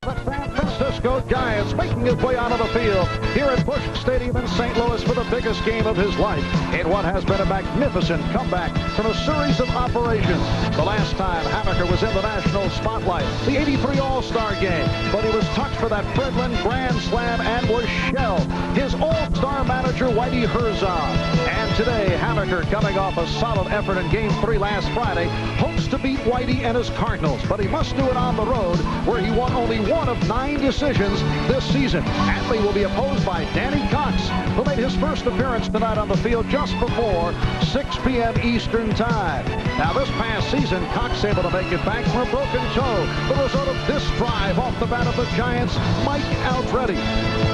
The San Francisco Giants making his way onto the field here at Busch Stadium in St. Louis for the biggest game of his life in what has been a magnificent comeback from a series of operations. The last time Hammaker was in the national spotlight, the '83 All-Star game, but he was touched for that Fredlin Grand Slam and was shelled. His All-Star manager, Whitey Herzog. And today, Hammaker, coming off a solid effort in Game 3 last Friday, hopes to beat Whitey and his Cardinals, but he must do it on the road, where he won only one of 9 decisions this season. Atley will be opposed by Danny Cox, who made his first appearance tonight on the field just before 6 p.m. Eastern Time. Now, this past season, Cox able to make it back from a broken toe, the result of this drive off the bat of the Giants, Mike Aldrete.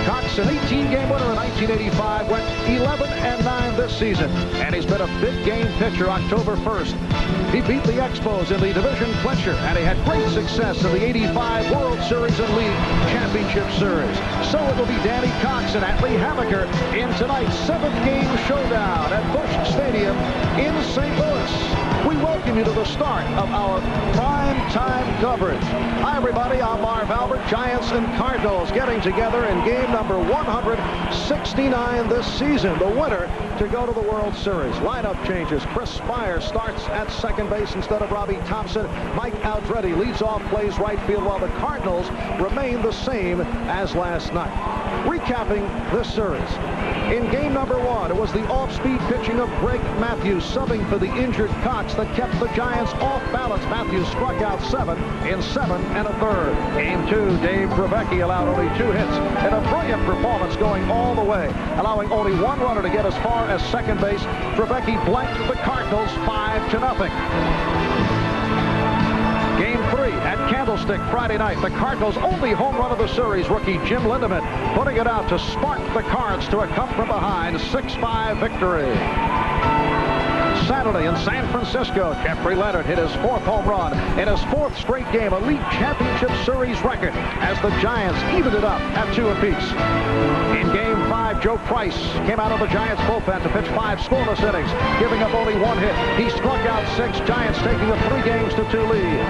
Cox, an 18-game winner in 1985, went 11-9 this season, and he's been a big-game pitcher October 1st. He beat the Expos in the division clincher, and he had great success in the '85 World Series and League Championship Series. So it will be Danny Cox and Atley Hammaker in tonight's 7th-game showdown at Busch Stadium in St. Louis. We welcome you to the start of our prime time coverage. Hi, everybody. I'm Marv Albert. Giants and Cardinals getting together in game number 169 this season. The winner to go to the World Series. Lineup changes. Chris Spire starts at second base instead of Robbie Thompson. Mike Aldrete leads off, plays right field, while the Cardinals remain the same as last night. Recapping this series. In game number 1, it was the off-speed pitching of Greg Matthews subbing for the injured Cox that kept the Giants off balance. Matthews struck out 7 in 7 1/3. Game 2, Dave Trevecchi allowed only 2 hits and a brilliant performance going all the way, allowing only 1 runner to get as far as second base. Trevecchi blanked the Cardinals 5-0. Game 3 at Candlestick Friday night. The Cardinals' only home run of the series, rookie Jim Lindemann, putting it out to spark the Cards to a come from behind 6-5 victory. Saturday in San Francisco, Jeffrey Leonard hit his 4th home run in his 4th straight game, a League Championship Series record, as the Giants evened it up at 2 apiece. In Game 5, Joe Price came out of the Giants bullpen to pitch 5 scoreless innings, giving up only 1 hit. He struck out 6, Giants taking a 3-2 lead.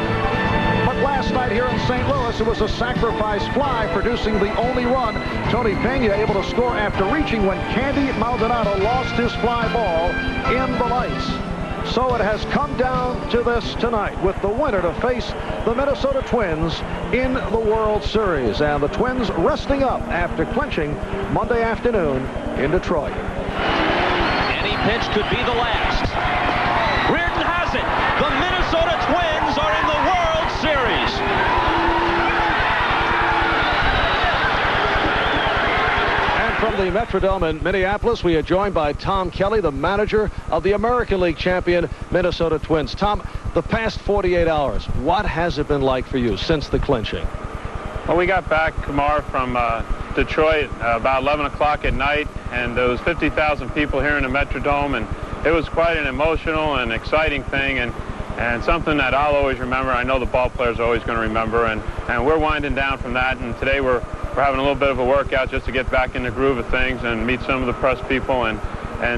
But last night here in St. Louis, it was a sacrifice fly producing the only run. Tony Pena able to score after reaching when Candy Maldonado lost his fly ball in the lights. So it has come down to this tonight, with the winner to face the Minnesota Twins in the World Series. And the Twins resting up after clinching Monday afternoon in Detroit. Any pitch could be the last. Reardon has it. The Minnesota Twins are in the World Series. From the Metrodome in Minneapolis, we are joined by Tom Kelly, the manager of the American League champion Minnesota Twins. Tom, the past 48 hours, what has it been like for you since the clinching? Well, we got back, Kamar, from Detroit about 11 o'clock at night, and there was 50,000 people here in the Metrodome, and it was quite an emotional and exciting thing, and something that I'll always remember. I know the ball players are always going to remember, and we're winding down from that, and today we're having a little bit of a workout just to get back in the groove of things and meet some of the press people, and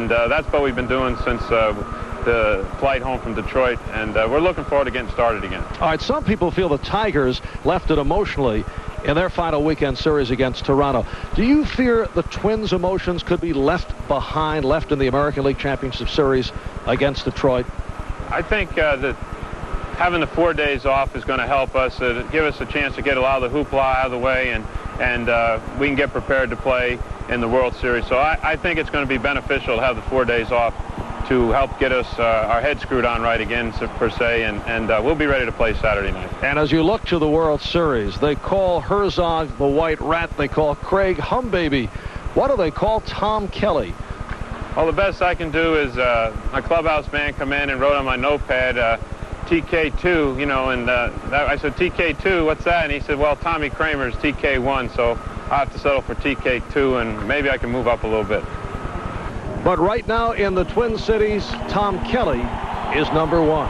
that's what we've been doing since the flight home from Detroit, and we're looking forward to getting started again. All right, some people feel the Tigers left it emotionally in their final weekend series against Toronto. Do you fear the Twins' emotions could be left behind, left in the American League Championship Series against Detroit? I think that having the 4 days off is going to help us, give us a chance to get a lot of the hoopla out of the way, and we can get prepared to play in the World Series. So I think it's going to be beneficial to have the 4 days off to help get us our head screwed on right again, per se, and we'll be ready to play Saturday night. And as you look to the World Series, they call Herzog the White Rat. They call Craig Humbaby. What do they call Tom Kelly? Well, the best I can do is my clubhouse man come in and wrote on my notepad TK2, you know, and I said, TK2, what's that? And he said, well, Tommy Kramer's TK1, so I have to settle for TK2, and maybe I can move up a little bit. But right now in the Twin Cities, Tom Kelly is number 1.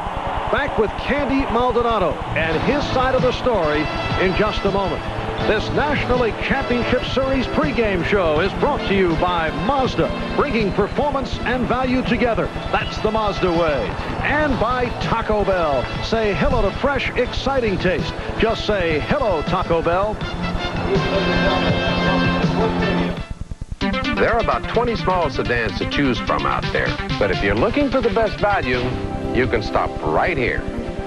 back with Candy Maldonado and his side of the story in just a moment. This National League Championship Series pregame show is brought to you by Mazda, bringing performance and value together. That's the Mazda way. And by Taco Bell. Say hello to fresh, exciting taste. Just say hello, Taco Bell. There are about 20 small sedans to choose from out there. But if you're looking for the best value, you can stop right here.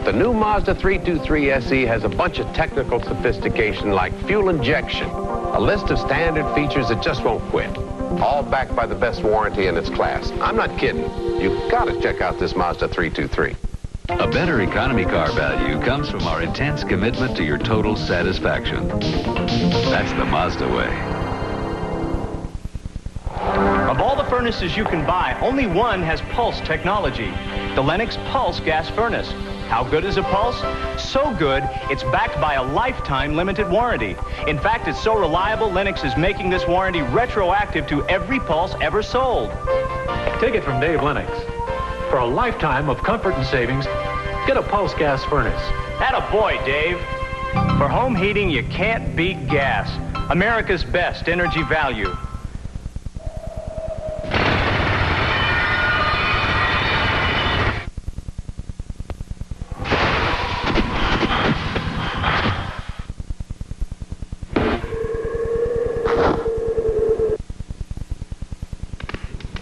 The new Mazda 323 SE has a bunch of technical sophistication like fuel injection, a list of standard features that just won't quit, all backed by the best warranty in its class. I'm not kidding. You've got to check out this Mazda 323. A better economy car value comes from our intense commitment to your total satisfaction. That's the Mazda way. Of all the furnaces you can buy, only one has Pulse technology, the Lennox Pulse gas furnace. How good is a Pulse? So good, it's backed by a lifetime limited warranty. In fact, it's so reliable, Lennox is making this warranty retroactive to every Pulse ever sold. Take it from Dave Lennox. For a lifetime of comfort and savings, get a Pulse gas furnace. Atta boy, Dave. For home heating, you can't beat gas. America's best energy value.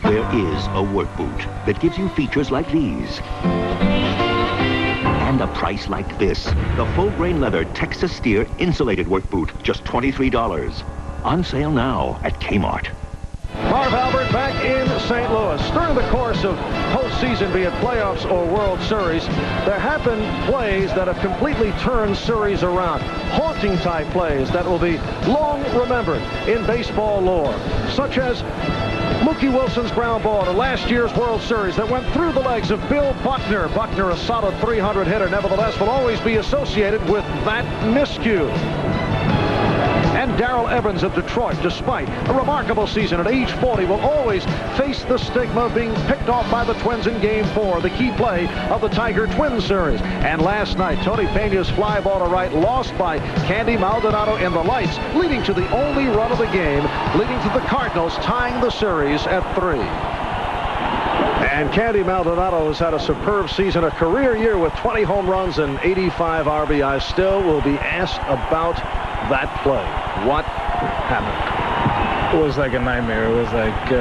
There is a work boot that gives you features like these. And a price like this. The full-grain leather Texas Steer insulated work boot, just $23. On sale now at Kmart. Marv Albert back in St. Louis. During the course of postseason, be it playoffs or World Series, there have been plays that have completely turned series around. Haunting type plays that will be long remembered in baseball lore, such as Mookie Wilson's ground ball to last year's World Series that went through the legs of Bill Buckner. Buckner, a solid 300 hitter, nevertheless will always be associated with that miscue. And Darrell Evans of Detroit, despite a remarkable season at age 40, will always face the stigma of being picked off by the Twins in Game 4, the key play of the Tiger-Twins series. And last night, Tony Peña's fly ball to right, lost by Candy Maldonado in the lights, leading to the only run of the game, leading to the Cardinals tying the series at 3. And Candy Maldonado has had a superb season, a career year with 20 home runs and 85 RBIs. Still will be asked about that play. What happened? It was like a nightmare. It was like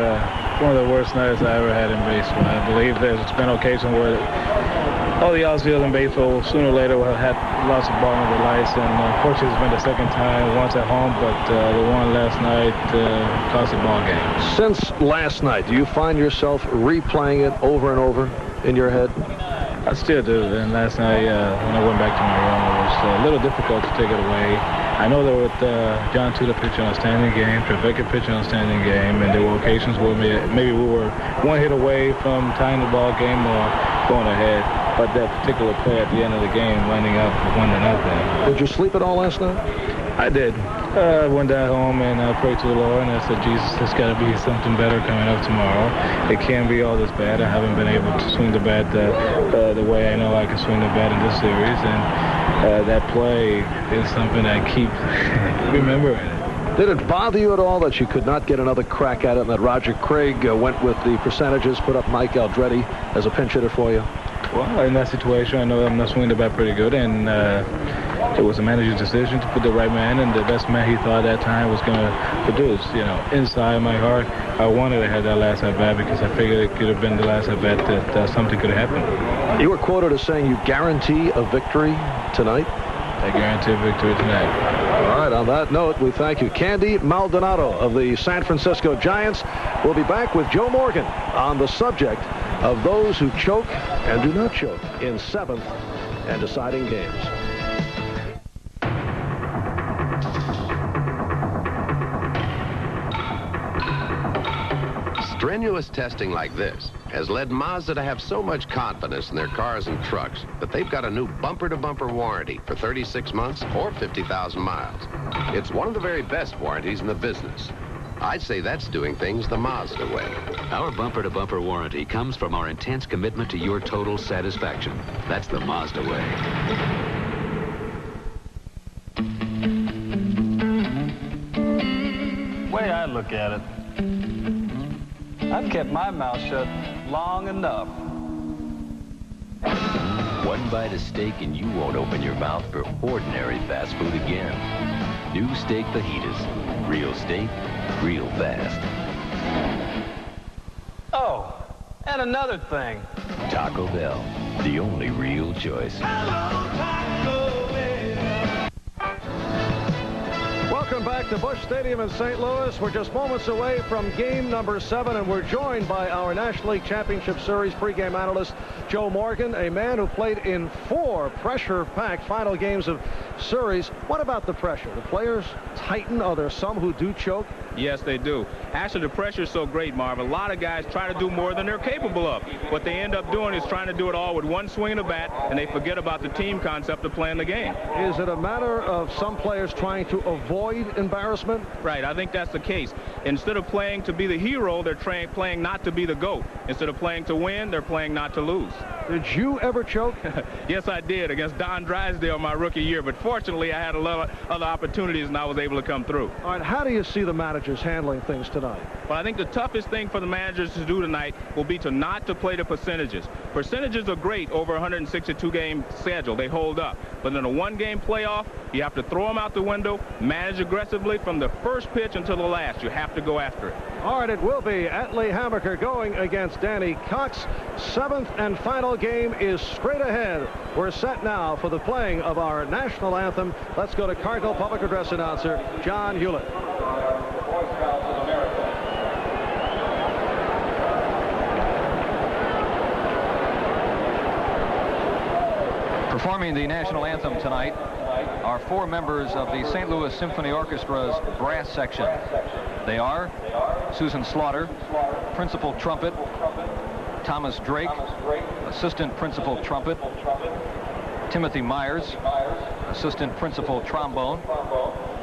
one of the worst nights I ever had in baseball. I believe there's been occasions where all the outfield in baseball sooner or later will have had lots of ball under the lights, and unfortunately it's been the second time, once at home, but the one last night cost the ball game. Since last night, do you find yourself replaying it over and over in your head? I still do, and last night when I went back to my room, it was a little difficult to take it away. I know that with John Tudor pitching an outstanding game, Trevecca pitching an outstanding game, and there were occasions where maybe we were one hit away from tying the ball game or going ahead. But that particular play at the end of the game, winding up 1-0. Did you sleep at all last night? I did. I went down home and I prayed to the Lord, and I said, Jesus, there's got to be something better coming up tomorrow. It can't be all this bad. I haven't been able to swing the bat the way I know I can swing the bat in this series, and that play is something I keep remembering. Did it bother you at all that you could not get another crack at it, and that Roger Craig went with the percentages, put up Mike Aldretti as a pinch hitter for you? Well, in that situation, I know I'm not swinging the bat pretty good, and it was a manager's decision to put the right man, and the best man he thought at that time was going to produce. You know, inside my heart, I wanted to have that last at-bat because I figured it could have been the last at-bat that something could have happened. You were quoted as saying you guarantee a victory tonight? I guarantee a victory tonight. All right, on that note, we thank you. Candy Maldonado of the San Francisco Giants will be back with Joe Morgan on the subject of those who choke and do not choke in 7th and deciding games. Strenuous testing like this has led Mazda to have so much confidence in their cars and trucks that they've got a new bumper-to-bumper warranty for 36 months or 50,000 miles. It's one of the very best warranties in the business. I'd say that's doing things the Mazda way. Our bumper-to-bumper warranty comes from our intense commitment to your total satisfaction. That's the Mazda way. Way I look at it, I've kept my mouth shut long enough. One bite of steak and you won't open your mouth for ordinary fast food again. New steak fajitas. Real steak, real fast. Oh, and another thing. Taco Bell, the only real choice. Welcome back to Busch Stadium in St. Louis. We're just moments away from game number 7, and we're joined by our National League Championship Series pregame analyst, Joe Morgan, a man who played in 4 pressure-packed final games of series. What about the pressure? The players tighten? Are there some who do choke? Yes, they do. Actually, the pressure is so great, Marv. A lot of guys try to do more than they're capable of. What they end up doing is trying to do it all with one swing of the bat, and they forget about the team concept of playing the game. Is it a matter of some players trying to avoid embarrassment? Right, I think that's the case. Instead of playing to be the hero, they're playing not to be the GOAT. Instead of playing to win, they're playing not to lose. Did you ever choke? Yes, I did, against Don Drysdale my rookie year, but fortunately I had a lot of other opportunities and I was able to come through. All right, how do you see the managers handling things tonight? Well, I think the toughest thing for the managers to do tonight will be to not to play the percentages. Percentages are great over a 162-game schedule. They hold up. But in a one-game playoff, you have to throw them out the window, manage aggressively from the first pitch until the last. You have to go after it. All right, it will be Atlee Hammaker going against Danny Cox. 7th and final game is straight ahead. We're set now for the playing of our national anthem. Let's go to Cardinal Public Address announcer John Hewlett. Performing the national anthem tonight are 4 members of the St. Louis Symphony Orchestra's brass section. They are Susan Slaughter, principal trumpet, Thomas Drake, assistant principal trumpet, Timothy Myers, assistant principal trombone,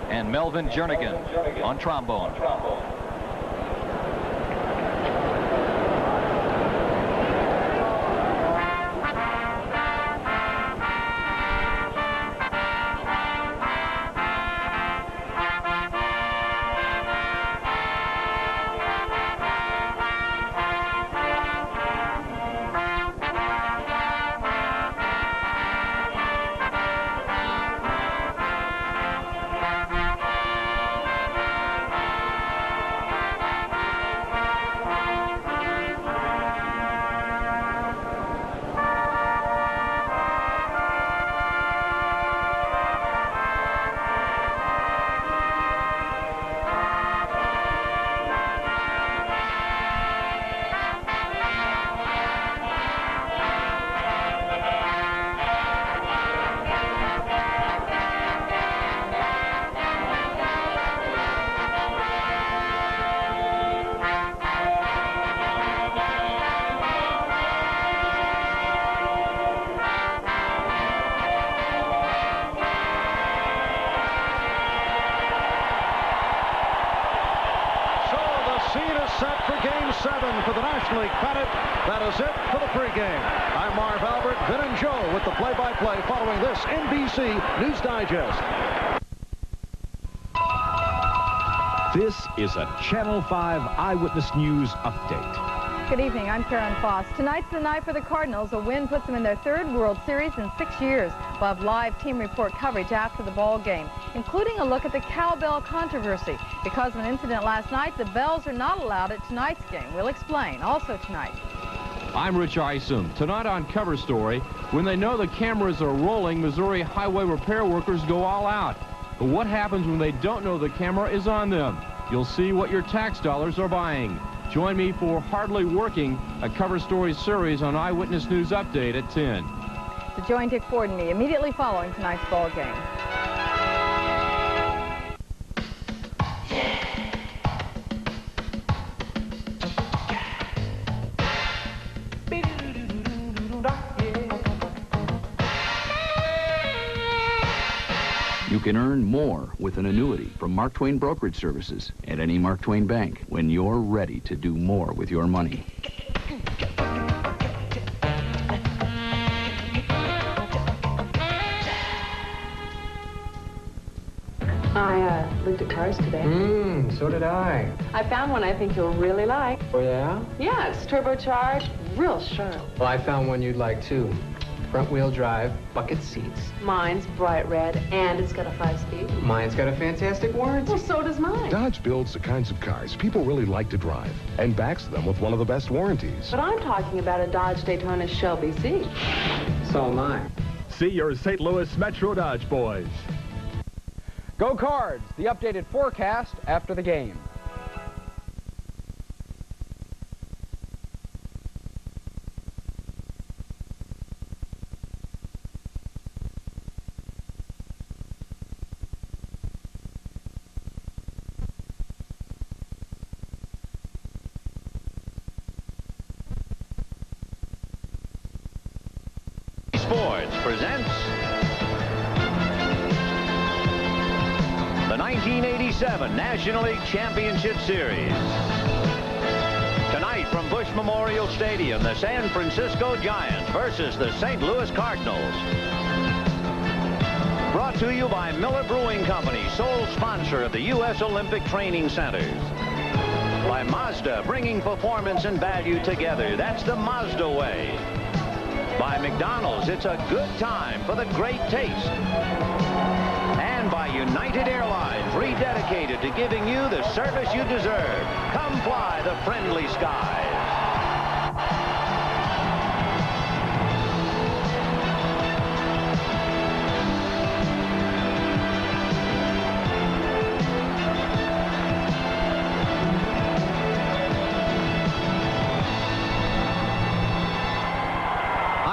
and Melvin Jernigan on trombone. Set for Game 7 for the National League pennant. That is it for the pregame. I'm Marv Albert, Vin and Joe with the play-by-play following this NBC News Digest. This is a Channel 5 Eyewitness News update. Good evening, I'm Karen Foss. Tonight's the night for the Cardinals. A win puts them in their 3rd World Series in 6 years. We'll have live team report coverage after the ball game, including a look at the cowbell controversy. Because of an incident last night, the bells are not allowed at tonight's game. We'll explain. Also tonight. I'm Rich Isom. Tonight on Cover Story, when they know the cameras are rolling, Missouri highway repair workers go all out. But what happens when they don't know the camera is on them? You'll see what your tax dollars are buying. Join me for Hardly Working, a Cover Story series on Eyewitness News Update at 10. So join Dick Ford and me immediately following tonight's ball game. You can earn more with an annuity from Mark Twain Brokerage Services at any Mark Twain bank when you're ready to do more with your money. I looked at cars today. So did I. I found one I think you'll really like. Oh, yeah? Yeah, it's turbocharged, real sharp. Well, I found one you'd like, too. Front-wheel drive, bucket seats. Mine's bright red, and it's got a 5-speed. Mine's got a fantastic warranty. Well, so does mine. Dodge builds the kinds of cars people really like to drive and backs them with one of the best warranties. But I'm talking about a Dodge Daytona Shelby C. So am I. See your St. Louis Metro Dodge boys. Go Cards, the updated forecast after the game. Sports presents the 1987 National League Championship Series. Tonight from Busch Memorial Stadium, the San Francisco Giants versus the St. Louis Cardinals. Brought to you by Miller Brewing Company, sole sponsor of the U.S. Olympic Training Centers. By Mazda, bringing performance and value together. That's the Mazda way. By McDonald's, it's a good time for the great taste. And by United Airlines, rededicated to giving you the service you deserve. Come fly the friendly skies.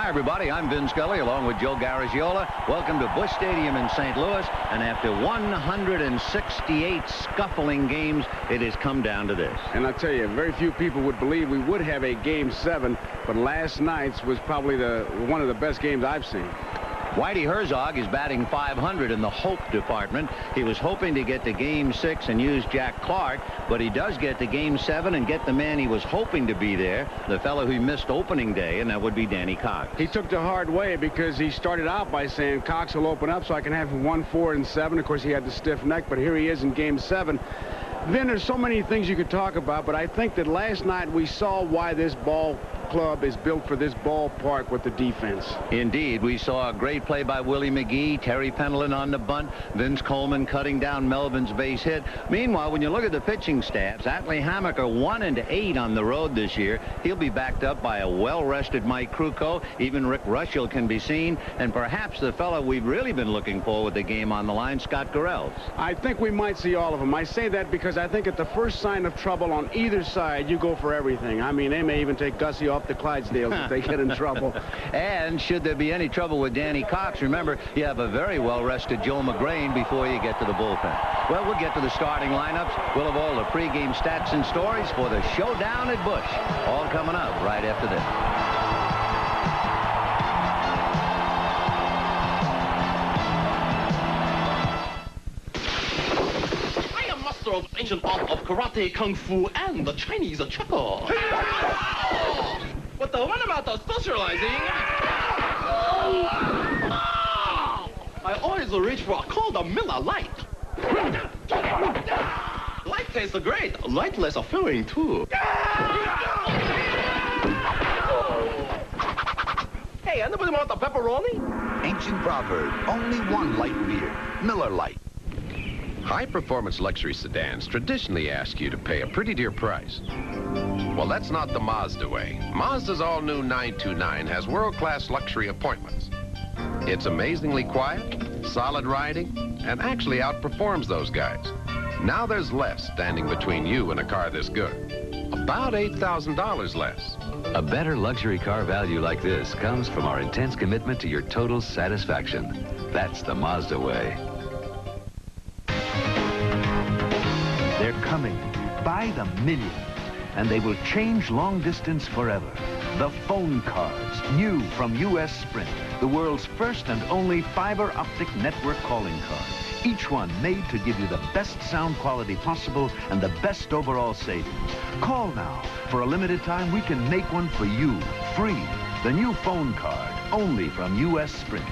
Everybody, I'm Vin Scully along with Joe Garagiola. Welcome to Busch Stadium in St. Louis. And after 168 scuffling games, it has come down to this. And I'll tell you, very few people would believe we would have a Game 7, but last night's was probably one of the best games I've seen. Whitey Herzog is batting .500 in the hope department. He was hoping to get to Game 6 and use Jack Clark, but he does get to Game 7 and get the man he was hoping to be there, the fellow who missed opening day, and that would be Danny Cox. He took the hard way because he started out by saying Cox will open up so I can have 1, 4, and 7. Of course, he had the stiff neck, but here he is in Game 7. Vin, there's so many things you could talk about, but I think that last night we saw why this ball club is built for this ballpark with the defense. Indeed, we saw a great play by Willie McGee, Terry Pendleton on the bunt, Vince Coleman cutting down Melvin's base hit. Meanwhile, when you look at the pitching staffs, Atlee Hammaker 1-8 on the road this year. He'll be backed up by a well-rested Mike Krukow. Even Rick Rushell can be seen, and perhaps the fellow we've really been looking for with the game on the line, Scott Garrels. I think we might see all of them. I say that because I think at the first sign of trouble on either side, you go for everything. I mean, they may even take Gussie off the Clydesdales if they get in trouble. And should there be any trouble with Danny Cox, remember, you have a very well-rested Joe McGrain before you get to the bullpen. Well, we'll get to the starting lineups. We'll have all the pregame stats and stories for the showdown at Busch. All coming up right after this. Of ancient art of karate, kung fu, and the Chinese chuckle. But the one about the socializing... I always reach for a cold Miller Light. Light tastes great. Lightless filling, too. Hey, anybody want the pepperoni? Ancient proverb, only one light beer, Miller Lite. High-performance luxury sedans traditionally ask you to pay a pretty dear price. Well, that's not the Mazda way. Mazda's all-new 929 has world-class luxury appointments. It's amazingly quiet, solid riding, and actually outperforms those guys. Now there's less standing between you and a car this good. About $8,000 less. A better luxury car value like this comes from our intense commitment to your total satisfaction. That's the Mazda way. They're coming by the millions, and they will change long distance forever. The phone cards, new from U.S. Sprint, the world's first and only fiber optic network calling card. Each one made to give you the best sound quality possible and the best overall savings. Call now. For a limited time, we can make one for you, free. The new phone card, only from U.S. Sprint.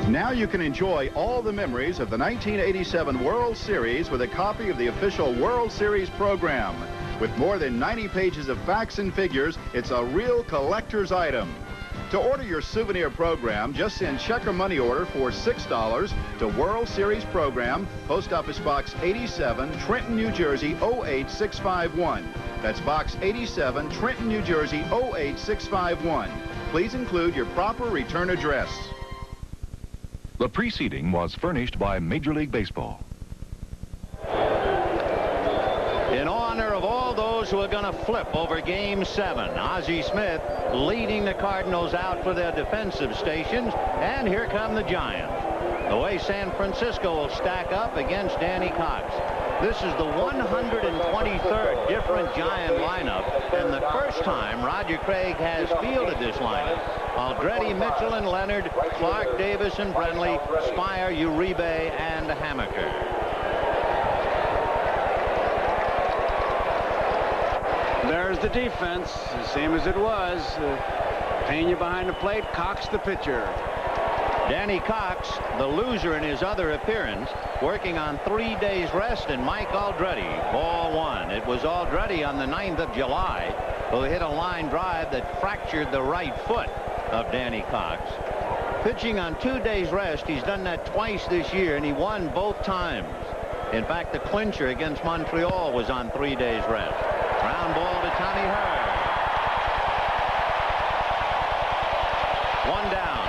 Now you can enjoy all the memories of the 1987 World Series with a copy of the official World Series program. With more than 90 pages of facts and figures, it's a real collector's item. To order your souvenir program, just send check or money order for $6 to World Series Program, Post Office Box 87, Trenton, New Jersey 08651. That's Box 87, Trenton, New Jersey 08651. Please include your proper return address. The preceding was furnished by Major League Baseball. In honor of all those who are going to flip over Game 7, Ozzie Smith leading the Cardinals out for their defensive stations, and here come the Giants. The way San Francisco will stack up against Danny Cox. This is the 123rd different Giant lineup, and the first time Roger Craig has fielded this lineup. Aldretti, Mitchell, and Leonard, Clark, Davis, and Brenly, Spire, Uribe, and Hammaker. There's the defense, the same as it was. Pena behind the plate, Cox the pitcher. Danny Cox, the loser in his other appearance, working on 3 days rest, and Mike Aldretti, ball one. It was Aldretti on the 9th of July who hit a line drive that fractured the right foot of Danny Cox. Pitching on 2 days rest, he's done that twice this year, and he won both times. In fact, the clincher against Montreal was on 3 days rest. Ground ball to Tommy Hurd. One down.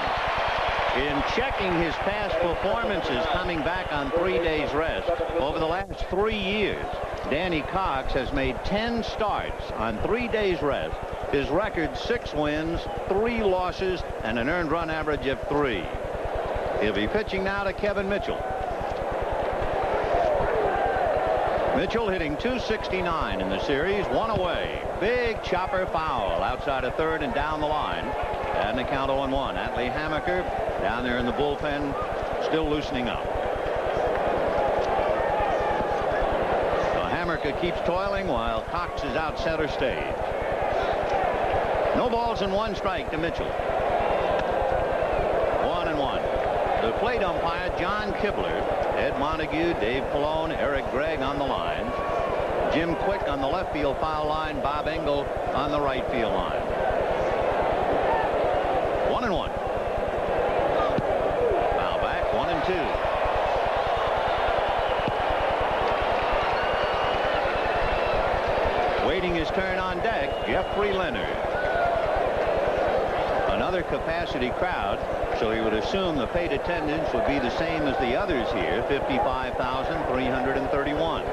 In checking his past performances coming back on 3 days rest, over the last 3 years, Danny Cox has made 10 starts on 3 days rest. His record: 6 wins, 3 losses, and an earned run average of 3. He'll be pitching now to Kevin Mitchell. Mitchell hitting .269 in the series, 1 away. Big chopper foul outside of third and down the line. And the count 0-1. Atlee Hammaker down there in the bullpen, still loosening up. So Hammaker keeps toiling while Cox is out center stage. No balls and 1 strike to Mitchell. 1-1. The plate umpire, John Kibler, Ed Montague, Dave Pallone, Eric Gregg on the line. Jim Quick on the left field foul line. Bob Engel on the right field line. 1-1. Foul back. 1-2. Waiting his turn on deck, Jeffrey Leonard. Another capacity crowd, so he would assume the paid attendance would be the same as the others here, 55,331.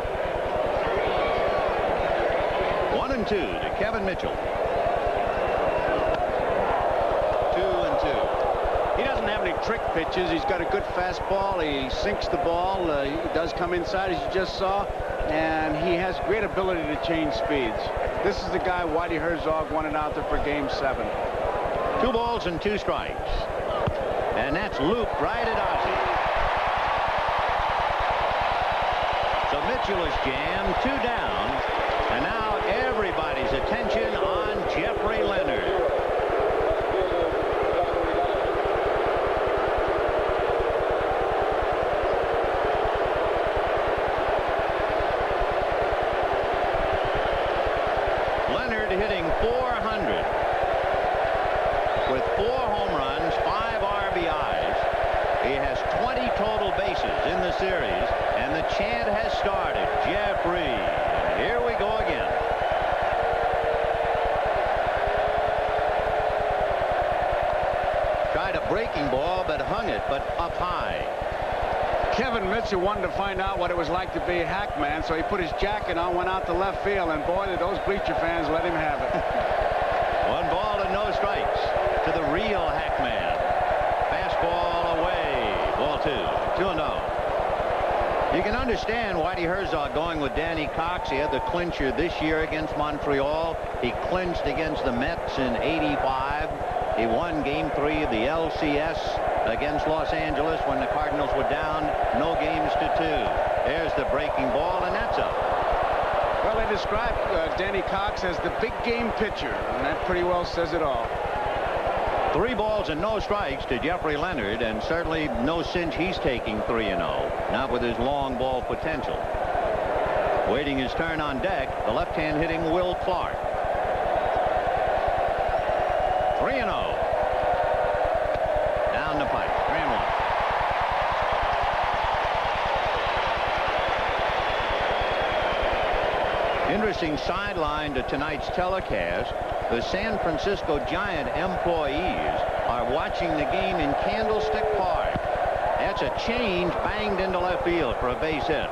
1-2 to Kevin Mitchell. 2-2. He doesn't have any trick pitches. He's got a good fastball. He sinks the ball. He does come inside, as you just saw, and he has great ability to change speeds. This is the guy Whitey Herzog wanted out there for Game 7. 2 balls and 2 strikes. And that's looped right at Ozzie. So Mitchell is jammed, 2 down. And now everybody's attention on Jeffrey Leonard. Leonard hitting .400. With 4 home runs, 5 RBIs. He has 20 total bases in the series, and the chant has started. Jeffrey. And here we go again. Tried a breaking ball, but hung it, but up high. Kevin Mitchell wanted to find out what it was like to be a Hackman, so he put his jacket on, went out to left field, and boy, did those bleacher fans let him have it. 1 ball and no strikes to the real Hackman. Fastball away. Ball 2. 2-0. You can understand Whitey Herzog going with Danny Cox. He had the clincher this year against Montreal. He clinched against the Mets in '85. He won Game 3 of the LCS against Los Angeles when the Cardinals were down no games to 2. There's the breaking ball, and that's up. Well, they described Danny Cox as the big game pitcher, and that pretty well says it all. 3 balls and no strikes to Jeffrey Leonard, and certainly no cinch he's taking 3-0. Not with his long ball potential. Waiting his turn on deck, the left-hand hitting Will Clark. 3-0. Down the pipe. 3-1. Interesting sideline to tonight's telecast. The San Francisco Giant employees are watching the game in Candlestick Park. That's a change banged into left field for a base hit.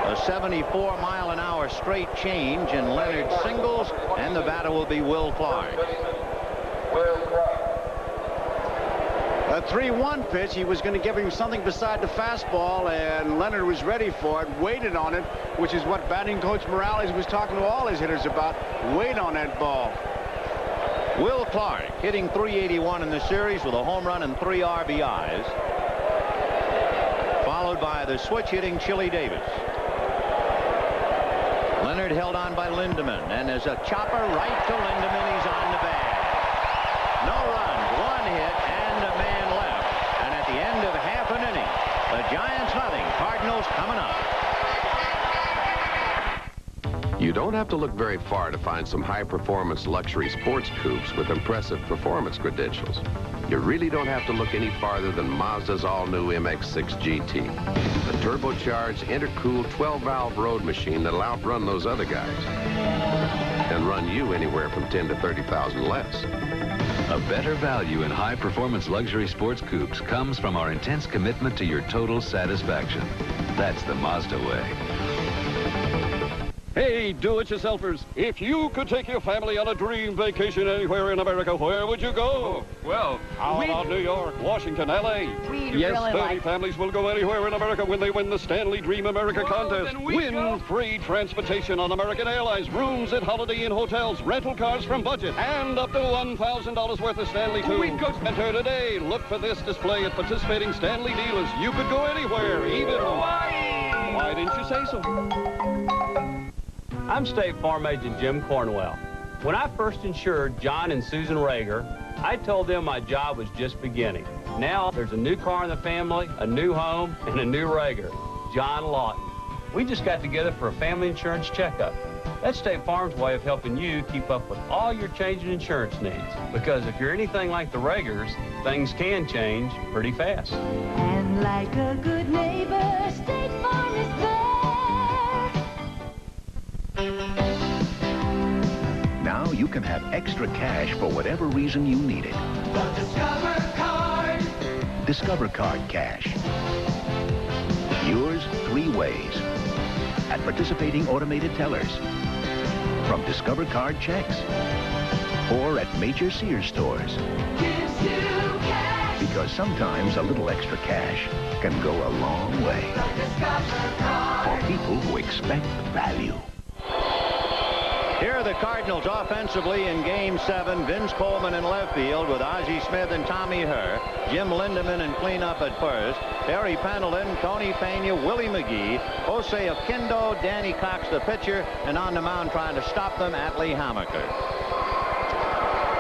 A 74-mile-an-hour straight change, and Leonard singles, and the batter will be Will Clark. A 3-1 pitch. He was going to give him something beside the fastball, and Leonard was ready for it, waited on it, which is what batting coach Morales was talking to all his hitters about. Wait on that ball. Will Clark hitting .381 in the series with a home run and 3 RBIs. Followed by the switch hitting Chili Davis. Leonard held on by Lindemann, and there's a chopper right to Lindemann. He's on the bag. No runs, 1 hit, and a man left. And at the end of half an inning, the Giants nothing. Cardinals coming up. You don't have to look very far to find some high-performance luxury sports coupes with impressive performance credentials. You really don't have to look any farther than Mazda's all-new MX-6 GT, the turbocharged, intercooled 12-valve road machine that'll outrun those other guys and run you anywhere from 10 to 30,000 less. A better value in high-performance luxury sports coupes comes from our intense commitment to your total satisfaction. That's the Mazda way. Hey, do-it-yourselfers, if you could take your family on a dream vacation anywhere in America, where would you go? Well, how about New York, Washington, L.A.? Yes, really 30 families will go anywhere in America when they win the Stanley Dream America contest. Win free transportation on American Airlines, rooms at Holiday Inn hotels, rental cars from budget, and up to $1,000 worth of Stanley too. Enter today. Look for this display at participating Stanley dealers. You could go anywhere, even Hawaii. Why didn't you say so? I'm State Farm Agent Jim Cornwell. When I first insured John and Susan Rager, I told them my job was just beginning. Now there's a new car in the family, a new home, and a new Rager, John Lawton. We just got together for a family insurance checkup. That's State Farm's way of helping you keep up with all your changing insurance needs. Because if you're anything like the Ragers, things can change pretty fast. And like a good neighbor, State Farm is there. Now you can have extra cash for whatever reason you need it. The Discover Card. Discover Card Cash. Yours 3 ways. At participating automated tellers. From Discover Card checks. Or at major Sears stores. Gives you cash. Because sometimes a little extra cash can go a long way. The Discover Card. For people who expect value. Here are the Cardinals offensively in Game 7. Vince Coleman in left field with Ozzie Smith and Tommy Herr. Jim Lindemann in cleanup at first. Barry Pendleton, Tony Pena, Willie McGee, Jose Oquendo, Danny Cox the pitcher, and on the mound trying to stop them, Atlee Hammaker.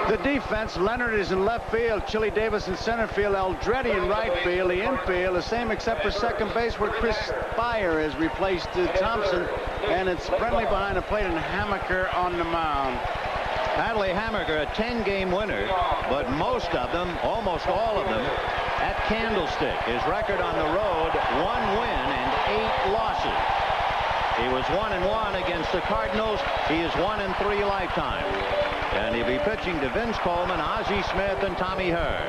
The defense, Leonard is in left field, Chili Davis in center field, Eldreddy in right field. The infield, the same except for second base where Chris Spire has replaced Thompson. And it's friendly behind the plate and Hammaker on the mound. Atlee Hammaker, a 10-game winner, but most of them, almost all of them, at Candlestick. His record on the road, 1 win and 8 losses. He was 1-1 against the Cardinals. He is 1-3 lifetime. And he'll be pitching to Vince Coleman, Ozzie Smith, and Tommy Herr.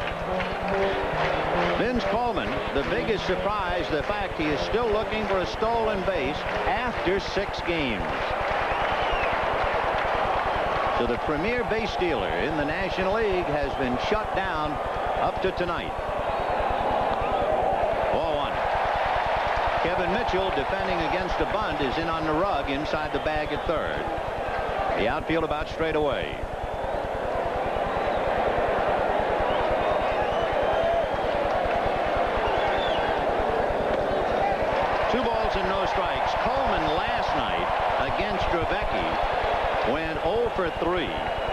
Vince Coleman, the biggest surprise, the fact he is still looking for a stolen base after 6 games. So the premier base stealer in the National League has been shut down up to tonight. 0-1. Kevin Mitchell, defending against a bunt, is in on the rug inside the bag at third. The outfield about straight away. 2 balls and no strikes. Coleman last night against Dravecky went 0 for 3,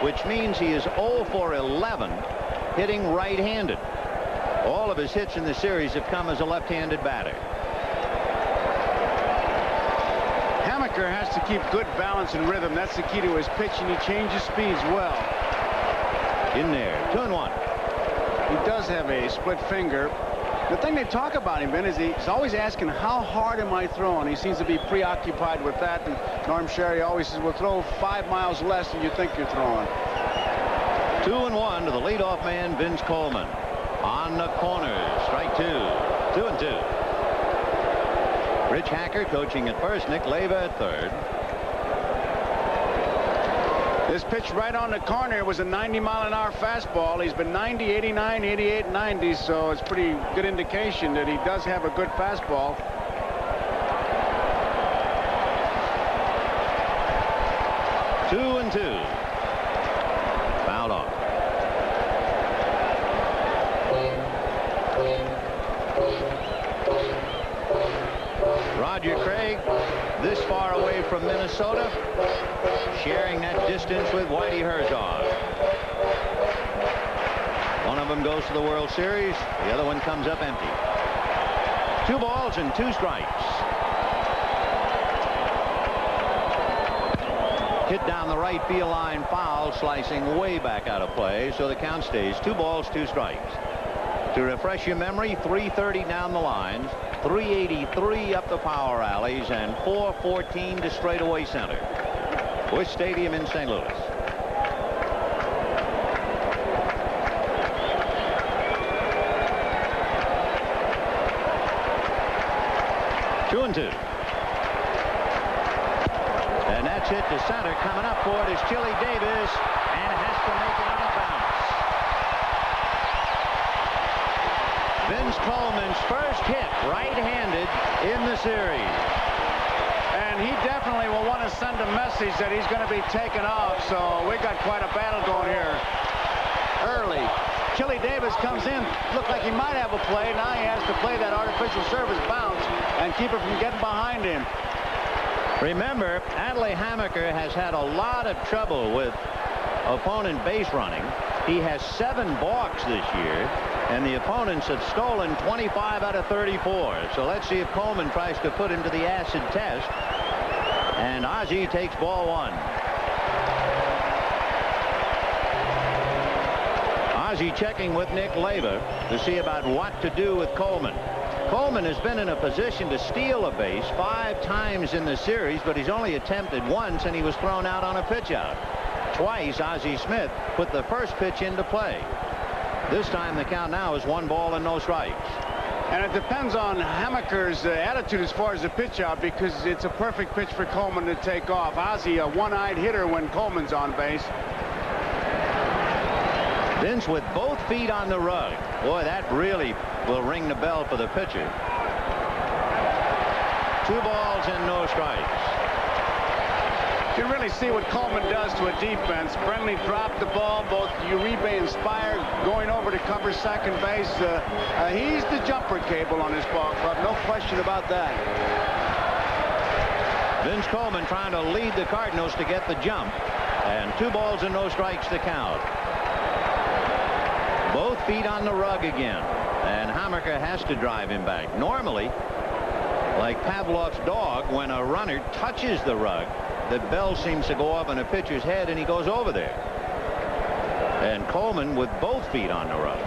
which means he is 0 for 11 hitting right-handed. All of his hits in the series have come as a left-handed batter. Hammaker has to keep good balance and rhythm. That's the key to his pitching. He changes speeds well. In there, 2-1. He does have a split finger. The thing they talk about him, Ben, is he's always asking, how hard am I throwing? He seems to be preoccupied with that. And Norm Sherry always says, well, throw 5 miles less than you think you're throwing. 2-1 to the leadoff man, Vince Coleman. On the corner, strike 2. 2-2. Rich Hacker coaching at first, Nick Leyva at third. This pitch right on the corner was a 90-mile-an-hour fastball. He's been 90, 89, 88, 90, so it's pretty good indication that he does have a good fastball. Two and 2. Fouled off. Roger Craig, this far away from Minnesota, sharing that distance with Whitey Herzog. One of them goes to the World Series. The other one comes up empty. 2 balls and 2 strikes. Hit down the right field line, foul, slicing way back out of play, so the count stays 2 balls, 2 strikes. To refresh your memory, 330 down the lines, 383 up the power alleys, and 414 to straightaway center. Busch Stadium in St. Louis. Two and 2. And that's hit to center. Coming up for it is Chili Davis, and has to make it on a bounce. Vince Coleman's first hit right-handed in the series. And he definitely will want to send a message that he's going to be taken off, so we got quite a battle going here early. Chili Davis comes in, looked like he might have a play. Now he has to play that artificial surface bounce and keep it from getting behind him. Remember, Adley Hammaker has had a lot of trouble with opponent base running. He has 7 balks this year, and the opponents have stolen 25 out of 34. So let's see if Coleman tries to put him to the acid test. And Ozzie takes ball 1. Ozzie checking with Nick Leyva to see about what to do with Coleman. Coleman has been in a position to steal a base 5 times in the series, but he's only attempted once, and he was thrown out on a pitch out. Twice, Ozzie Smith put the first pitch into play. This time the count now is 1 ball and no strikes. And it depends on Hammaker's attitude as far as the pitch out, because it's a perfect pitch for Coleman to take off. Ozzie, a one-eyed hitter when Coleman's on base. Vince with both feet on the rug. Boy, that really will ring the bell for the pitcher. 2 balls and no strikes. You can really see what Coleman does to a defense. Brenly dropped the ball. Both Uribe and Spire going over to cover second base. He's the jumper cable on this ball club. No question about that. Vince Coleman trying to lead the Cardinals to get the jump. And 2 balls and no strikes to count. Both feet on the rug again. And Hammaker has to drive him back. Normally, like Pavlov's dog, when a runner touches the rug, the bell seems to go up in a pitcher's head and he goes over there. And Coleman with both feet on the rug.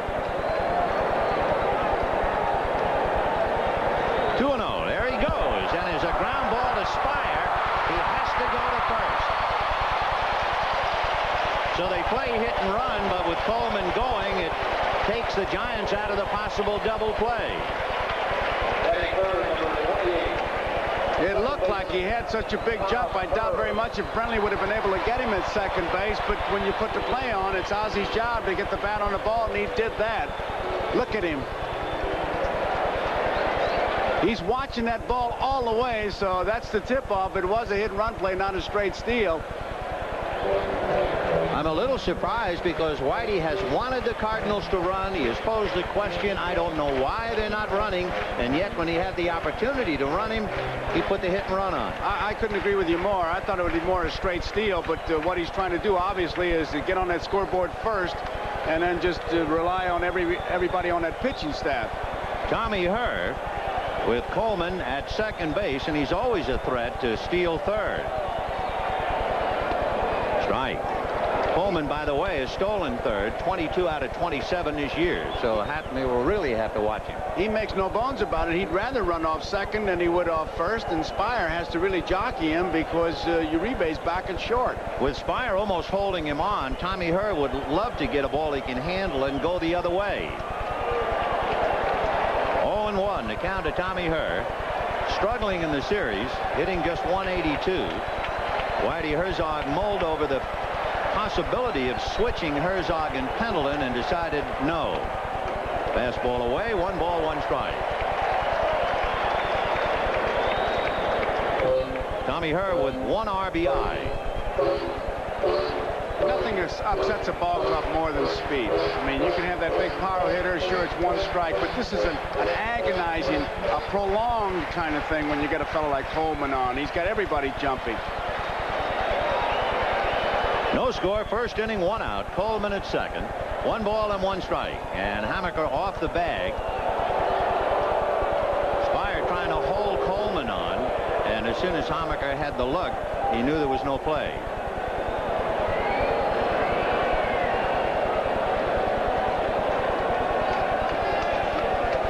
2-0. There he goes. And there's a ground ball to Spire. He has to go to first. So they play hit and run, but with Coleman going, it takes the Giants out of the possible double play. It looked like he had such a big jump. I doubt very much if Brenly would have been able to get him at second base. But when you put the play on, it's Ozzie's job to get the bat on the ball, and he did that. Look at him. He's watching that ball all the way, so that's the tip-off. It was a hit-and-run play, not a straight steal. I'm a little surprised because Whitey has wanted the Cardinals to run. He has posed the question, I don't know why they're not running, and yet when he had the opportunity to run him, he put the hit and run on. I couldn't agree with you more. I thought it would be more a straight steal, but what he's trying to do, obviously, is to get on that scoreboard first and then just rely on everybody on that pitching staff. Tommy Herr with Coleman at second base, and he's always a threat to steal third. Strike. Coleman, by the way, has stolen third 22 out of 27 this year, so we will really have to watch him. He makes no bones about it. He'd rather run off second than he would off first, and Spire has to really jockey him because Uribe's back and short. With Spire almost holding him on, Tommy Herr would love to get a ball he can handle and go the other way. 0-1 the count to Tommy Herr. Struggling in the series, hitting just 182. Whitey Herzog mulled over the possibility of switching Herzog and Pendleton and decided no. Fastball away, 1 ball, 1 strike. Tommy Herr with 1 RBI. Nothing upsets a ball club more than speed. I mean, you can have that big power hitter, sure, it's 1 strike, but this is an agonizing, a prolonged kind of thing when you get a fellow like Coleman on. He's got everybody jumping. No score, first inning, 1 out. Coleman at second. 1 ball and 1 strike. And Hammaker off the bag. Spire trying to hold Coleman on. And as soon as Hammaker had the look, he knew there was no play.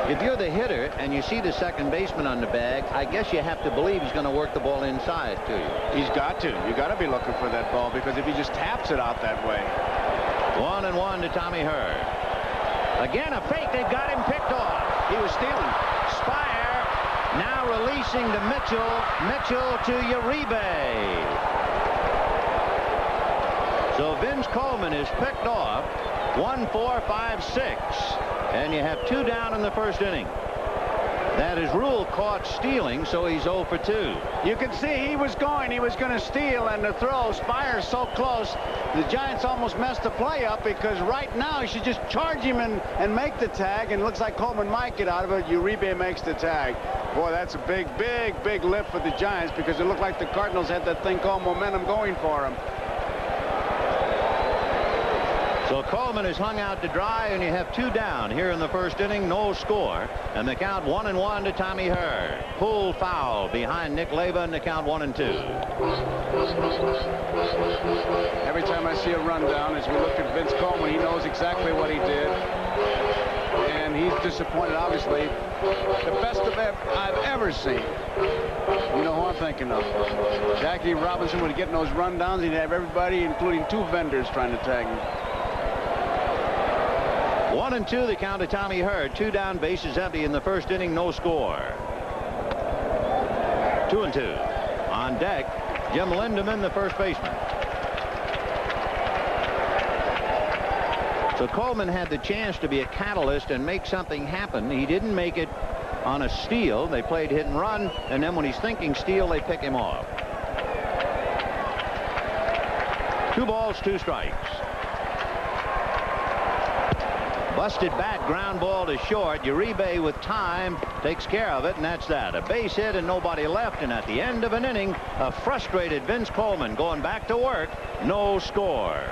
If you're the hitter and you see the second baseman on the bag, I guess you have to believe he's going to work the ball inside to you. He's got to. You got to be looking for that ball because if he just taps it out that way. 1-1 to Tommy Herr. Again, a fake. They've got him picked off. He was stealing. Spire now releasing to Mitchell. Mitchell to Uribe. So Vince Coleman is picked off. 1, 4, 5, 6. And you have 2 down in the first inning. That is Rule caught stealing, so he's 0 for 2. You can see he was going to steal, and the throw, Spire's so close, the Giants almost messed the play up because right now he should just charge him and make the tag, and it looks like Coleman might get out of it. Uribe makes the tag. Boy, that's a big, big, big lift for the Giants because it looked like the Cardinals had that thing called momentum going for them. So Coleman is hung out to dry, and you have 2 down here in the first inning, no score, and the count 1-1 to Tommy Herr. Pull foul behind Nick Leyba, and the count 1-2. Every time I see a rundown, as we look at Vince Coleman, he knows exactly what he did, and he's disappointed, obviously. The best of I've ever seen. You know who I'm thinking of. Jackie Robinson would get in those rundowns, he'd have everybody, including 2 vendors, trying to tag him. 1-2 the count to Tommy Herr. 2 down, bases empty in the first inning, no score. 2-2. On deck, Jim Lindeman, the first baseman. So Coleman had the chance to be a catalyst and make something happen. He didn't make it on a steal. They played hit and run, and then when he's thinking steal, they pick him off. 2 balls, 2 strikes. Busted bat, ground ball to short. Uribe with time takes care of it, and that's that. A base hit and nobody left, and at the end of an inning, a frustrated Vince Coleman going back to work. No score.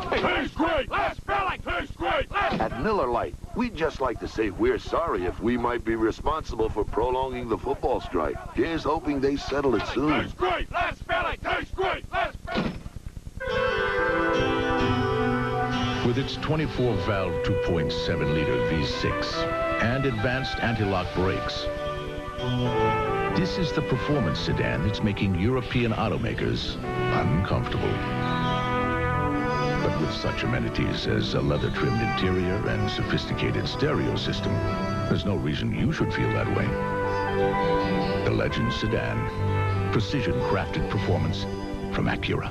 Tastes great! Last spelling! Tastes great! At Miller Lite, we'd just like to say we're sorry if we might be responsible for prolonging the football strike. Here's hoping they settle it soon. Tastes great! Last spelling! Tastes great! Last spelling! With its 24-valve 2.7-liter V6 and advanced anti-lock brakes, this is the performance sedan that's making European automakers uncomfortable. But with such amenities as a leather-trimmed interior and sophisticated stereo system, there's no reason you should feel that way. The Legend sedan. Precision-crafted performance from Acura.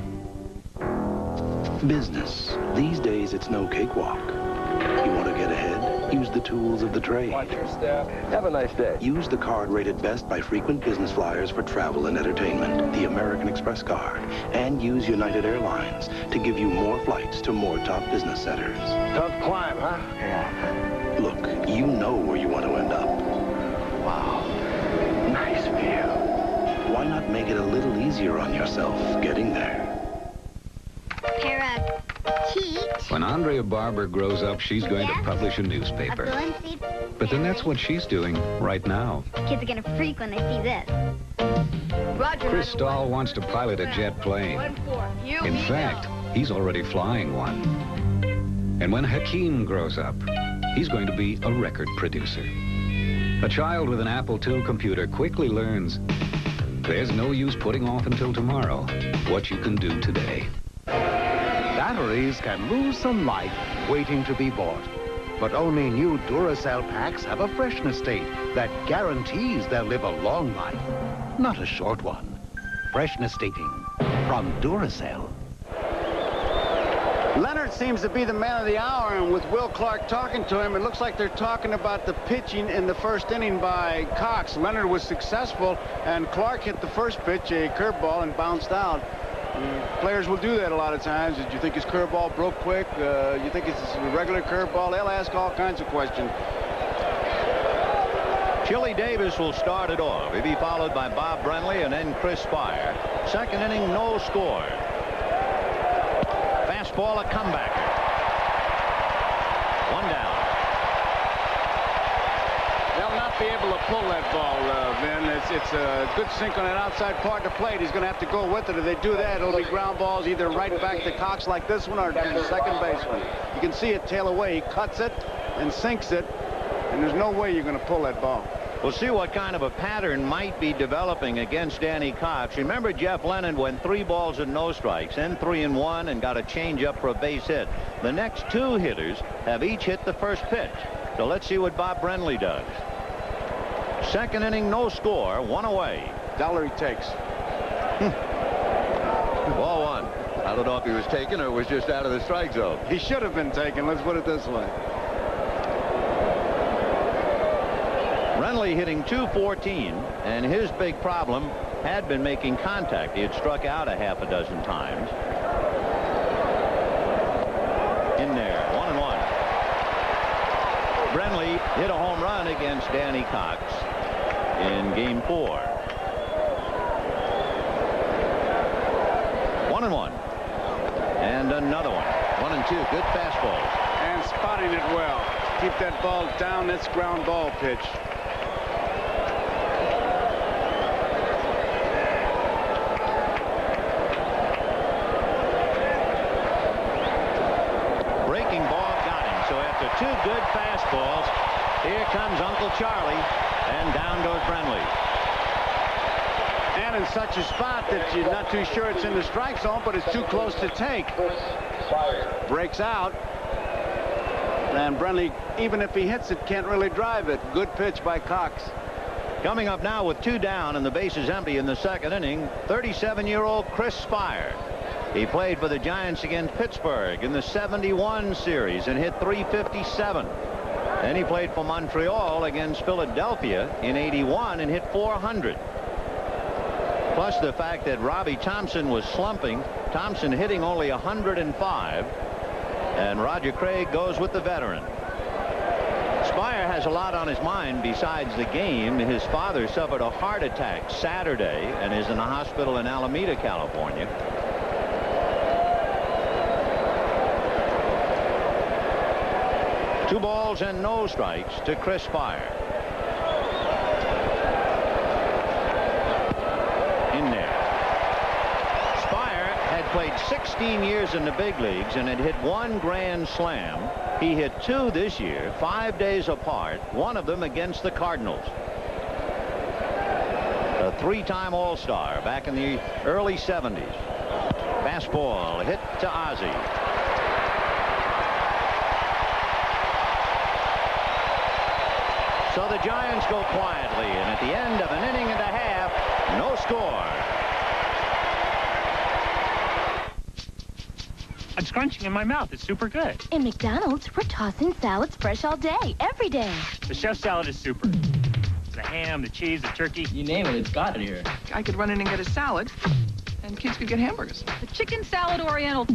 Business. These days, it's no cakewalk. You want to get ahead? Use the tools of the trade. Watch your step. Have a nice day. Use the card rated best by frequent business flyers for travel and entertainment, the American Express card. And use United Airlines to give you more flights to more top business centers. Tough climb, huh? Yeah. Look, you know where you want to end up. Wow. Nice view. Why not make it a little easier on yourself getting there? When Andrea Barber grows up, she's going to publish a newspaper. But then that's what she's doing right now. Kids are gonna freak when they see this. Roger. Chris Stahl wants to pilot a jet plane. In fact, he's already flying one. And when Hakeem grows up, he's going to be a record producer. A child with an Apple II computer quickly learns there's no use putting off until tomorrow what you can do today. Batteries can lose some life waiting to be bought. But only new Duracell packs have a freshness state that guarantees they'll live a long life, not a short one. Freshness stating from Duracell. Leonard seems to be the man of the hour, and with Will Clark talking to him, it looks like they're talking about the pitching in the first inning by Cox. Leonard was successful, and Clark hit the first pitch, a curveball, and bounced out. Players will do that a lot of times. Did you think his curveball broke quick? You think it's a regular curveball? They'll ask all kinds of questions. Chili Davis will start it off. He'll be followed by Bob Brenly and then Chris Spire. Second inning, no score. Fastball, a comebacker. One down. They'll not be able to pull that ball, Vin. It's a good sink on that outside part of the plate. He's going to have to go with it. If they do that, it'll be ground balls either right back to Cox like this one or to the second baseman. You can see it tail away. He cuts it and sinks it, and there's no way you're going to pull that ball. We'll see what kind of a pattern might be developing against Danny Cox. Remember, Jeff Lennon went 3 balls and no strikes, then 3 and 1, and got a changeup for a base hit. The next 2 hitters have each hit the first pitch. So let's see what Bob Brenly does. Second inning, no score, 1 away. Dollar he takes. Ball 1. I don't know if he was taken or was just out of the strike zone. He should have been taken. Let's put it this way. Brenly hitting .214, and his big problem had been making contact. He had struck out a half a dozen times. In there, 1-1. Brenly hit a home run against Danny Cox in Game 4. 1-1. And another one. 1-2. Good fastball. And spotting it well. Keep that ball down. That's ground ball pitch. Breaking ball got him. So after 2 good fastballs, here comes Uncle Charlie, and down goes Brenly. And in such a spot that you're not too sure it's in the strike zone, but it's too close to take. Breaks out. And Brenly, even if he hits it, can't really drive it. Good pitch by Cox. Coming up now with 2 down and the bases empty in the second inning, 37-year-old Chris Spire. He played for the Giants against Pittsburgh in the '71 series and hit .357. Then he played for Montreal against Philadelphia in '81 and hit .400. Plus the fact that Robbie Thompson was slumping, Thompson hitting only 105, and Roger Craig goes with the veteran. Spire has a lot on his mind besides the game. His father suffered a heart attack Saturday and is in a hospital in Alameda, California. Two balls and no strikes to Chris Spire. In there. Spire had played 16 years in the big leagues and had hit 1 grand slam. He hit 2 this year, 5 days apart, one of them against the Cardinals. A 3-time All-Star back in the early 70s. Fastball hit to Ozzie. So the Giants go quietly, and at the end of an inning and a half, no score. It's scrunching in my mouth. It's super good. In McDonald's, we're tossing salads fresh all day, every day. The chef salad is super. The ham, the cheese, the turkey. You name it, it's got it here. I could run in and get a salad, and kids could get hamburgers. The chicken salad oriental.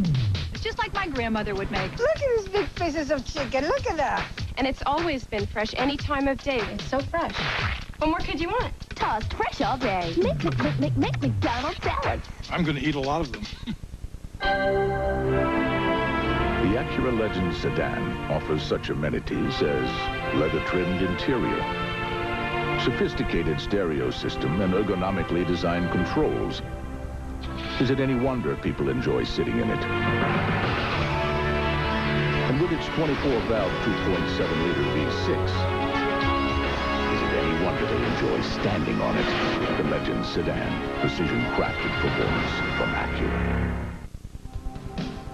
It's just like my grandmother would make. Look at these big pieces of chicken. Look at that. And it's always been fresh any time of day. It's so fresh. What more could you want? Tossed fresh all day. Make McDonald's salads. I'm going to eat a lot of them. The Acura Legend sedan offers such amenities as leather-trimmed interior, sophisticated stereo system, and ergonomically designed controls. Is it any wonder people enjoy sitting in it? And with its 24-valve 2.7-liter V6, is it any wonder they enjoy standing on it? The Legend sedan, precision-crafted performance from Acura.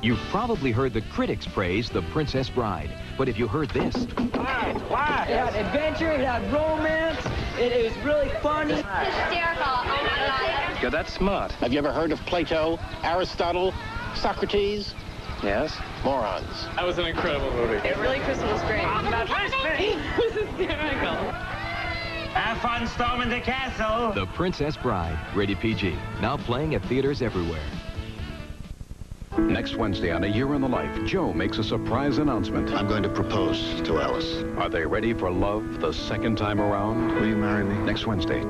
You've probably heard the critics praise The Princess Bride, but have you heard this? Wow. It had adventure, it had romance, it was really fun. Hysterical. Oh my God. Yeah, that's smart. Have you ever heard of Plato, Aristotle, Socrates? Yes? Morons. That was an incredible movie. It really, Crystal, was great. It was hysterical. Have fun storming the castle. The Princess Bride, rated PG, now playing at theaters everywhere. Next Wednesday on A Year in the Life, Joe makes a surprise announcement. I'm going to propose to Alice. Are they ready for love the second time around? Will you marry me? Next Wednesday.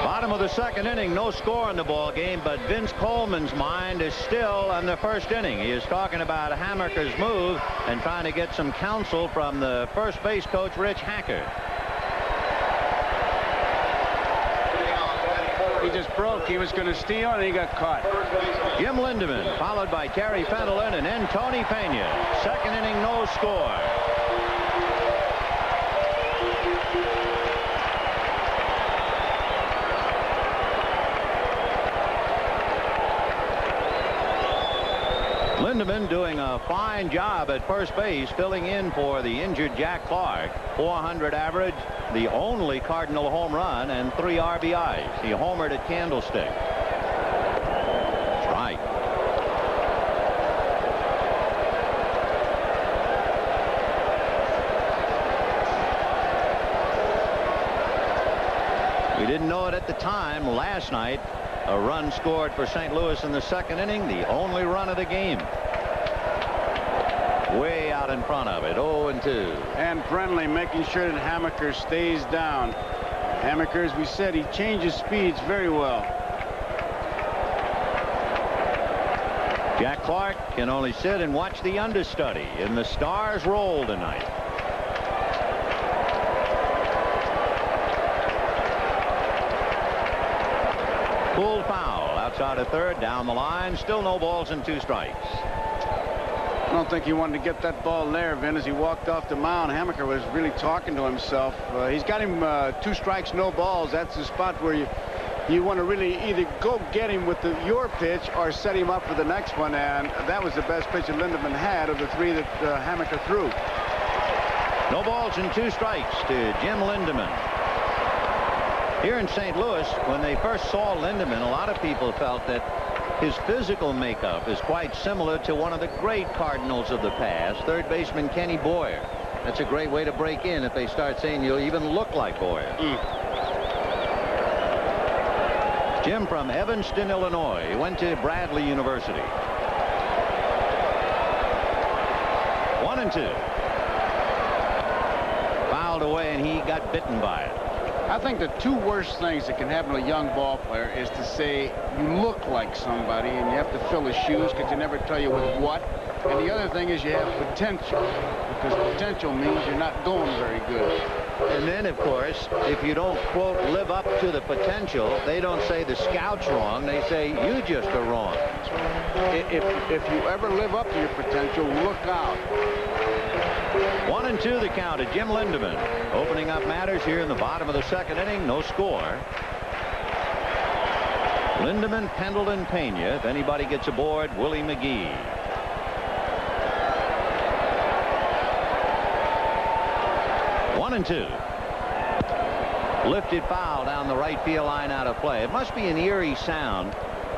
Bottom of the second inning, no score in the ball game, but Vince Coleman's mind is still on the first inning. He is talking about Hammaker's move and trying to get some counsel from the first base coach, Rich Hacker. He just broke. He was going to steal, and he got caught. Jim Lindemann, followed by Terry Fendelin, and then Tony Pena. Second inning, no score. Lindemann doing a fine job at first base, filling in for the injured Jack Clark. 400 average, the only Cardinal home run, and 3 RBIs. He homered at Candlestick. Strike. We didn't know it at the time. Last night, a run scored for St. Louis in the second inning, the only run of the game. Way out in front of it, 0-2. And friendly, making sure that Hammaker stays down. Hammaker, as we said, he changes speeds very well. Jack Clark can only sit and watch the understudy in the Stars roll tonight. Pulled foul outside of third, down the line, still no balls and 2 strikes. I don't think he wanted to get that ball there, Vin. As he walked off the mound, Hammaker was really talking to himself. He's got him 2 strikes, no balls. That's the spot where you want to really either go get him with your pitch or set him up for the next one, and that was the best pitch that Lindemann had of the 3 that Hammaker threw. No balls and 2 strikes to Jim Lindemann. Here in St. Louis, when they first saw Lindemann, a lot of people felt that his physical makeup is quite similar to one of the great Cardinals of the past, third baseman Kenny Boyer. That's a great way to break in if they start saying you even look like Boyer. Jim from Evanston, Illinois. He went to Bradley University. 1-2. Fouled away, and he got bitten by it. I think the 2 worst things that can happen to a young ball player is to say you look like somebody and you have to fill his shoes because they never tell you with what. And the other thing is you have potential, because potential means you're not going very good. And then, of course, if you don't, quote, live up to the potential, they don't say the scout's wrong. They say you just are wrong. If you ever live up to your potential, look out. 1-2 the count to Jim Lindemann. Opening up matters here in the bottom of the second inning. No score. Lindemann, Pendleton, Pena. If anybody gets aboard, Willie McGee. Lifted foul down the right field line, out of play. It must be an eerie sound.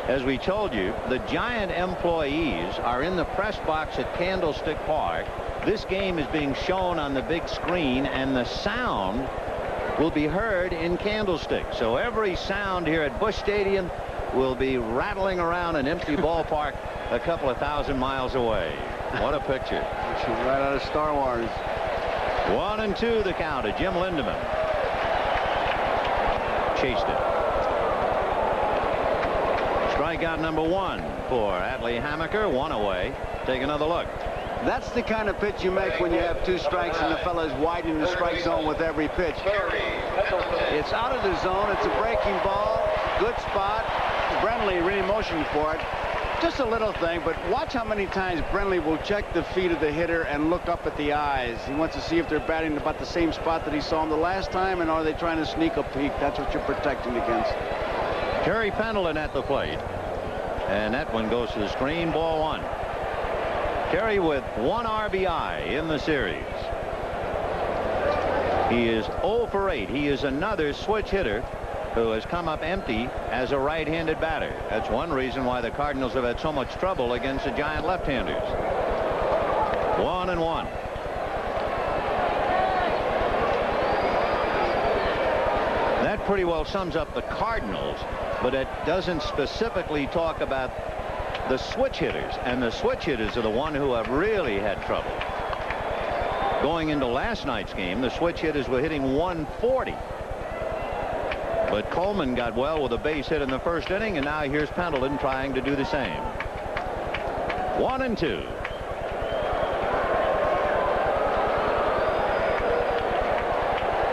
As we told you, the Giant employees are in the press box at Candlestick Park. This game is being shown on the big screen, and the sound will be heard in Candlestick. So every sound here at Busch Stadium will be rattling around an empty ballpark a couple of thousand miles away. What a picture. Right out of Star Wars. 1-2 the count to Jim Lindemann. Chased it. Strikeout number 1 for Adley Hammaker. 1 away. Take another look. That's the kind of pitch you make when you have 2 strikes and the fellow's widening the strike zone with every pitch. It's out of the zone. It's a breaking ball. Good spot. Brenly really motioned for it. Just a little thing, but watch how many times Brenly will check the feet of the hitter and look up at the eyes. He wants to see if they're batting about the same spot that he saw him the last time, and are they trying to sneak a peek. That's what you're protecting against. Terry Pendleton at the plate. And that one goes to the screen. Ball 1. Terry with 1 RBI in the series. He is 0 for 8. He is another switch hitter who has come up empty as a right-handed batter. That's one reason why the Cardinals have had so much trouble against the Giant left-handers. 1-1. That pretty well sums up the Cardinals, but it doesn't specifically talk about the switch hitters, and the switch hitters are the one who have really had trouble. Going into last night's game, the switch hitters were hitting 140. But Coleman got well with a base hit in the first inning, and now here's Pendleton trying to do the same. 1-2.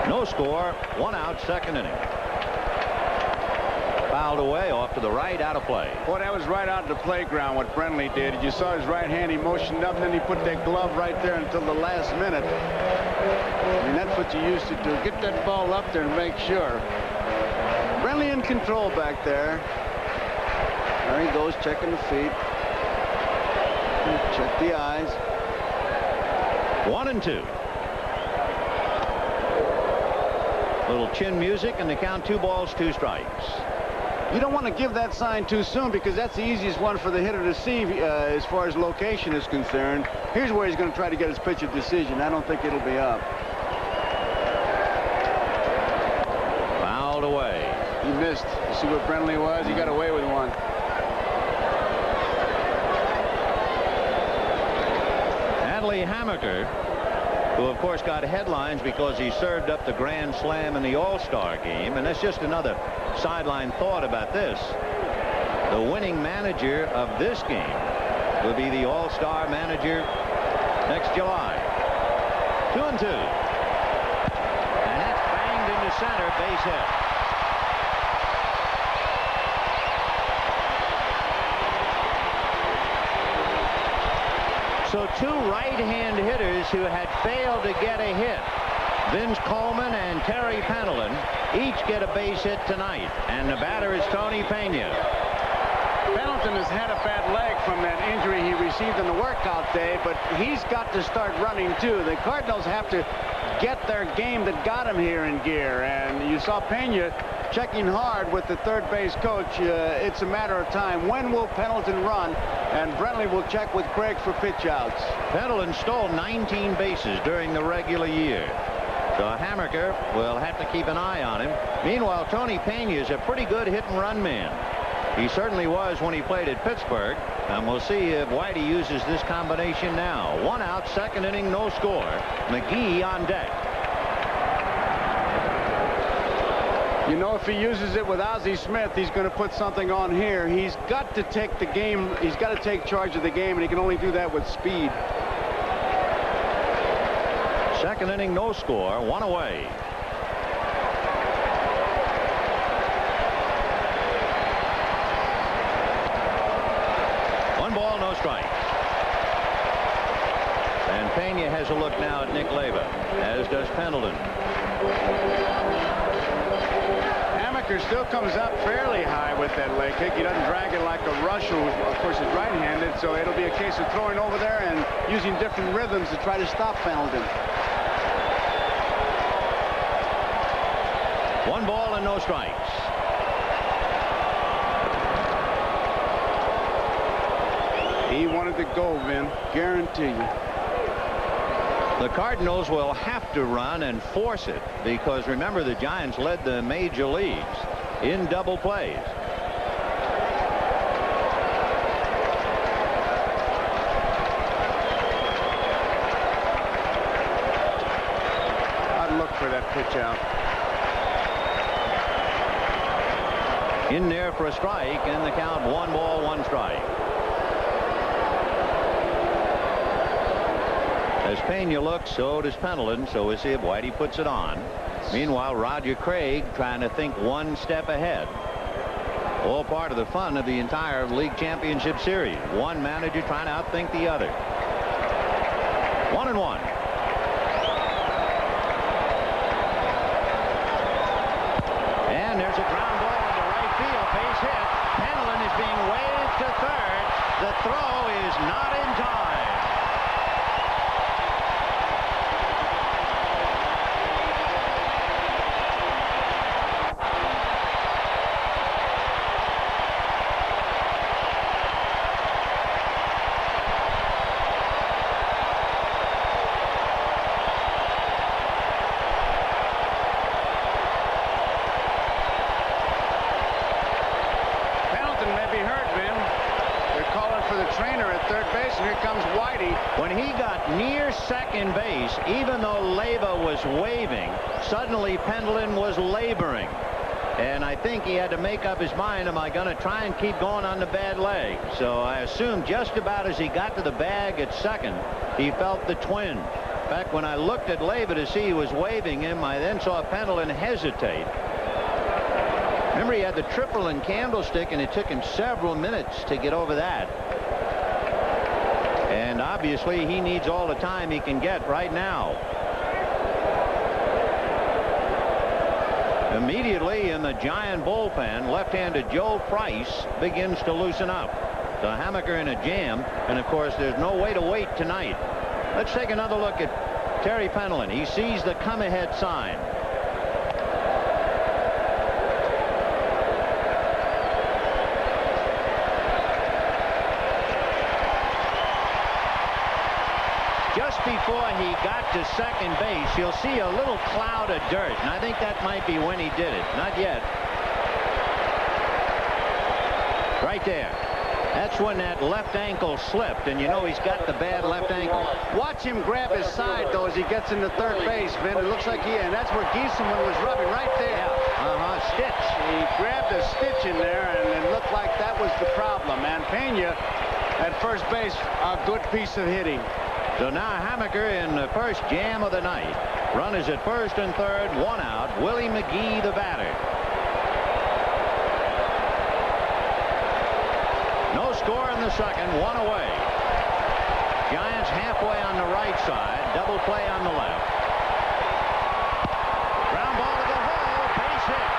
No score. 1 out, second inning. Fouled away off to the right, out of play. Boy, that was right out of the playground what Brenly did. You saw his right hand. He motioned up, and then he put that glove right there until the last minute. I mean, that's what you used to do. Get that ball up there and make sure. Brenly in control back there. There he goes, checking the feet. Check the eyes. 1-2. Little chin music, and the count 2 balls, 2 strikes. You don't want to give that sign too soon, because that's the easiest one for the hitter to see as far as location is concerned. Here's where he's going to try to get his pitch of decision. I don't think it'll be up. Fouled away. He missed. You see what Brenly was? He got away with one. Adley Hammaker, who of course got headlines because he served up the grand slam in the All-Star game, and that's just another sideline thought about this. The winning manager of this game will be the All-Star manager next July. 2-2. And that's banged into center, base hit. So 2 right-hand hitters who had failed to get a hit, Vince Coleman and Terry Pendleton, each get a base hit tonight. And the batter is Tony Pena. Pendleton has had a bad leg from that injury he received on the workout day, but he's got to start running too. The Cardinals have to get their game that got him here in gear, and you saw Pena checking hard with the third base coach. It's a matter of time. When will Pendleton run? And Brenly will check with Craig for pitch outs. Pendleton stole 19 bases during the regular year. So Hammaker will have to keep an eye on him. Meanwhile, Tony Pena is a pretty good hit-and-run man. He certainly was when he played at Pittsburgh. And we'll see if Whitey uses this combination now. 1 out, second inning, no score. McGee on deck. You know, if he uses it with Ozzie Smith, he's going to put something on here. He's got to take the game. He's got to take charge of the game, and he can only do that with speed. Second inning, no score, 1 away. One ball, no strikes. And Pena has a look now at Nick Leyva, as does Pendleton. Hammaker still comes up fairly high with that leg kick. He doesn't drag it like a Rush, who of course is right-handed, so it'll be a case of throwing over there and using different rhythms to try to stop Pendleton. 1 ball and no strikes. He wanted to go, Vin. Guarantee you. The Cardinals will have to run and force it because, remember, the Giants led the major leagues in double plays. I'd look for that pitch out. In there for a strike, and the count 1 ball, 1 strike. As Pena looks, so does Pendleton, so we'll see if Whitey puts it on. Meanwhile, Roger Craig trying to think 1 step ahead. All part of the fun of the entire league championship series. One manager trying to outthink the other. 1-1. And there's a ground ball into right field. Base hit. Pendleton is being waved to third. The throw is not in time. When he got near second base, even though Leyva was waving, suddenly Pendleton was laboring. And I think he had to make up his mind, am I going to try and keep going on the bad leg? So I assume just about as he got to the bag at second, he felt the twinge. In fact, when I looked at Leyva to see he was waving him, I then saw Pendleton hesitate. Remember, he had the triple and candlestick, and it took him several minutes to get over that. And obviously, he needs all the time he can get right now. Immediately in the Giant bullpen, left-handed Joe Price begins to loosen up. The Hammaker in a jam, and of course, there's no way to wait tonight. Let's take another look at Terry Pendleton. He sees the come-ahead sign. Before he got to second base, you'll see a little cloud of dirt, and I think that might be when he did it. Not yet. Right there. That's when that left ankle slipped, and you know he's got the bad left ankle. Watch him grab his side, though, as he gets into third base, Vin. It looks like and that's where Gieselman was rubbing right there. Yeah. Stitch. He grabbed a stitch in there, and it looked like that was the problem. And Pena at first base, a good piece of hitting. So now Hammaker in the first jam of the night. Runners at first and third, 1 out. Willie McGee, the batter. No score in the second, 1 away. Giants halfway on the right side, double play on the left. Ground ball to the hole, base hit.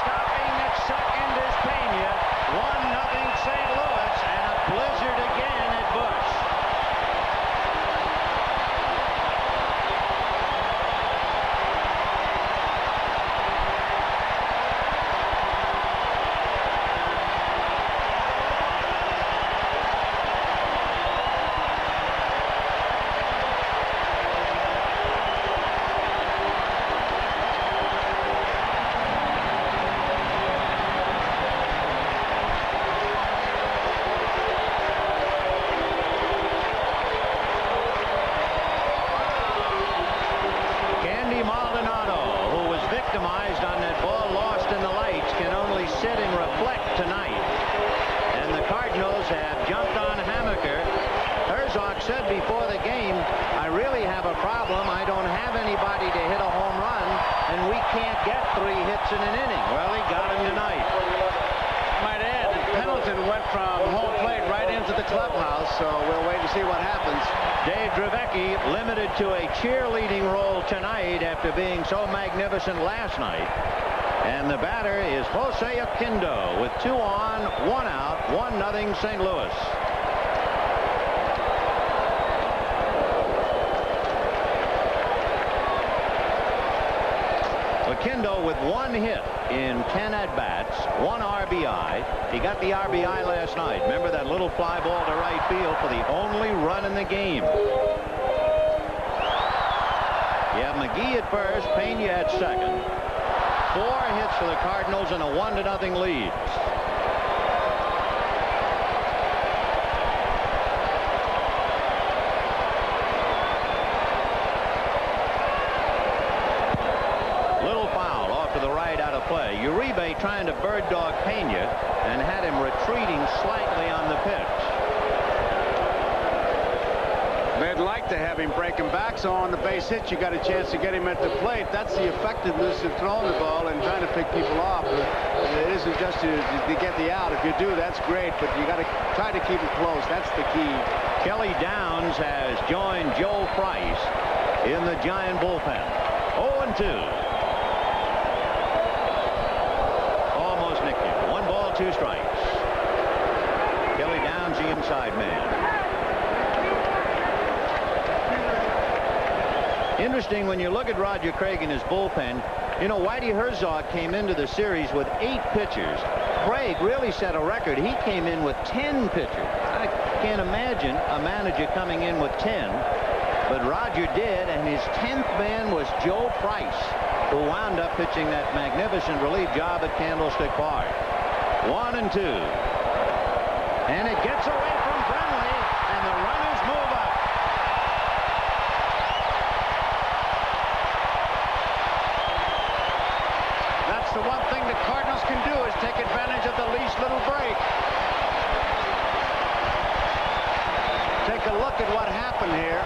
Stopping at second is Pena. 1-0 St. Louis, and a blizzard again at Busch. In an inning. Well, he got him tonight. Might add that Pendleton went from home plate right into the clubhouse, so we'll wait and see what happens. Dave Dravecky limited to a cheerleading role tonight after being so magnificent last night. And the batter is Jose Oquendo with 2 on, 1 out, 1-0 St. Louis. Oquendo with 1 hit in 10 at-bats, 1 RBI. He got the RBI last night. Remember that little fly ball to right field for the only run in the game. You have McGee at first, Pena at second. 4 hits for the Cardinals and a 1-0 lead. Little foul off to the right out of play. Uribe trying to bird dog Pena and had him retreating slightly on the pitch. They'd like to have him breaking back, so on the base hit, you got a chance to get him at the plate. That's the effectiveness of throwing the ball and trying to pick people off. It isn't just to get the out. If you do, that's great, but you got to try to keep it close. That's the key. Kelly Downs has joined Joe Price in the Giant bullpen. 0-2. Almost nicked him. 1 ball, 2 strikes. Kelly Downs, the inside man. Interesting when you look at Roger Craig in his bullpen. You know, Whitey Herzog came into the series with 8 pitchers. Craig really set a record. He came in with 10 pitchers. I can't imagine a manager coming in with 10, but Roger did, and his 10th man was Joe Price, who wound up pitching that magnificent relief job at Candlestick Park. 1-2. And it gets away from Brenly, and the runners move up. The one thing the Cardinals can do is take advantage of the least little break. Take a look at what happened here.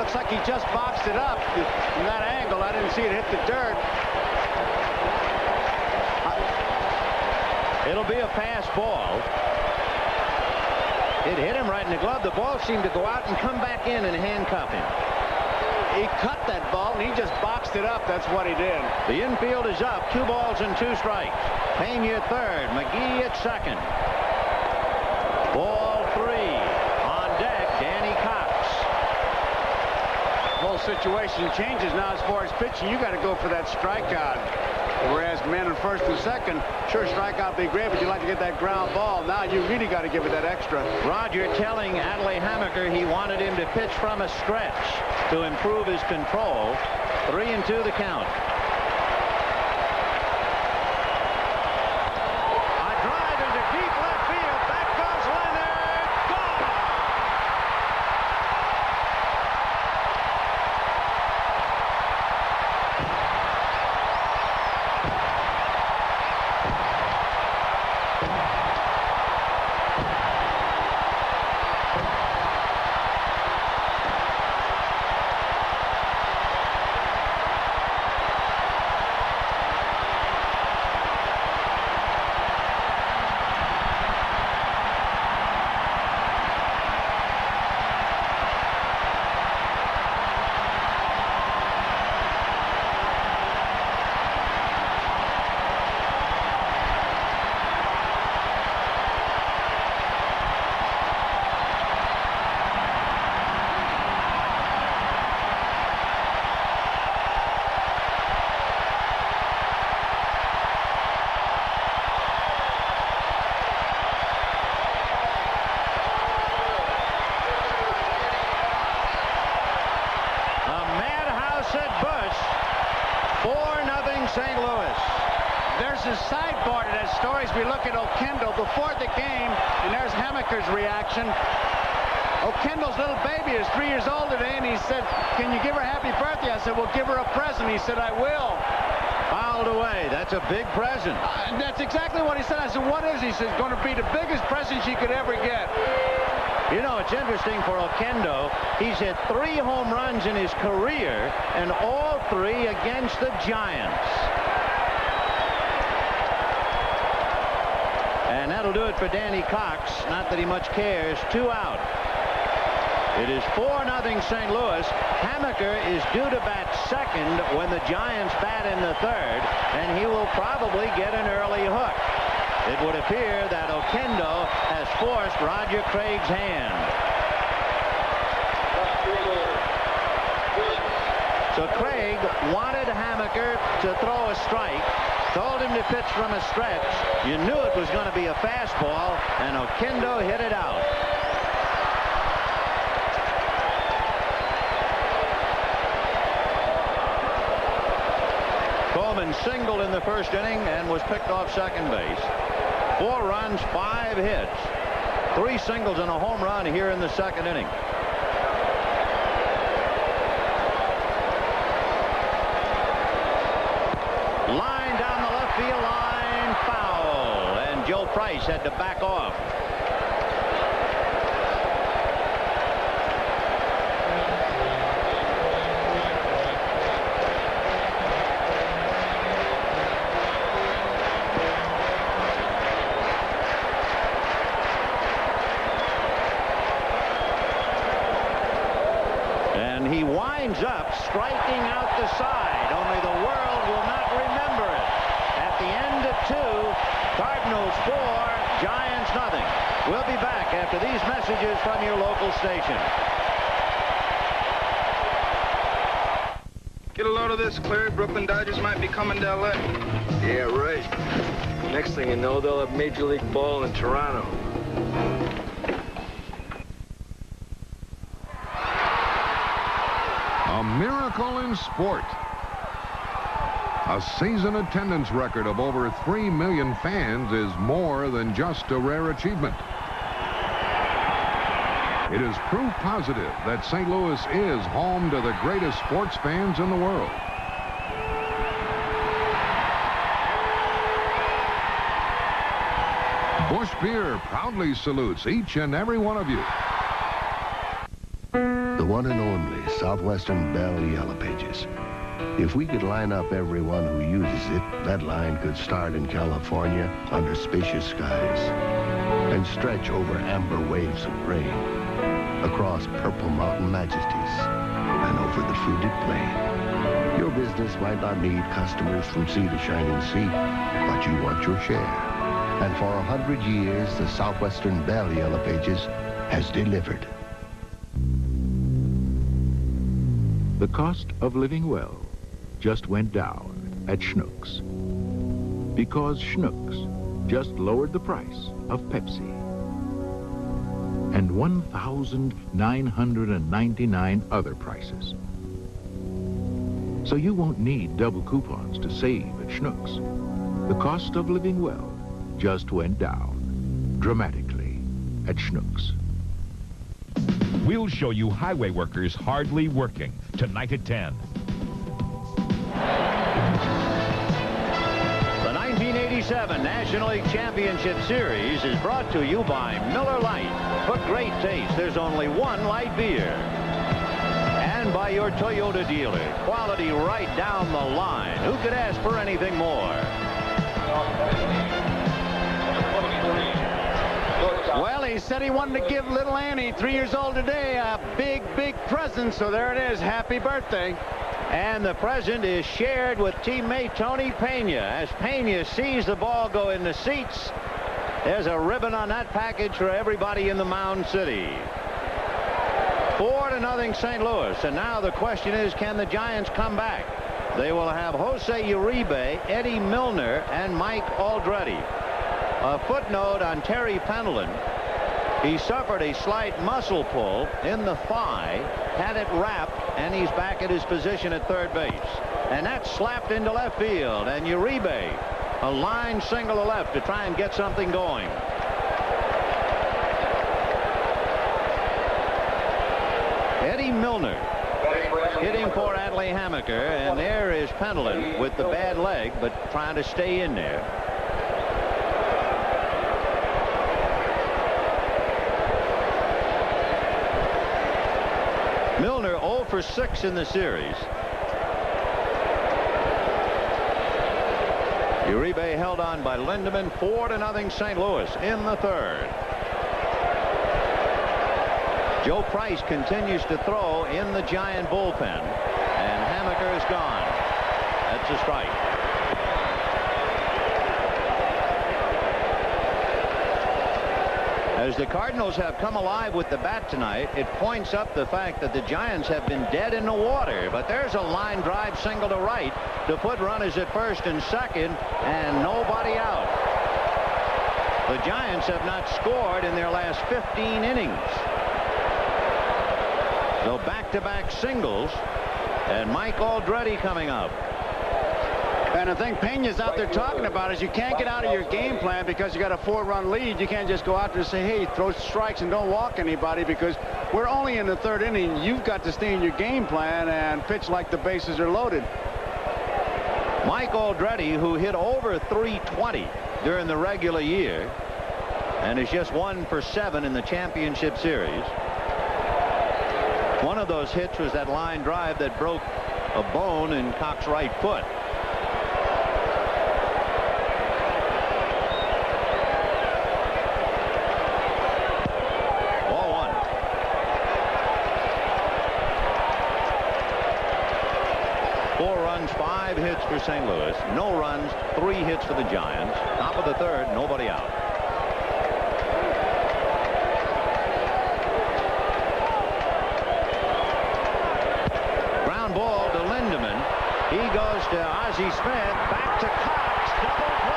Looks like he just boxed it up from that angle. I didn't see it hit the dirt. It'll be a pass ball. It hit him right in the glove. The ball seemed to go out and come back in and handcuff him. He cut that ball, and he just boxed it up. That's what he did. The infield is up. 2 balls and 2 strikes. Pena at third. McGee at second. Ball 3. On deck, Danny Cox. The whole situation changes now as far as pitching. You got to go for that strikeout. Whereas men in first and second, sure, strikeout would be great, but you like to get that ground ball. Now you really got to give it that extra. Roger telling Adley Hammaker he wanted him to pitch from a stretch to improve his control. 3-2 the count. A drive into deep left field. Back goes Leonard. Gone. St. Louis. There's a sidebar to that story as we look at Oquendo before the game, and there's Hammaker's reaction. Oquendo's little baby is 3 years old today, and he said, "Can you give her a happy birthday?" I said, "Well, give her a present." He said, "I will." Fouled away. That's a big present. That's exactly what he said. I said, "What is?" He said, "Going to be the biggest present she could ever get." You know, it's interesting for Oquendo. He's hit 3 home runs in his career, and all 3 against the Giants. And that'll do it for Danny Cox. Not that he much cares. 2 out. It is 4-0 St. Louis. Hammaker is due to bat second when the Giants bat in the third, and he will probably get an early hook. It would appear that Oquendo has forced Roger Craig's hand. So Craig wanted Hammaker to throw a strike, told him to pitch from a stretch. You knew it was going to be a fastball, and Oquendo hit it out. Coleman singled in the first inning and was picked off second base. 4 runs, 5 hits, 3 singles and a home run here in the second inning. Line down the left field line, foul, and Joe Price had to back off. And he winds up striking out the side, only the world will not remember it. At the end of 2, Cardinals 4, Giants nothing. We'll be back after these messages from your local station. Get a load of this, Clary. Brooklyn Dodgers might be coming to L.A. Yeah, right. Next thing you know, they'll have Major League Ball in Toronto. A miracle in sport. A season attendance record of over 3 million fans is more than just a rare achievement. It is proof positive that St. Louis is home to the greatest sports fans in the world. Busch Beer proudly salutes each and every one of you. The one and only Southwestern Bell Yellow Pages. If we could line up everyone who uses it, that line could start in California under spacious skies and stretch over amber waves of grain, across purple mountain majesties, and over the fruited plain. Your business might not need customers from sea to shining sea, but you want your share. And for 100 years, the Southwestern Bell Yellow Pages has delivered. The cost of living well just went down at Schnucks, because Schnucks just lowered the price of Pepsi and 1,999 other prices. So you won't need double coupons to save at Schnucks. The cost of living well just went down dramatically at Schnucks. We'll show you highway workers hardly working tonight at 10. The 1987 National League Championship Series is brought to you by Miller Lite. For great taste, there's only one light beer. And by your Toyota dealer. Quality right down the line. Who could ask for anything more? Well, he said he wanted to give little Annie, 3 years old today, a big, big present. So there it is. Happy birthday. And the present is shared with teammate Tony Pena. As Pena sees the ball go in the seats, there's a ribbon on that package for everybody in the Mound City. 4-0 St. Louis. And now the question is, can the Giants come back? They will have Jose Uribe, Eddie Milner, and Mike Aldrete. A footnote on Terry Pendleton. He suffered a slight muscle pull in the thigh, had it wrapped, and he's back at his position at third base. And that's slapped into left field. And Uribe, a line single to left to try and get something going. Eddie Milner hitting for Adley Hammaker, and there is Pendleton with the bad leg, but trying to stay in there. Milner 0 for 6 in the series. Uribe held on by Lindemann. 4-0 St. Louis in the third. Joe Price continues to throw in the Giant bullpen, and Hammaker is gone. That's a strike. As the Cardinals have come alive with the bat tonight, it points up the fact that the Giants have been dead in the water. But there's a line drive single to right to put runners at first and second, and nobody out. The Giants have not scored in their last 15 innings. So back-to-back singles, and Mike Aldrete coming up. And the thing Pena's out there talking about is you can't get out of your game plan because you got a 4-run lead. You can't just go out there and say, hey, throw strikes and don't walk anybody, because we're only in the 3rd inning. You've got to stay in your game plan and pitch like the bases are loaded. Mike Aldrete, who hit over 320 during the regular year and is just 1 for 7 in the championship series. One of those hits was that line drive that broke a bone in Cox's right foot. Hits for St. Louis, no runs, 3 hits for the Giants. Top of the 3rd, nobody out. Ground ball to Lindemann. He goes to Ozzie Smith, back to Cox, double play.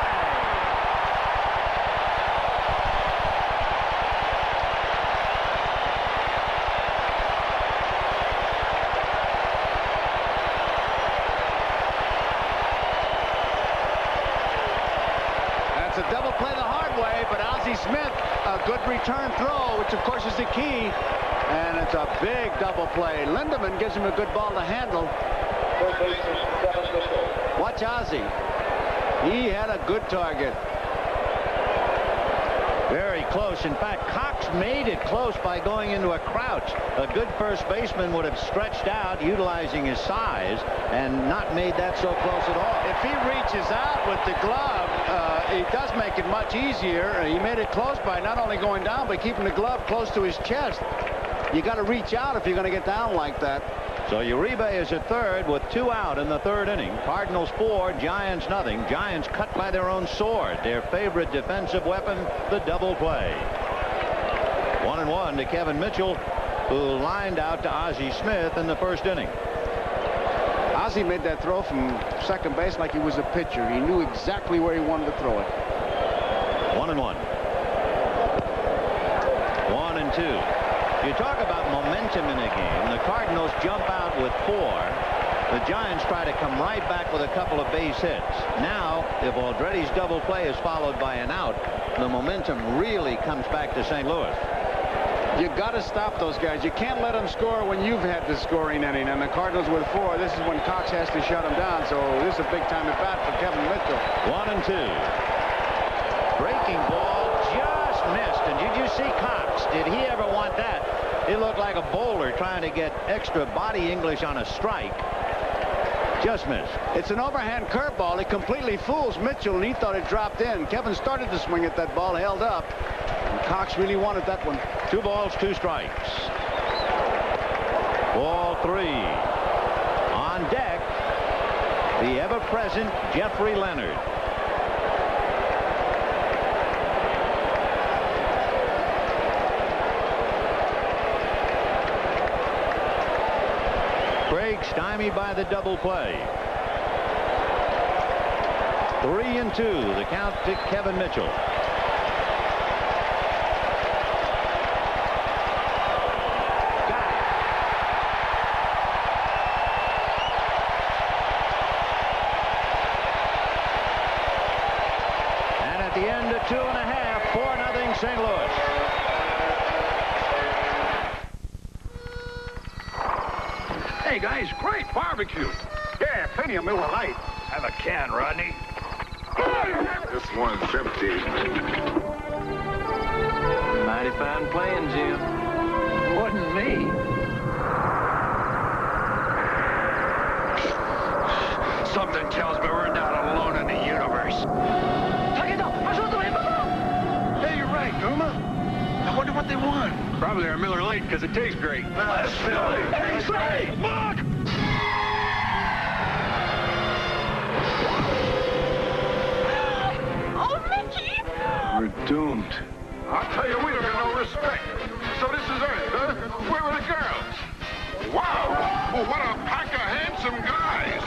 Double play the hard way, but Ozzie Smith, a good return throw, which of course is the key, and it's a big double play. Lindemann gives him a good ball to handle. Watch Ozzie. He had a good target. Very close. In fact, Cox made it close by going into a crouch. A good first baseman would have stretched out, utilizing his size, and not made that so close at all. If he reaches out with the glove, it does make it much easier. He made it close by not only going down, but keeping the glove close to his chest. You got to reach out if you're going to get down like that. So Uribe is at 3rd with 2 out in the 3rd inning. Cardinals 4, Giants nothing. Giants cut by their own sword. Their favorite defensive weapon, the double play. 1-1 to Kevin Mitchell, who lined out to Ozzie Smith in the 1st inning. Ozzie made that throw from second base like he was a pitcher. He knew exactly where he wanted to throw it. 1-1. 1-2. You talk about momentum in a game. The Cardinals jump out with 4. The Giants try to come right back with a couple of base hits. Now, if Aldrete's double play is followed by an out, the momentum really comes back to St. Louis. You got to stop those guys. You can't let them score when you've had the scoring inning. And the Cardinals with 4, this is when Cox has to shut them down. So this is a big time at bat for Kevin Mitchell. 1-2. Breaking ball just missed. And did you see Cox? Did he ever want that? He looked like a bowler trying to get extra body English on a strike. Just missed. It's an overhand curveball. It completely fools Mitchell, and he thought it dropped in. Kevin started to swing at that ball, held up. And Cox really wanted that one. 2 balls, 2 strikes. Ball 3. On deck, the ever-present Jeffrey Leonard. Craig stymied by the double play. 3-2, the count to Kevin Mitchell. At the end of 2.5, 4-0 St. Louis. Hey guys, great barbecue. Yeah, plenty of Miller Lite. Have a can, Rodney. This one's empty. Mighty fine playing, Jim. Wasn't me. Something tells me we're not alone in the universe. Hey, you're right, Numa. I wonder what they want. Probably our Miller Lite, because it tastes great. That's Philly. Hey, say, Mark! Oh, Mickey! We're doomed. I'll tell you, we don't get no respect. So this is Earth, huh? Where are the girls? Wow! Well, what a pack of handsome guys!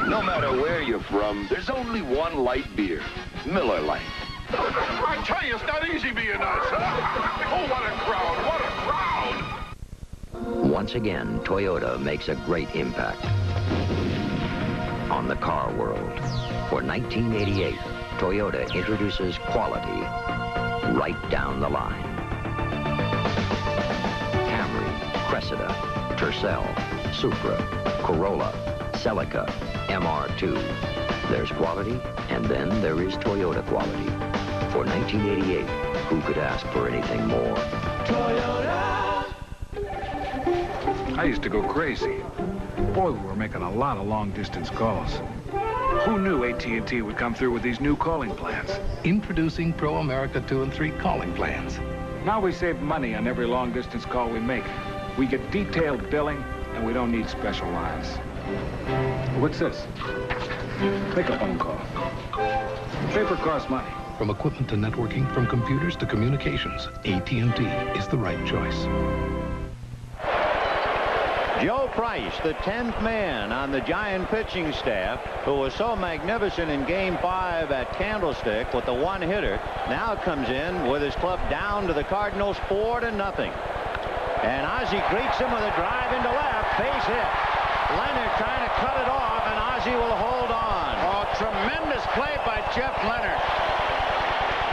No matter where you're from, there's only one light beer. Miller Lite. I tell you, it's not easy being us. Oh, what a crowd! What a crowd! Once again, Toyota makes a great impact on the car world. For 1988, Toyota introduces quality right down the line. Camry, Cressida, Tercel, Supra, Corolla, Celica, MR2. There's quality, and then there is Toyota quality. For 1988, who could ask for anything more? Toyota! I used to go crazy. Boy, we were making a lot of long-distance calls. Who knew AT&T would come through with these new calling plans? Introducing Pro America 2 and 3 calling plans. Now we save money on every long-distance call we make. We get detailed billing, and we don't need special lines. What's this? Make a phone call. Paper costs money. From equipment to networking, from computers to communications, AT&T is the right choice. Joe Price, the 10th man on the Giant pitching staff, who was so magnificent in Game 5 at Candlestick with the one-hitter, now comes in with his club down to the Cardinals 4-0. And Ozzie greets him with a drive into left, base hit. Leonard trying to cut it off, and Ozzie will hold on. Oh, tremendous play by Jeff Leonard.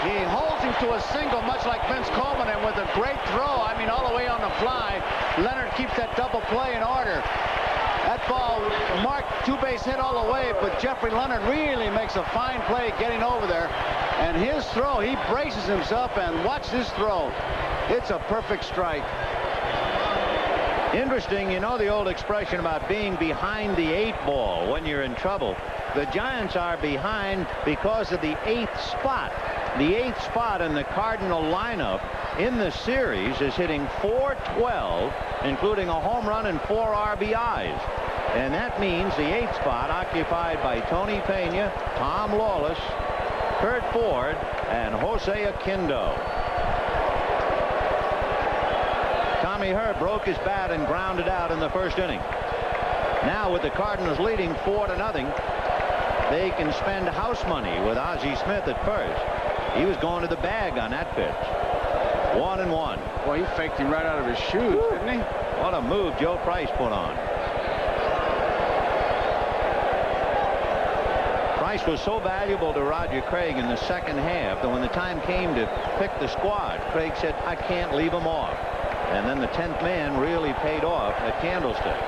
He holds him to a single, much like Vince Coleman, and with a great throw, I mean, all the way on the fly, Leonard keeps that double play in order. That ball marked two-base hit all the way, but Jeffrey Leonard really makes a fine play getting over there. And his throw, he braces himself, and watch this throw. It's a perfect strike. Interesting, you know the old expression about being behind the 8 ball when you're in trouble. The Giants are behind because of the 8th spot. The 8th spot in the Cardinal lineup in the series is hitting .412, including a home run and 4 RBIs. And that means the 8th spot occupied by Tony Pena, Tom Lawless, Kurt Ford, and Jose Aquindo. Tommy Herr broke his bat and grounded out in the first inning. Now with the Cardinals leading 4-0, they can spend house money with Ozzie Smith at first. He was going to the bag on that pitch. 1-1. Well, he faked him right out of his shoes, didn't he? What a move Joe Price put on. Price was so valuable to Roger Craig in the second half that when the time came to pick the squad, Craig said, I can't leave him off. And then the 10th man really paid off at Candlestick.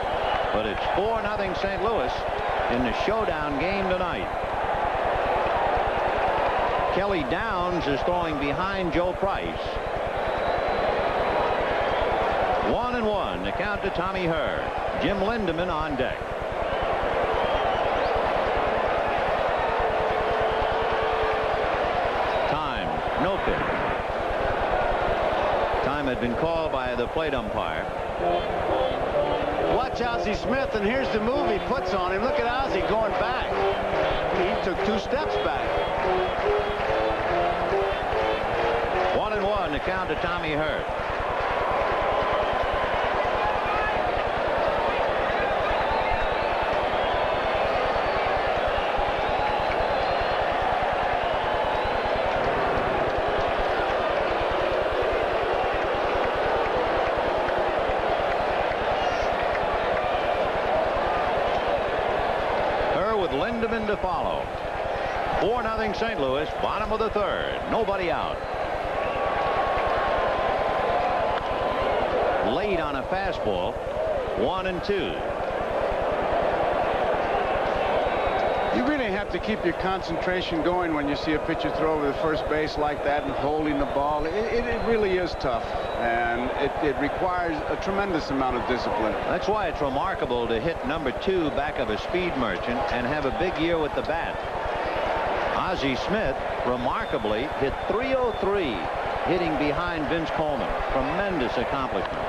But it's 4-0 St. Louis in the showdown game tonight. Kelly Downs is throwing behind Joe Price. 1-1. The count to Tommy Herr. Jim Lindemann on deck. Time. No pitch. Time had been called by the plate umpire. Watch Ozzie Smith, and here's the move he puts on him. Look at Ozzie going back. He took 2 steps back. 1-1. The count to Tommy Herr. Lindemann to follow. 4-0 St. Louis, bottom of the 3rd. Nobody out. Late on a fastball. 1-2. You really have to keep your concentration going when you see a pitcher throw over the first base like that and holding the ball. It really is tough, and it requires a tremendous amount of discipline. That's why it's remarkable to hit number 2 back of a speed merchant and have a big year with the bat. Ozzie Smith remarkably hit .303 hitting behind Vince Coleman. Tremendous accomplishment.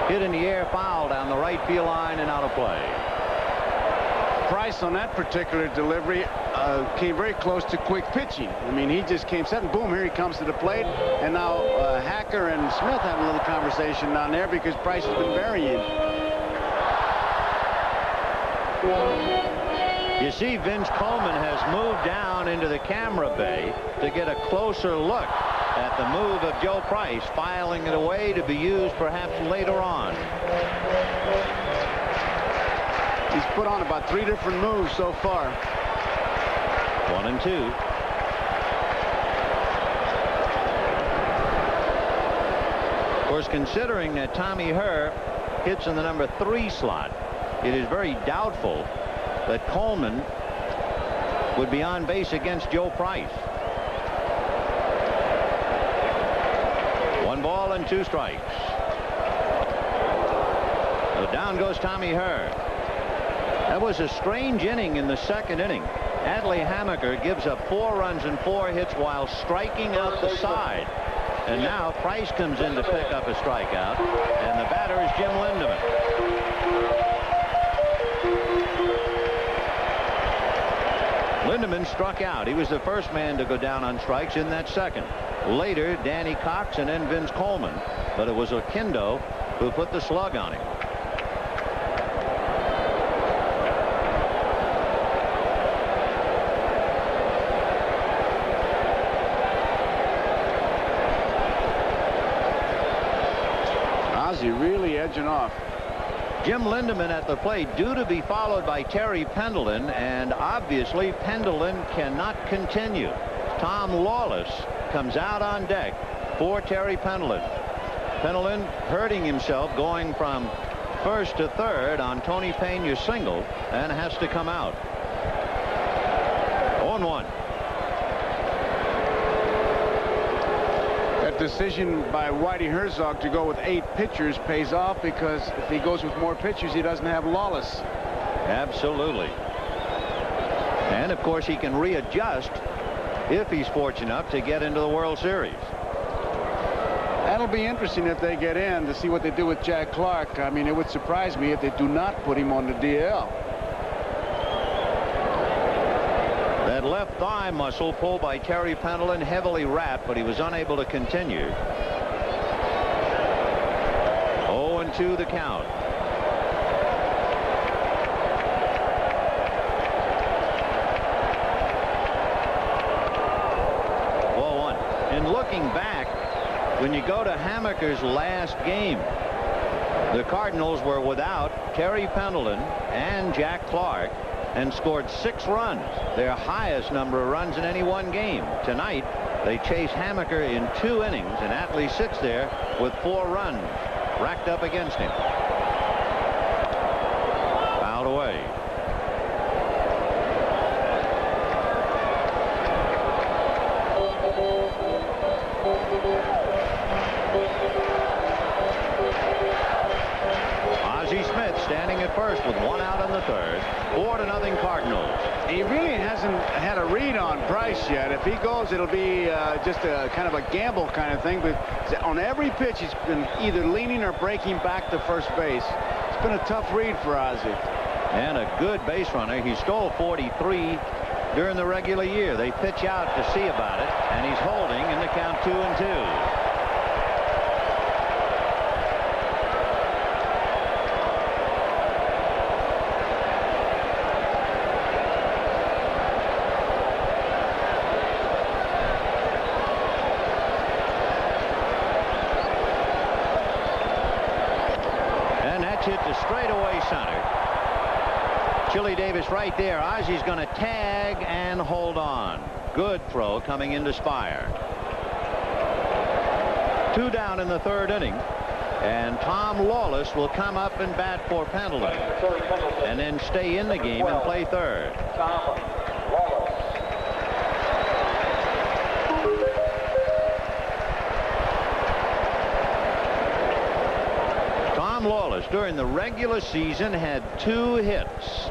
Hit in the air, foul down the right field line and out of play. Price on that particular delivery came very close to quick pitching. I mean, he just came set and boom, here he comes to the plate. And now Hacker and Smith have a little conversation down there because Price has been varying. You see, Vince Coleman has moved down into the camera bay to get a closer look at the move of Joe Price, filing it away to be used perhaps later on. He's put on about 3 different moves so far. 1 and 2. Of course, considering that Tommy Herr hits in the number 3 slot, it is very doubtful that Coleman would be on base against Joe Price. 1 ball and 2 strikes. So down goes Tommy Herr. That was a strange inning in the second inning. Adley Hammaker gives up 4 runs and 4 hits while striking out the side. And now Price comes in to pick up a strikeout, and the batter is Jim Lindeman. Lindeman struck out. He was the first man to go down on strikes in that second. Later, Danny Cox and then Vince Coleman. But it was Oquendo who put the slug on him. Really edging off. Jim Lindeman at the plate, due to be followed by Terry Pendleton, and obviously Pendleton cannot continue. Tom Lawless comes out on deck for Terry Pendleton. Pendleton hurting himself going from first to third on Tony Peña's single and has to come out. 0-1. That decision by Whitey Herzog to go with 8 pitchers pays off, because if he goes with more pitchers, he doesn't have Lawless. Absolutely. And of course he can readjust if he's fortunate enough to get into the World Series. That'll be interesting if they get in, to see what they do with Jack Clark. I mean, it would surprise me if they do not put him on the DL. That left thigh muscle pulled by Terry Pendleton, heavily wrapped, but he was unable to continue. 0-2 the count. And looking back, when you go to Hammaker's last game, the Cardinals were without Terry Pendleton and Jack Clark and scored 6 runs, their highest number of runs in any one game. Tonight, they chase Hammaker in 2 innings, and Atlee sits there with 4 runs racked up against him. Fouled away. Standing at first with 1 out in the third. 4-0 Cardinals. He really hasn't had a read on Price yet. If he goes, it'll be just a kind of a gamble kind of thing. But on every pitch, he's been either leaning or breaking back to first base. It's been a tough read for Ozzie. And a good base runner. He stole 43 during the regular year. They pitch out to see about it, and he's holding in the count 2-2. Hit to straightaway center. Chili Davis right there. Ozzie's going to tag and hold on. Good throw coming into Spire. 2 down in the third inning. And Tom Lawless will come up and bat for Pendleton. And then stay in the game and play third. Lawless during the regular season had 2 hits.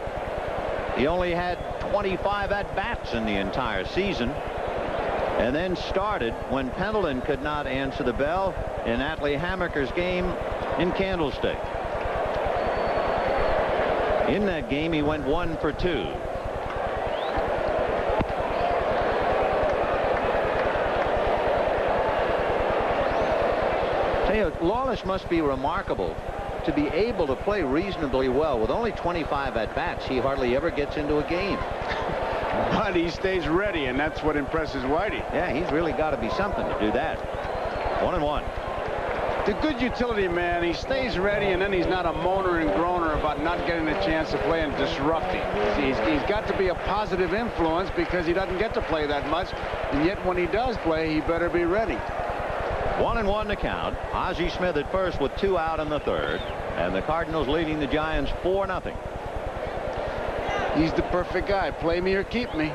He only had 25 at-bats in the entire season, and then started when Pendleton could not answer the bell in Atlee Hammaker's game in Candlestick. In that game, he went 1 for 2. Tell you, Lawless must be remarkable to be able to play reasonably well. With only 25 at-bats, he hardly ever gets into a game. But he stays ready, and that's what impresses Whitey. Yeah, he's really got to be something to do that. 1-1. The good utility man, he stays ready, and then he's not a moaner and groaner about not getting a chance to play and disrupting. He's got to be a positive influence because he doesn't get to play that much, and yet when he does play, he better be ready. 1-1 to count. Ozzie Smith at first with 2 out in the third, and the Cardinals leading the Giants 4-0. He's the perfect guy. Play me or keep me.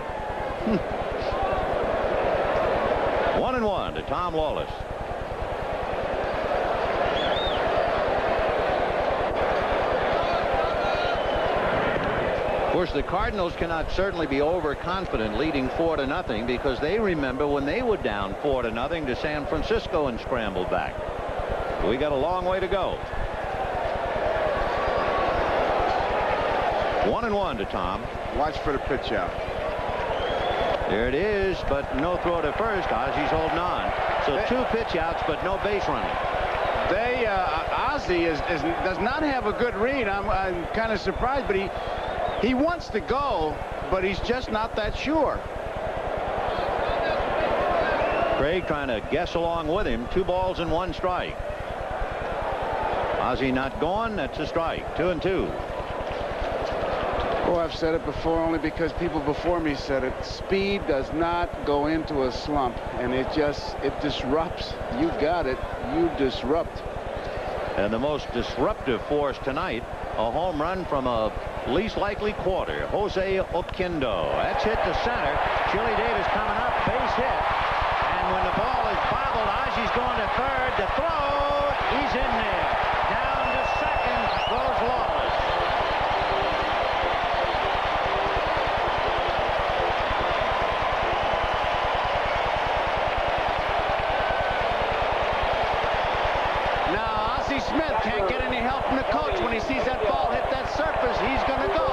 1-1 to Tom Lawless. Of course, the Cardinals cannot certainly be overconfident leading 4-0 because they remember when they were down 4-0 to San Francisco and scrambled back. We got a long way to go. 1-1 to Tom. Watch for the pitch out. There it is, but no throw to first. Ozzie's holding on. So 2 pitch outs, but no base running. Ozzie does not have a good read. I'm kind of surprised, but he wants to go, but he's just not that sure. Craig trying to guess along with him. 2 balls and 1 strike. Ozzie not going. That's a strike. 2-2. Oh, I've said it before only because people before me said it. Speed does not go into a slump, and it disrupts. You got it. You disrupt. And the most disruptive force tonight, a home run from a least likely quarter, Jose Oquendo. That's hit to center. Chili Davis coming up, base hit. And when the ball is bobbled, Ozzie's going to third. The throw, he's in there. Down to second goes Lawless. Smith can't get any help from the coach when he sees that ball hit that surface. He's going to go.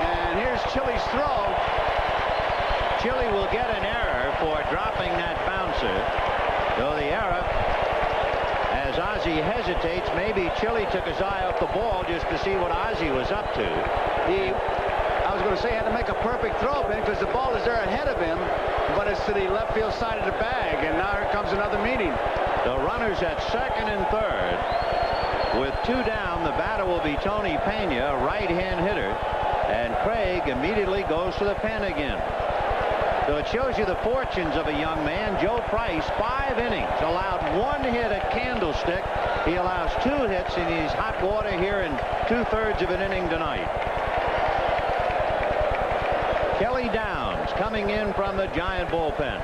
And here's Chili's throw. Chili will get an error for dropping that bouncer. Though the error, as Ozzie hesitates, maybe Chili took his eye off the ball just to see what Ozzie was up to. I was going to say he had to make a perfect throw, Ben, because the ball is there ahead of him, but it's to the left field side of the bag. And now here comes another meeting. The runners at second and third. With 2 down, the batter will be Tony Pena, a right-hand hitter. And Craig immediately goes to the pen again. So it shows you the fortunes of a young man. Joe Price, 5 innings, allowed 1 hit at Candlestick. He allows 2 hits in his hot water here in 2/3 of an inning tonight. Kelly Downs coming in from the Giant bullpen.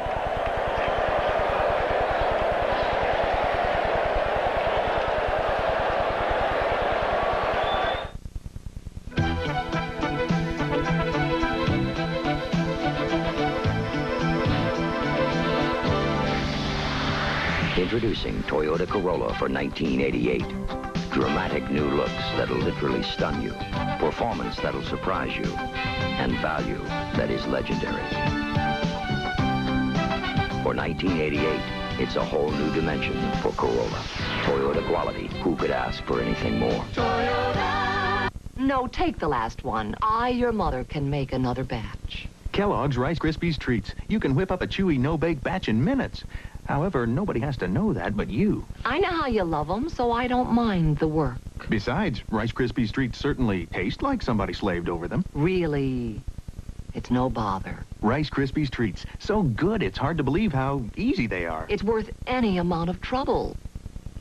Introducing Toyota Corolla for 1988. Dramatic new looks that'll literally stun you. Performance that'll surprise you. And value that is legendary. For 1988, it's a whole new dimension for Corolla. Toyota quality. Who could ask for anything more? Toyota! No, take the last one. Your mother, can make another batch. Kellogg's Rice Krispies Treats. You can whip up a chewy, no-bake batch in minutes. However, nobody has to know that but you. I know how you love them, so I don't mind the work. Besides, Rice Krispies Treats certainly taste like somebody slaved over them. Really? It's no bother. Rice Krispies Treats. So good, it's hard to believe how easy they are. It's worth any amount of trouble,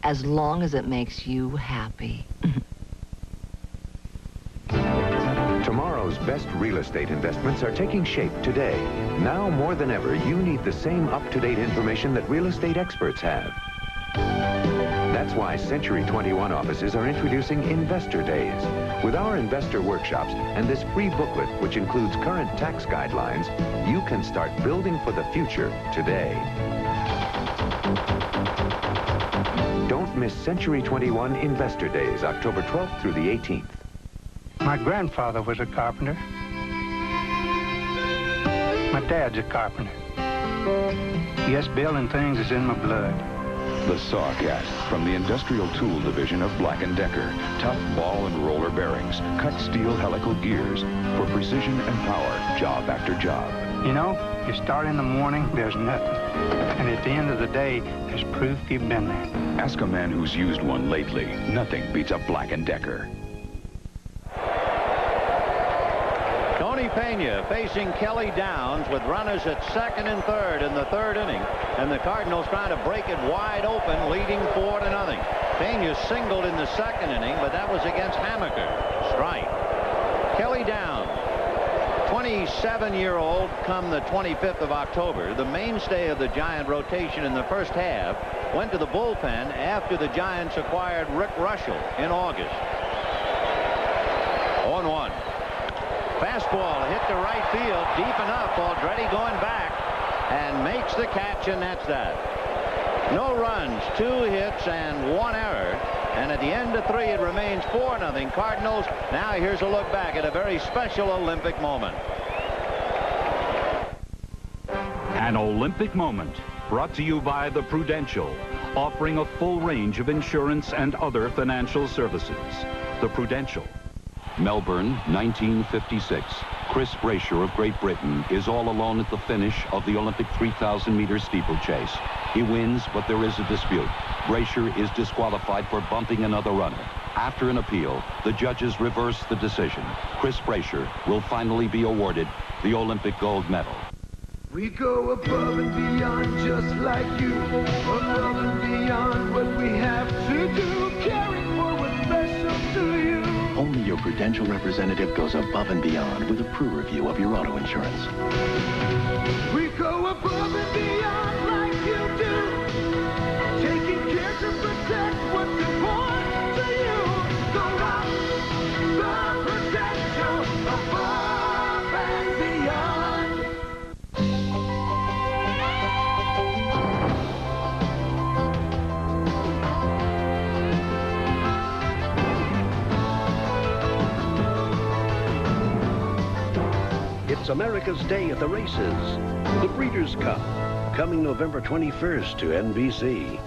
as long as it makes you happy. Tomorrow's best real estate investments are taking shape today. Now more than ever, you need the same up-to-date information that real estate experts have. That's why Century 21 offices are introducing Investor Days. With our investor workshops and this free booklet, which includes current tax guidelines, you can start building for the future today. Don't miss Century 21 Investor Days, October 12th through the 18th. My grandfather was a carpenter. My dad's a carpenter. Yes, building things is in my blood. The Sawcast from the Industrial Tool Division of Black & Decker. Tough ball and roller bearings, cut steel helical gears for precision and power, job after job. You know, you start in the morning, there's nothing. And at the end of the day, there's proof you've been there. Ask a man who's used one lately. Nothing beats a Black & Decker. Tony Pena facing Kelly Downs with runners at second and third in the third inning. And the Cardinals trying to break it wide open, leading 4-0. Pena singled in the second inning, but that was against Hammaker. Strike. Kelly Downs, 27-year-old, come the 25th of October. The mainstay of the Giant rotation in the first half went to the bullpen after the Giants acquired Rick Russell in August. 0-1. Fastball hit to right field, deep enough. Aldretti going back and makes the catch, and that's that. No runs, 2 hits, and 1 error. And at the end of 3, it remains 4-0 Cardinals. Now here's a look back at a very special Olympic moment. An Olympic moment brought to you by the Prudential, offering a full range of insurance and other financial services. The Prudential. Melbourne, 1956. Chris Brasher of Great Britain is all alone at the finish of the Olympic 3,000-meter steeplechase. He wins, but there is a dispute. Brasher is disqualified for bumping another runner. After an appeal, the judges reverse the decision. Chris Brasher will finally be awarded the Olympic gold medal. We go above and beyond just like you, above and beyond what we have to do, caring for what's special to you. Only your Prudential representative goes above and beyond with a pre-review of your auto insurance. We go above and beyond like you do, taking care to protect what's important to you. Go out, the Prudential, above and beyond. It's America's Day at the races. The Breeders' Cup, coming November 21st to NBC.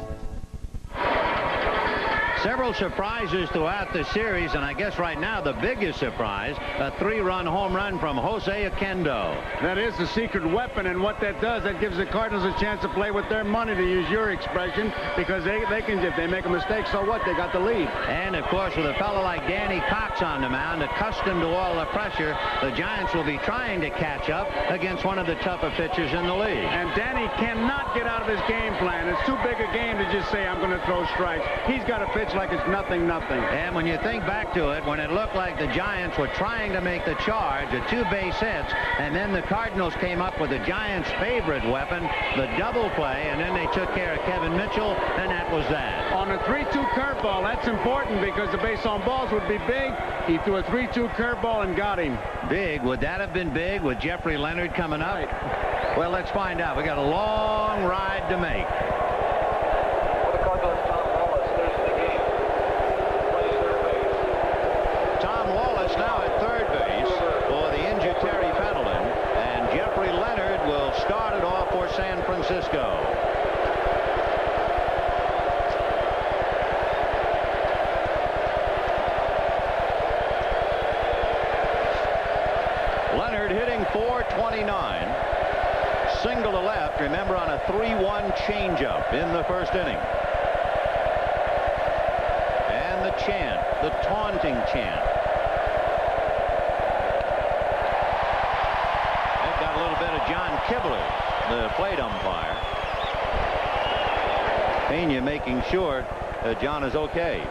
Several surprises throughout the series, and I guess right now the biggest surprise, a 3-run home run from Jose Oquendo. That is the secret weapon, and what that does, that gives the Cardinals a chance to play with their money, to use your expression, because they can, if they make a mistake, so what? They got the lead. And, of course, with a fellow like Danny Cox on the mound, accustomed to all the pressure, the Giants will be trying to catch up against one of the tougher pitchers in the league. And Danny cannot get out of his game plan. It's too big a game to just say, I'm going to throw strikes. He's got to pitch like it's nothing. And when you think back to it, when it looked like the Giants were trying to make the charge, the 2 base hits, and then the Cardinals came up with the Giants' favorite weapon, the double play, and then they took care of Kevin Mitchell, and that was that. On a 3-2 curveball, that's important because the base on balls would be big. He threw a 3-2 curveball and got him. Big. Would that have been big with Jeffrey Leonard coming up? Right. Well, let's find out. We got a long ride to make. Now at third base for the injured Terry Pendleton, and Jeffrey Leonard will start it off for San Francisco. Leonard hitting .429, single to left, remember, on a 3-1 changeup in the first inning. And the chant, the taunting chant. John Kibler, the plate umpire. Pena making sure that John is okay.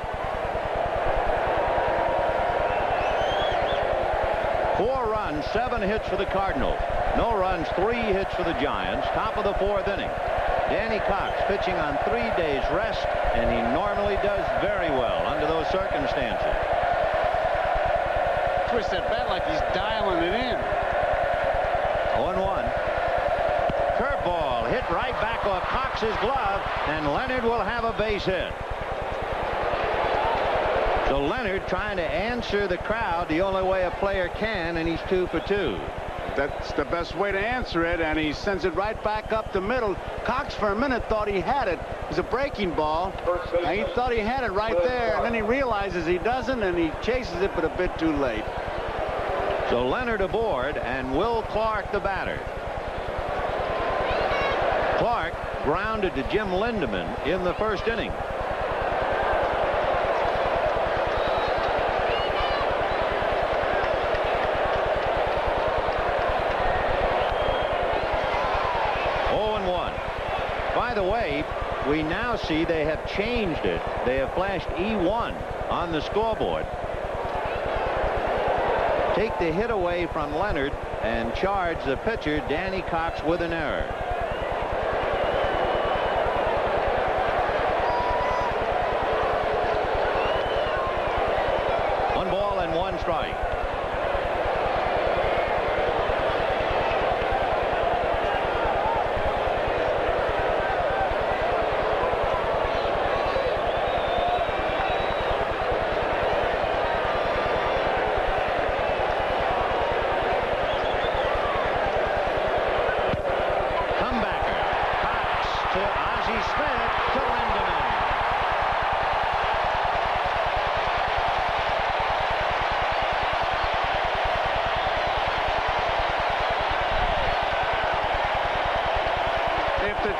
4 runs, 7 hits for the Cardinals. No runs, 3 hits for the Giants. Top of the 4th inning. Danny Cox pitching on 3 days rest, and he normally does very well under those circumstances. Twist that bat like he's dialing it in. 0-1. Curveball hit right back off Cox's glove, and Leonard will have a base hit. So So Leonard trying to answer the crowd the only way a player can, and he's 2 for 2. That's the best way to answer it, and he sends it right back up the middle. Cox for a minute thought he had it. It was a breaking ball, and he thought he had it right there, and then he realizes he doesn't, and he chases it, but a bit too late. So Leonard aboard, and Will Clark the batter. Clark grounded to Jim Lindemann in the first inning. By the way, we now see they have changed it. They have flashed E1 on the scoreboard. Take the hit away from Leonard and charge the pitcher, Danny Cox, with an error. One ball and one strike.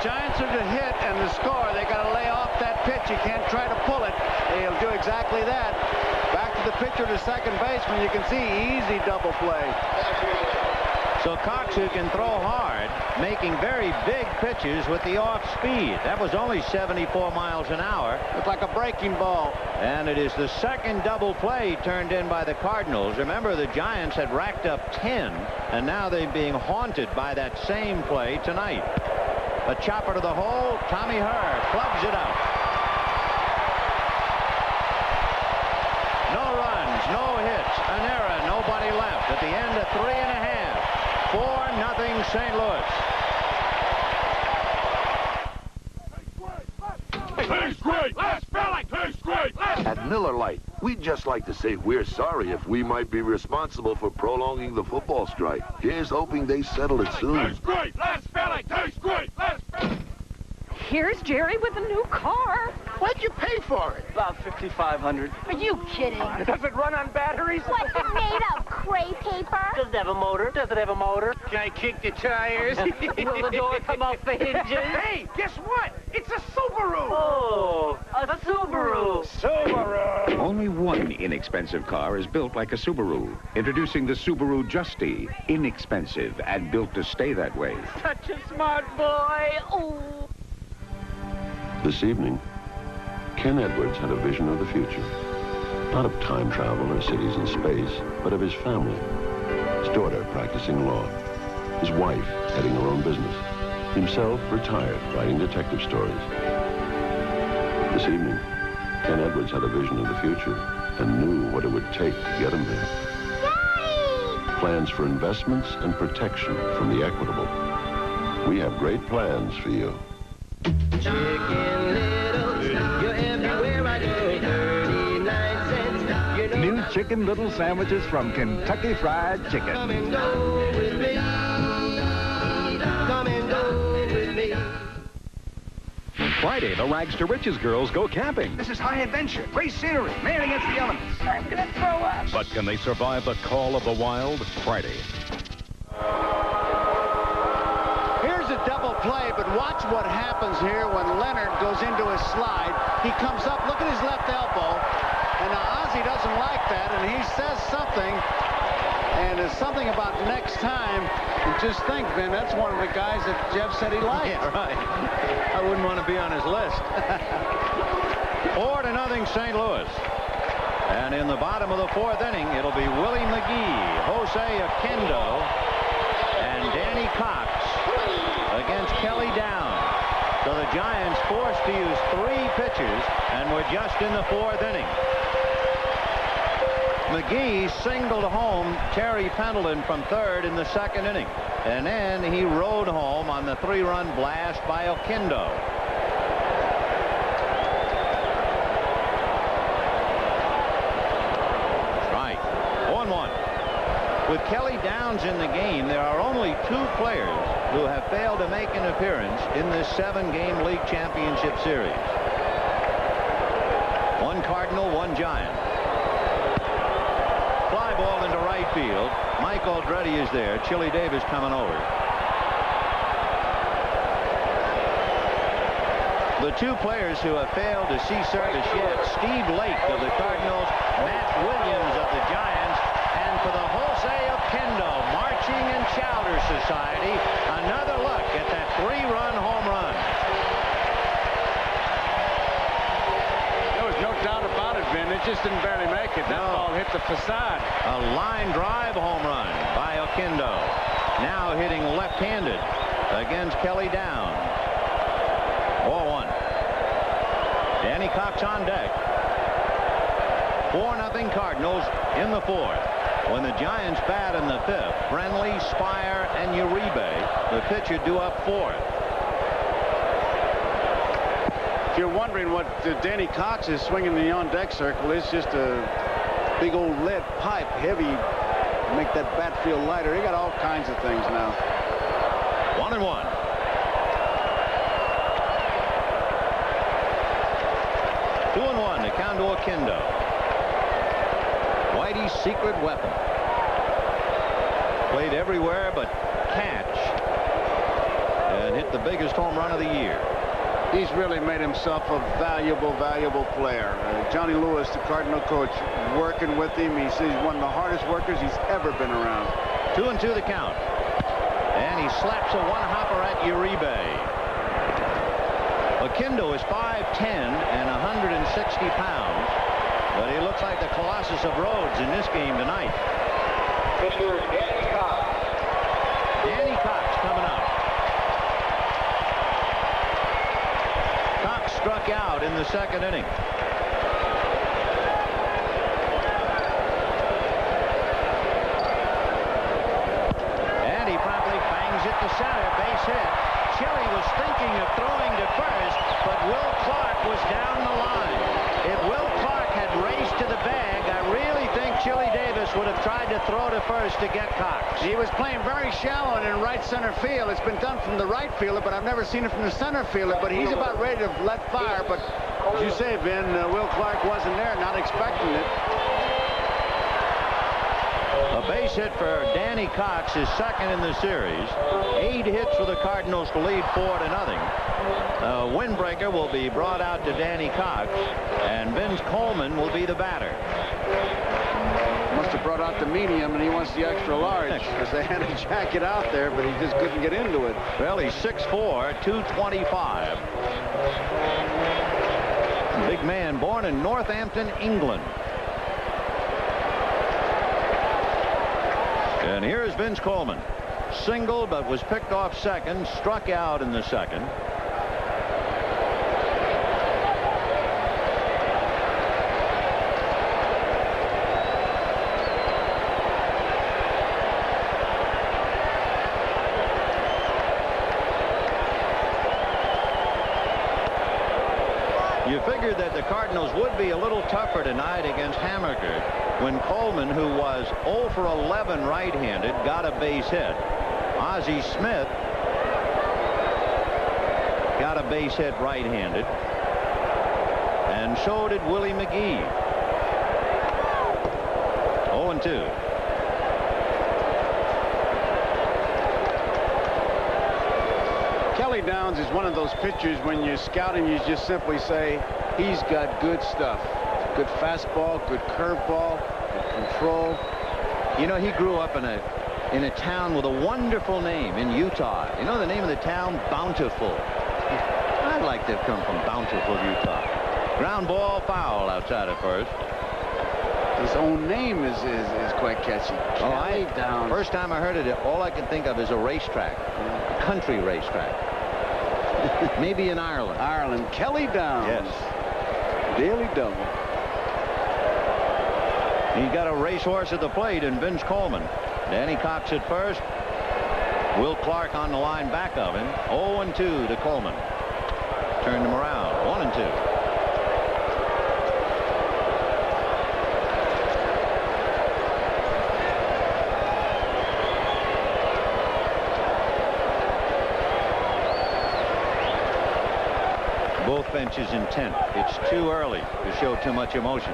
Giants are to hit and the score. They got to lay off that pitch. You can't try to pull it. They'll do exactly that. Back to the pitcher to second baseman. You can see easy double play. So Cox, who can throw hard, making very big pitches with the off speed. That was only 74 miles an hour. It's like a breaking ball. And it is the second double play turned in by the Cardinals. Remember, the Giants had racked up 10, and now they're being haunted by that same play tonight. A chopper to the hole. Tommy Herr clubs it out. No runs, no hits, an error, nobody left. At the end of 3.5, 4-0 St. Louis. Tastes great! Let's spell it! Tastes great! At Miller Lite, we'd just like to say we're sorry if we might be responsible for prolonging the football strike. Here's hoping they settle it soon. Tastes great! Let's spell it! Tastes great! Let's spell it! Here's Jerry with a new car. What'd you pay for it? About $5,500. Are you kidding? Does it run on batteries? What's it made of? Crepe paper? Does it have a motor? Does it have a motor? Can I kick the tires? Will the door come off the hinges? Hey, guess what? It's a Subaru! Oh, a Subaru! Subaru! Only one inexpensive car is built like a Subaru. Introducing the Subaru Justy. Inexpensive and built to stay that way. Such a smart boy. Oh. This evening, Ken Edwards had a vision of the future. Not of time travel or cities in space, but of his family. His daughter practicing law. His wife heading her own business. Himself retired, writing detective stories. This evening, Ken Edwards had a vision of the future and knew what it would take to get him there. Daddy! Plans for investments and protection from the equitable. We have great plans for you. Chicken Littles, you're everywhere I go. 39 cents. You know New Chicken Little sandwiches from Kentucky Fried Chicken. Come and go with me. Come and go with me. Friday, the Rags to Riches girls go camping. This is high adventure, great scenery, man against the elements. I'm gonna throw up. But can they survive the call of the wild? Friday. Here's a double play, but watch what happens here when Leonard goes into his slide. He comes up, look at his left elbow, and now Ozzie doesn't like that, and he says something, and it's something about next time. And just think, Vin, that's one of the guys that Jeff said he liked. Yeah, right. I wouldn't want to be on his list. 4-0 St. Louis. And in the bottom of the fourth inning, it'll be Willie McGee, Jose Oquendo, and Danny Cox against Kelly Downs. So the Giants forced to use 3 pitchers, and we're just in the fourth inning. McGee singled home Terry Pendleton from third in the second inning, and then he rode home on the 3-run blast by Oquendo. With Kelly Downs in the game, there are only 2 players who have failed to make an appearance in this 7-game league championship series. 1 Cardinal, 1 Giant. Fly ball into right field. Mike Aldretti is there. Chili Davis coming over. The 2 players who have failed to see service yet, Steve Lake of the Cardinals, Matt Williams of the Giants, and for the Jose Oquendo Marching and Chowder Society, another look at that 3-run home run. There was no doubt about it, Vin. It just didn't barely make it. That ball hit the facade. A line drive home run by Oquendo. Now hitting left-handed against Kelly Downs. Ball 1. Danny Cox on deck. 4-0 Cardinals in the 4th. When the Giants bat in the 5th, Brenly, Spire, and Uribe, the pitcher, due up 4th. If you're wondering what Danny Cox is swinging in the on-deck circle, it's just a big old lead pipe, heavy, make that bat feel lighter. He got all kinds of things now. 1-1. Two and 1 to count to Oquendo. Whitey's secret weapon. Played everywhere but catch. And hit the biggest home run of the year. He's really made himself a valuable player. Johnny Lewis, the Cardinal coach, working with him. He says he's one of the hardest workers he's ever been around. 2-2 the count. And he slaps a one-hopper at Uribe. Oquendo is 5'10" and 160 pounds, but he looks like the Colossus of Rhodes in this game tonight. Pitcher Danny Cox. Danny Cox coming up. Cox struck out in the 2nd inning. And he promptly bangs it to center. Base hit. Chili was thinking of throwing to first, but Will Clark was down the line. If Will Clark had raced to the bag, I really think Chili Davis would have tried to throw to first to get Cox. He was playing very shallow in right center field. It's been done from the right fielder, but I've never seen it from the center fielder. But he's about ready to let fire. But as you say, Vin, Will Clark wasn't there, not expecting it. A base hit for Danny Cox, his 2nd in the series. 8 hits for the Cardinals to lead 4-0. The windbreaker will be brought out to Danny Cox, and Vince Coleman will be the batter. Must have brought out the medium, and he wants the extra large, because they had a jacket out there, but he just couldn't get into it. Well, he's 6'4", 225. Big man, born in Northampton, England. And here's Vince Coleman. Singled, but was picked off 2nd, struck out in the 2nd. You figured that the Cardinals would be a little tougher tonight against Hammerker when Coleman, who was 0 for 11 right-handed, got a base hit. Ozzie Smith got a base hit right-handed, and so did Willie McGee. 0-2. Kelly Downs is one of those pitchers when you're scouting, you just simply say, he's got good stuff. Good fastball, good curveball, good control. You know, he grew up in a town with a wonderful name in Utah. You know the name of the town? Bountiful. I'd like to have come from Bountiful, Utah. Ground ball, foul outside at first. His own name is quite catchy. Kelly Downs. First time I heard it, all I could think of is a racetrack, a country racetrack. Maybe in Ireland. Ireland. Kelly Downs. Yes. Daily double. He got a racehorse at the plate in Vince Coleman. Danny Cox at first. Will Clark on the line back of him. 0-2 to Coleman. Turned him around. 1-2. Both benches intent. It's too early to show too much emotion.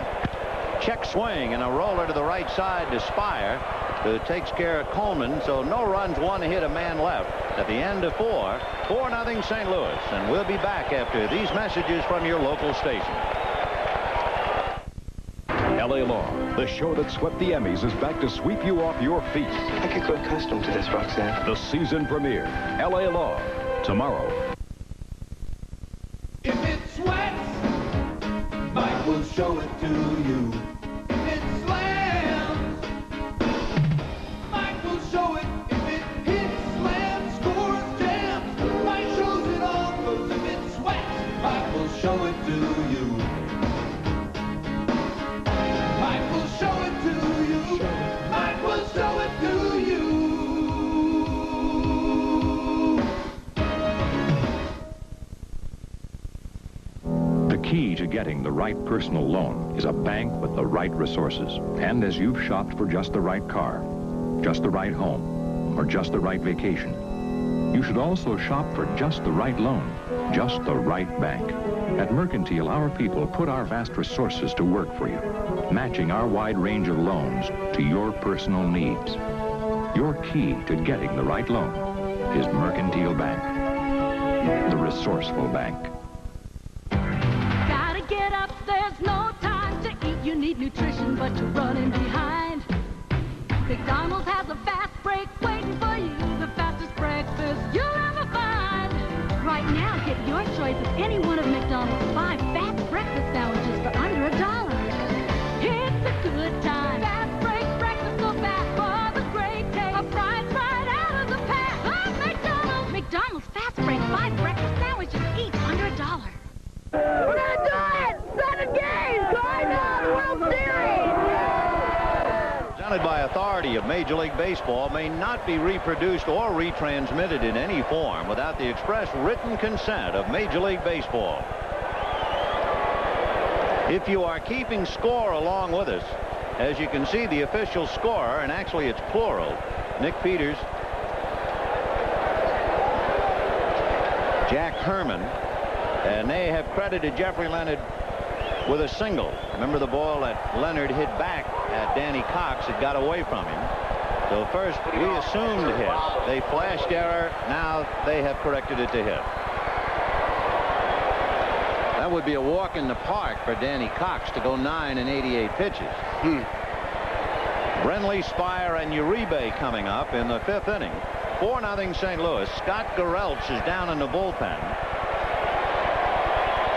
Check swing and a roller to the right side to Spire, who takes care of Coleman. So no runs, one hit, a man left. At the end of 4-0 St. Louis. And we'll be back after these messages from your local station. LA Law, the show that swept the Emmys, is back to sweep you off your feet. I could grow accustomed to this, Roxanne. The season premiere, LA Law, tomorrow. If it sweats, Mike will show it to you. If it slams, Mike will show it. If it hits, slams, scores, jams, Mike shows it all. 'Cause if it sweats, Mike will show it to you. Mike will show it to you. Mike will show it to you. The key to getting the right personal loan is a bank with the right resources. And as you've shopped for just the right car, just the right home, or just the right vacation, you should also shop for just the right loan, just the right bank. At Mercantile, our people put our vast resources to work for you, matching our wide range of loans to your personal needs. Your key to getting the right loan is Mercantile Bank, the resourceful bank. Gotta get up, there's no time to eat. You need nutrition, but you're running behind. McDonald's has a fast break waiting for you, the fastest breakfast you'll ever find. Right now, get your choice of any one of McDonald's 5 fast breakfast sandwiches for under $1. It's a good time. Fast break breakfast so fast for the great taste. A prize right out of the pack. Oh, McDonald's! McDonald's fast break 5 breakfast sandwiches, each under $1. We're gonna do it! 7 games! Cardinals World Series! Presented by authority of Major League Baseball, may not be reproduced or retransmitted in any form without the express written consent of Major League Baseball. If you are keeping score along with us, as you can see, the official scorer, and actually it's plural, Nick Peters, Jack Herman, and they have credited Jeffrey Leonard with a single. Remember the ball that Leonard hit back at Danny Cox, it got away from him. So first we assumed hit. They flashed error. Now they have corrected it to hit. That would be a walk in the park for Danny Cox to go 9 and 88 pitches. Brenly, Spire, and Uribe coming up in the 5th inning. 4-0 St. Louis. Scott Garrelts is down in the bullpen.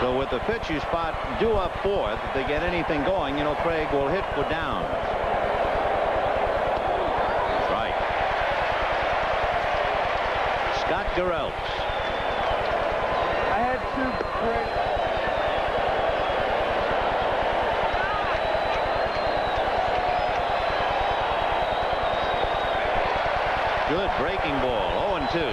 So with the pitcher spot due up 4th, if they get anything going, you know, Craig will hit for downs. That's right. Scott Garrelts. I had 2 great. Good breaking ball, 0-2.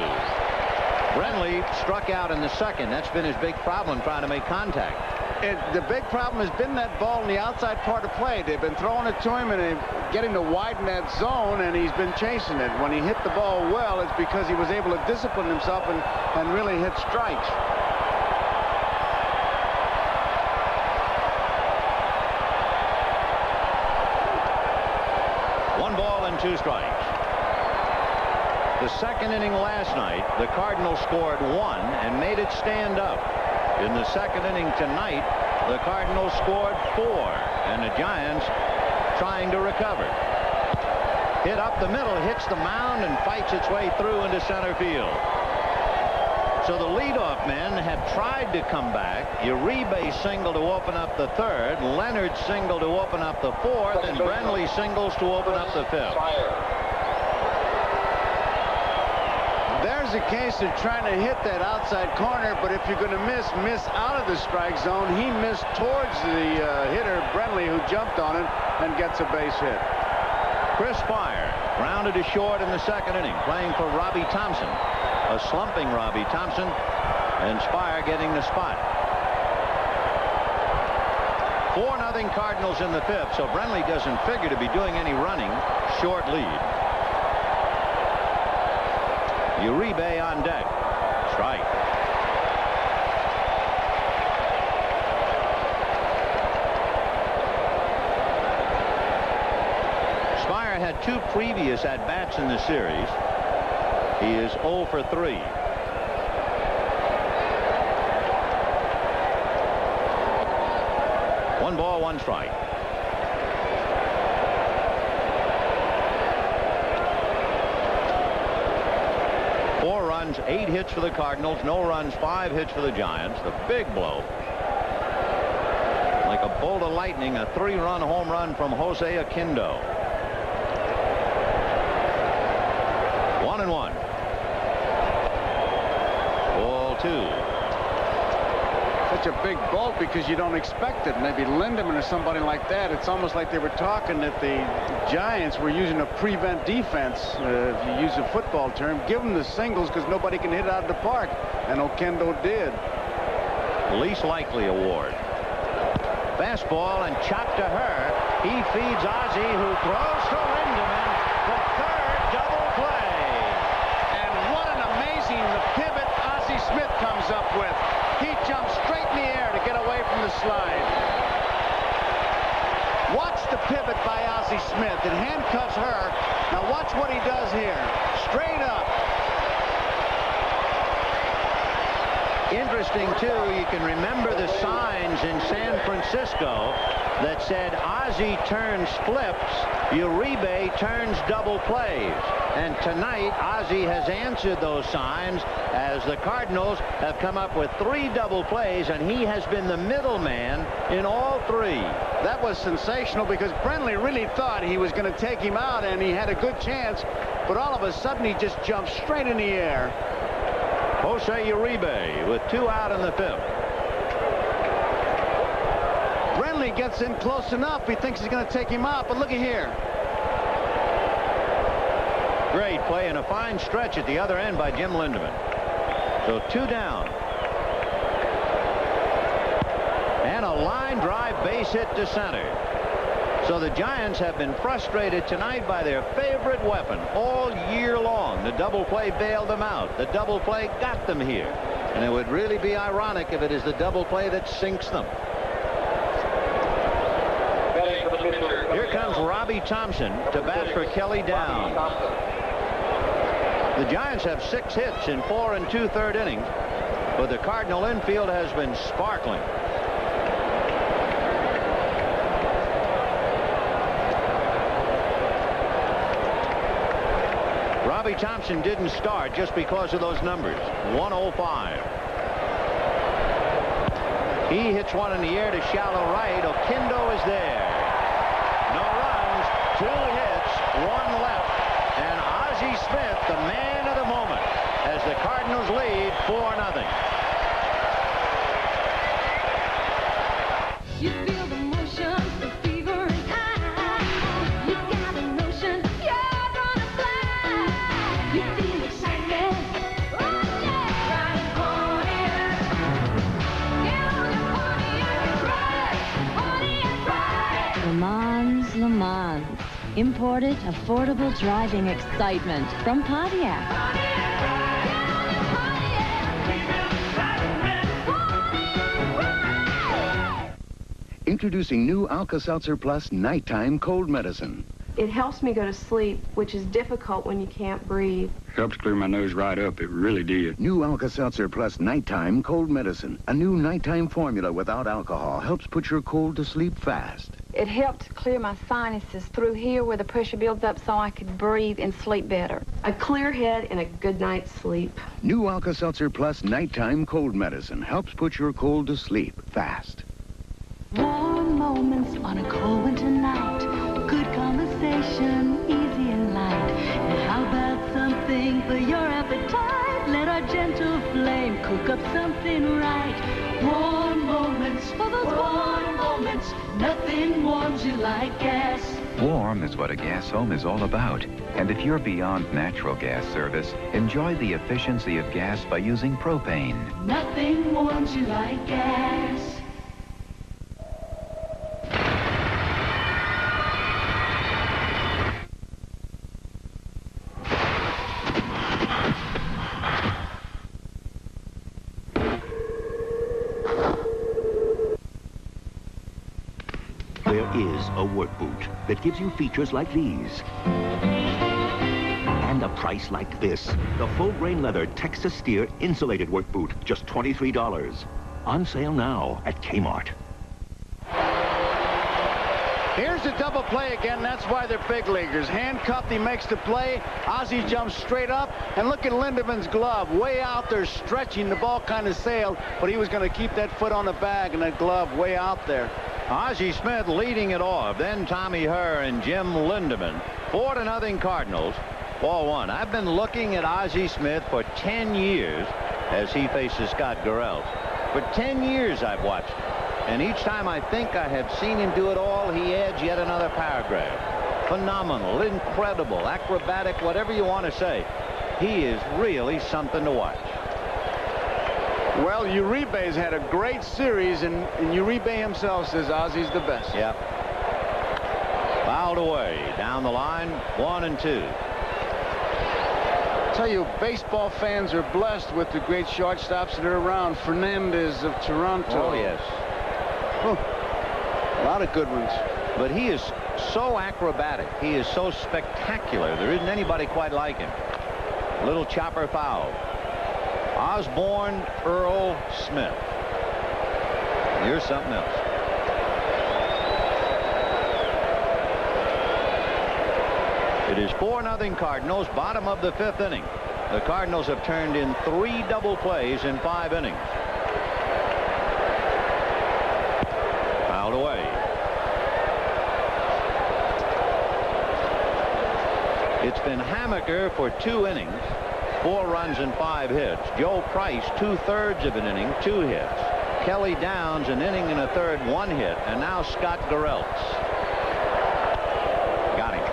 Brenly struck out in the 2nd. That's been his big problem, trying to make contact. The big problem has been that ball in the outside part of play. They've been throwing it to him and getting to widen that zone, and he's been chasing it. When he hit the ball well, it's because he was able to discipline himself and really hit strikes. One ball and 2 strikes. The 2nd inning last night, the Cardinals scored 1 and made it stand up. In the 2nd inning tonight, the Cardinals scored 4, and the Giants trying to recover. Hit up the middle, hits the mound, and fights its way through into center field. So the leadoff men have tried to come back. Uribe single to open up the 3rd, Leonard single to open up the 4th, and Brenly singles to open up the 5th. There's a case of trying to hit that outside corner, but if you're going to miss out of the strike zone. He missed towards the hitter, Brenly, who jumped on it and gets a base hit. Chris Spire grounded to short in the 2nd inning, playing for Robbie Thompson. A slumping Robbie Thompson, and Spire getting the spot. 4-0 Cardinals in the 5th, so Brenly doesn't figure to be doing any running. Short lead. Uribe on deck. Strike. 2 previous at-bats in the series. He is 0 for 3. One ball, one strike. Four runs, 8 hits for the Cardinals. No runs, 5 hits for the Giants. The big blow. Like a bolt of lightning, a 3-run home run from Jose Aquindo. 1-1. Ball 2. Such a big bolt because you don't expect it. Maybe Lindemann or somebody like that. It's almost like they were talking that the Giants were using a prevent defense, if you use a football term. Give them the singles because nobody can hit out of the park, and Oquendo did. Least likely award. Fastball and chopped to her. He feeds Ozzie, who throws to Lindemann. The third double play. And what an amazing pivot Ozzie Smith comes up with. He jumps straight in the air to get away from the slide. Watch the pivot by Ozzie Smith. It handcuffs her. Now watch what he does here. Straight up. Interesting, too, you can remember the signs in San Francisco that said Ozzie turns flips, Uribe turns double plays. And tonight, Ozzie has answered those signs as the Cardinals have come up with 3 double plays, and he has been the middleman in all 3. That was sensational because Brenly really thought he was going to take him out, and he had a good chance, but all of a sudden he just jumped straight in the air. Jose Uribe with 2 out in the 5th. Brenly gets in close enough. He thinks he's going to take him out, but look at here. Great play and a fine stretch at the other end by Jim Lindemann. So 2 down. And a line drive base hit to center. So the Giants have been frustrated tonight by their favorite weapon all year long. The double play bailed them out. The double play got them here. And it would really be ironic if it is the double play that sinks them. Here comes Robbie Thompson to bat for Kelly Downs. The Giants have 6 hits in 4 2/3 innings, but the Cardinal infield has been sparkling. Robbie Thompson didn't start just because of those numbers. 105. He hits one in the air to shallow right. Oquendo is there. No runs, 2 hits, 1 left. And Ozzie Smith, the man of the moment, as the Cardinals lead 4-0. You feel the motion, the fever and high. You got a notion, you're gonna fly. You feel excitement, oh yeah. Riding Pontiac. Get on your Pontiac and ride. Pontiac ride. Le Mans. Imported, affordable driving excitement from Pontiac. Introducing new Alka-Seltzer Plus Nighttime Cold Medicine. It helps me go to sleep, which is difficult when you can't breathe. Helped clear my nose right up. It really did. New Alka-Seltzer Plus Nighttime Cold Medicine. A new nighttime formula without alcohol helps put your cold to sleep fast. It helped clear my sinuses through here where the pressure builds up so I could breathe and sleep better. A clear head and a good night's sleep. New Alka-Seltzer Plus Nighttime Cold Medicine helps put your cold to sleep fast. Warm moments on a cold winter night. Good conversation, easy and light. And how about something for your appetite? Let our gentle flame cook up something right. Warm moments, for those warm moments. Nothing warms you like gas. Warm is what a gas home is all about. And if you're beyond natural gas service, enjoy the efficiency of gas by using propane. Nothing warms you like gas. There is A work boot that gives you features like these. And a price like this. The full-grain leather Texas Steer insulated work boot, just $23. On sale now at Kmart. Here's the double play again. That's why they're big leaguers. Handcuffed, he makes the play. Ozzie jumps straight up. And look at Lindemann's glove. Way out there stretching. The ball kind of sailed, but he was going to keep that foot on the bag and that glove way out there. Ozzie Smith leading it off. Then Tommy Herr and Jim Lindemann. 4-0 Cardinals. Ball one. I've been looking at Ozzie Smith for 10 years as he faces Scott Garrels. For 10 years I've watched him. And each time I think I have seen him do it all, he adds yet another paragraph. Phenomenal, incredible, acrobatic, whatever you want to say. He is really something to watch. Well, Uribe's had a great series, and Uribe himself says Ozzie's the best. Yep. Fouled away. Down the line, 1-2. I tell you, baseball fans are blessed with the great shortstops that are around. Fernandez of Toronto. Oh, yes. A lot of good ones. But he is so acrobatic. He is so spectacular. There isn't anybody quite like him. Little chopper foul. Osborne Earl Smith. Here's something else. It is 4-0 Cardinals, bottom of the 5th inning. The Cardinals have turned in 3 double plays in 5 innings. Fouled away. It's been Hamaker for 2 innings, 4 runs and 5 hits. Joe Price 2/3 of an inning, 2 hits. Kelly Downs an inning and a third, 1 hit. And now Scott Garrels. Got him.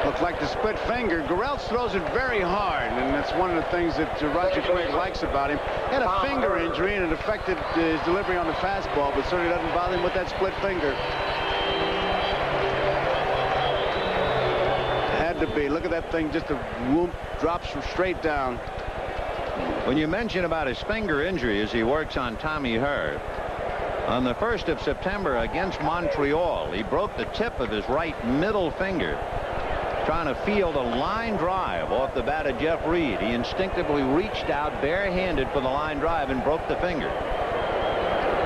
Looks like the split finger. Garrels throws it very hard, and that's one of the things that Roger Craig likes about him. He had a finger injury, and it affected his delivery on the fastball, but certainly doesn't bother him with that split finger. Had to be. Look at that thing, just a whoop, drops straight down. When you mention about his finger injury as he works on Tommy Herr, on the 1st of September against Montreal, he broke the tip of his right middle finger trying to field a line drive off the bat of Jeff Reed. He instinctively reached out barehanded for the line drive and broke the finger.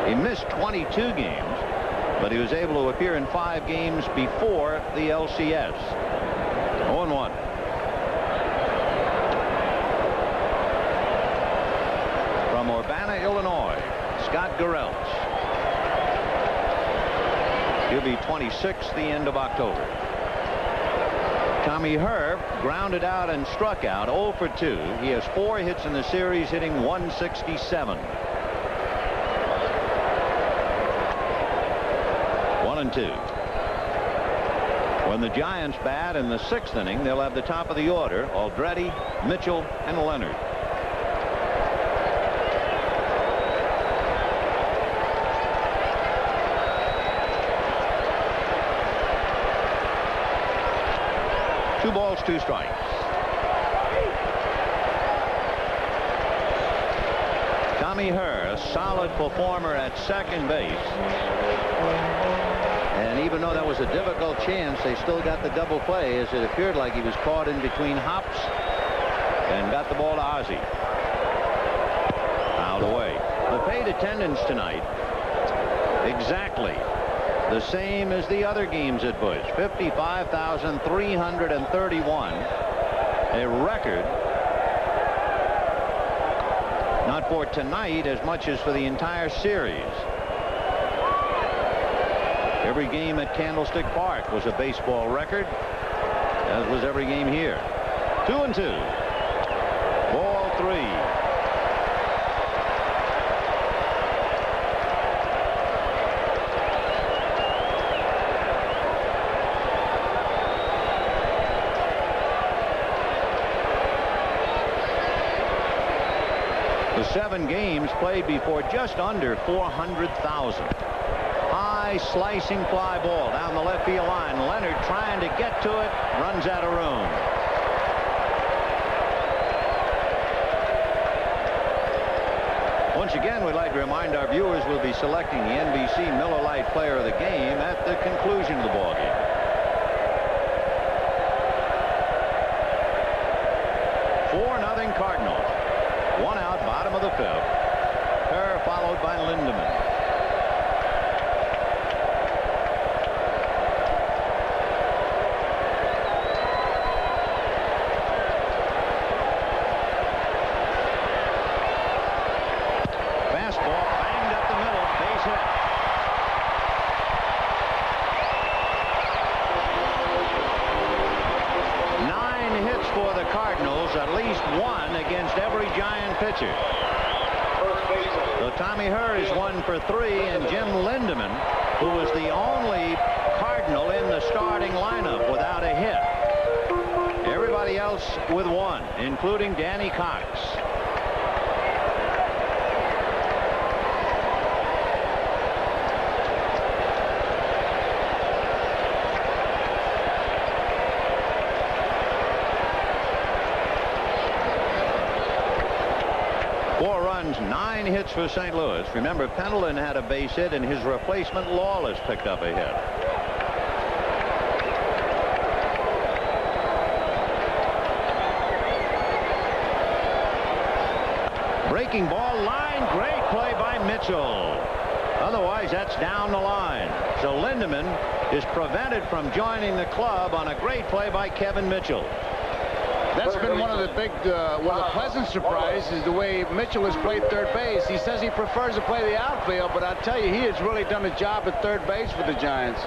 He missed 22 games, but he was able to appear in 5 games before the LCS. 0-1. From Urbana, Illinois, Scott Garrels. He'll be 26 the end of October. Tommy Herr grounded out and struck out 0 for 2. He has 4 hits in the series, hitting 167. 1-2. When the Giants bat in the 6th inning, they'll have the top of the order: Aldretti, Mitchell, and Leonard. Two balls, 2 strikes. Tommy Herr, a solid performer at second base. And even though that was a difficult chance, they still got the double play, as it appeared like he was caught in between hops and got the ball to Ozzie. Fouled away. The paid attendance tonight, exactly the same as the other games at Busch. 55,331. A record, not for tonight as much as for the entire series. Every game at Candlestick Park was a baseball record, as was every game here. 2-2. Ball 3. The 7 games played before just under 400,000. High slicing fly ball down the left field line. Leonard trying to get to it, runs out of room. Once again, we'd like to remind our viewers we'll be selecting the NBC Miller Lite Player of the Game at the conclusion of the ballgame. Nothing Cardinals. One out, bottom of the fifth. Kerr followed by Lindemann. Fastball banged up the middle, base hit. For the Cardinals, at least one against every Giant pitcher. So Tommy Herr is 1 for 3, and Jim Lindemann, who was the only Cardinal in the starting lineup without a hit. Everybody else with one, including Danny Cox. Nine hits for St. Louis. Remember, Pendleton had a base hit, and his replacement Lawless picked up a hit. Breaking ball line. Great play by Mitchell. Otherwise, that's down the line. So Lindemann is prevented from joining the club on a great play by Kevin Mitchell. That's been one of the big, well, a pleasant surprise is the way Mitchell has played third base. He says he prefers to play the outfield, but I tell you, he has really done a job at third base for the Giants.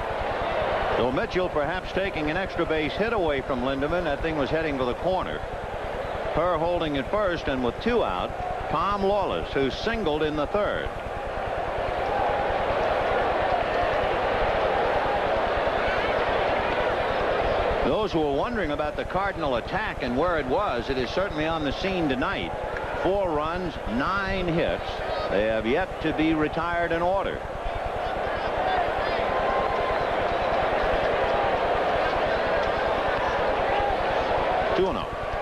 So Mitchell perhaps taking an extra base hit away from Lindemann. That thing was heading for the corner. Herr holding at first, and with 2 out, Tom Lawless, who singled in the third. Those who were wondering about the Cardinal attack and where it was, it is certainly on the scene tonight. 4 runs, 9 hits. They have yet to be retired in order.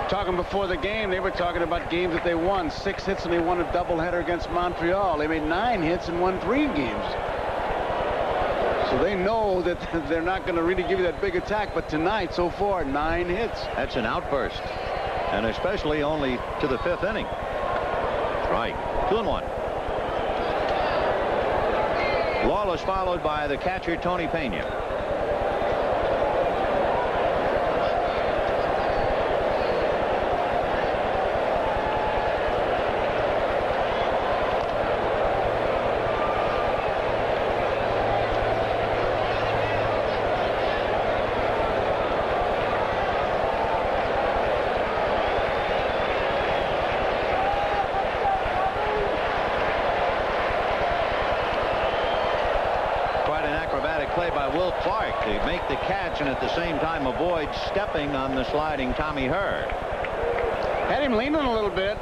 Talking before the game, they were talking about games that they won. 6 hits, and they won a doubleheader against Montreal. They made 9 hits and won 3 games. So they know that they're not going to really give you that big attack. But tonight, so far, 9 hits. That's an outburst. And especially only to the 5th inning. Right. 2-1. Lawless followed by the catcher, Tony Pena. To make the catch and at the same time avoid stepping on the sliding Tommy Herr. Had him leaning a little bit.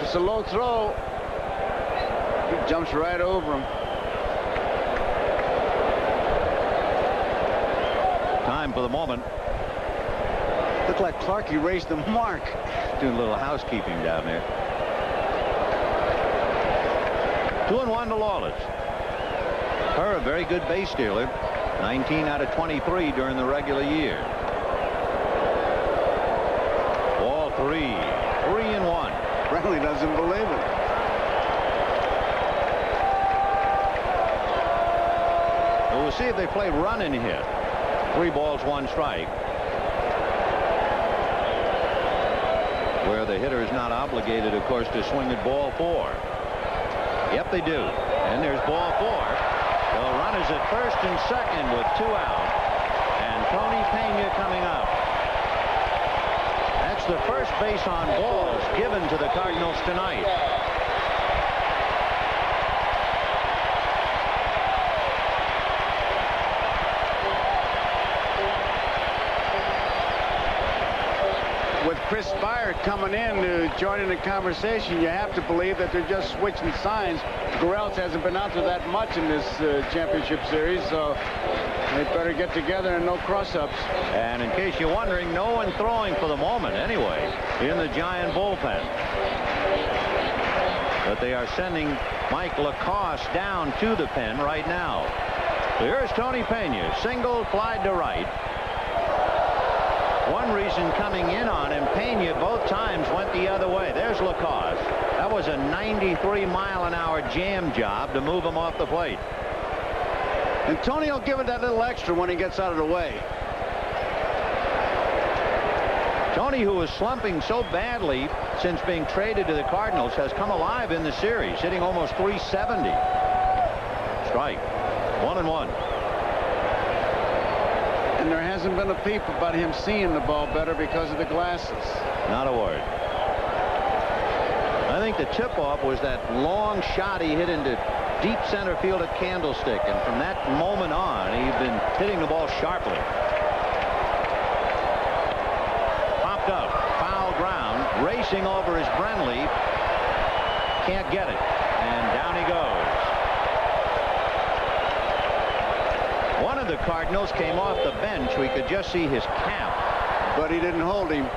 It's a low throw. He jumps right over him. Time for the moment. Looked like Clark erased the mark. Doing a little housekeeping down there. 2-1 to Lawless. Herr, a very good base stealer. 19 out of 23 during the regular year. Ball 3. 3-1. Bradley doesn't believe it. Well, we'll see if they play run and hit. 3 balls, 1 strike. Where the hitter is not obligated, of course, to swing at ball 4. Yep, they do. And there's ball 4. The runners at first and second with 2 out, and Tony Pena coming up. That's the first base on balls given to the Cardinals tonight. With Chris Spire coming in to join in the conversation, you have to believe that they're just switching signs. Gorells hasn't been out there that much in this championship series, so they better get together and no cross-ups. And in case you're wondering, no one throwing for the moment anyway in the Giant bullpen. But they are sending Mike Lacoste down to the pen right now. Here's Tony Pena. Single, flied to right. One reason coming in on him, Pena both times went the other way. There's Lacoste. That was a 93-mile-an-hour jam job to move him off the plate. And Tony will give it that little extra when he gets out of the way. Tony, who was slumping so badly since being traded to the Cardinals, has come alive in the series, hitting almost 370. Strike. 1-1. And there hasn't been a peep about him seeing the ball better because of the glasses. Not a word. I think the tip-off was that long shot he hit into deep center field at Candlestick, and from that moment on, he's been hitting the ball sharply. Popped up, foul ground, racing over is Brenly. Can't get it, and down he goes. One of the Cardinals came off the bench. We could just see his cap, but he didn't hold him.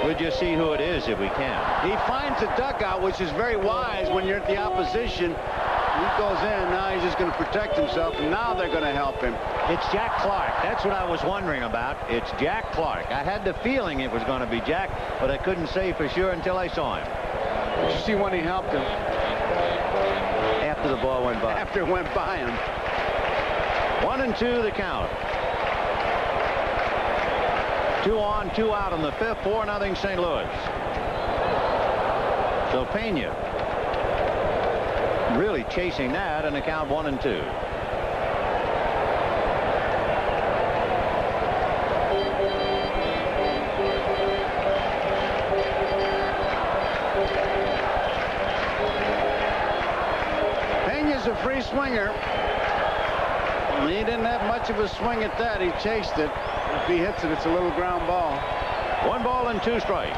We'll just see who it is if we can. He finds the dugout, which is very wise when you're at the opposition. He goes in, now he's just going to protect himself, and now they're going to help him. It's Jack Clark. That's what I was wondering about. It's Jack Clark. I had the feeling it was going to be Jack, but I couldn't say for sure until I saw him. Did you see when he helped him? After the ball went by. After it went by him. 1-2 the count. 2 on, 2 out in the fifth. 4-0 St. Louis. So Pena really chasing that, and the count 1-2. Pena's a free swinger. He didn't have much of a swing at that. He chased it. If he hits it, it's a little ground ball. 1 ball and 2 strikes.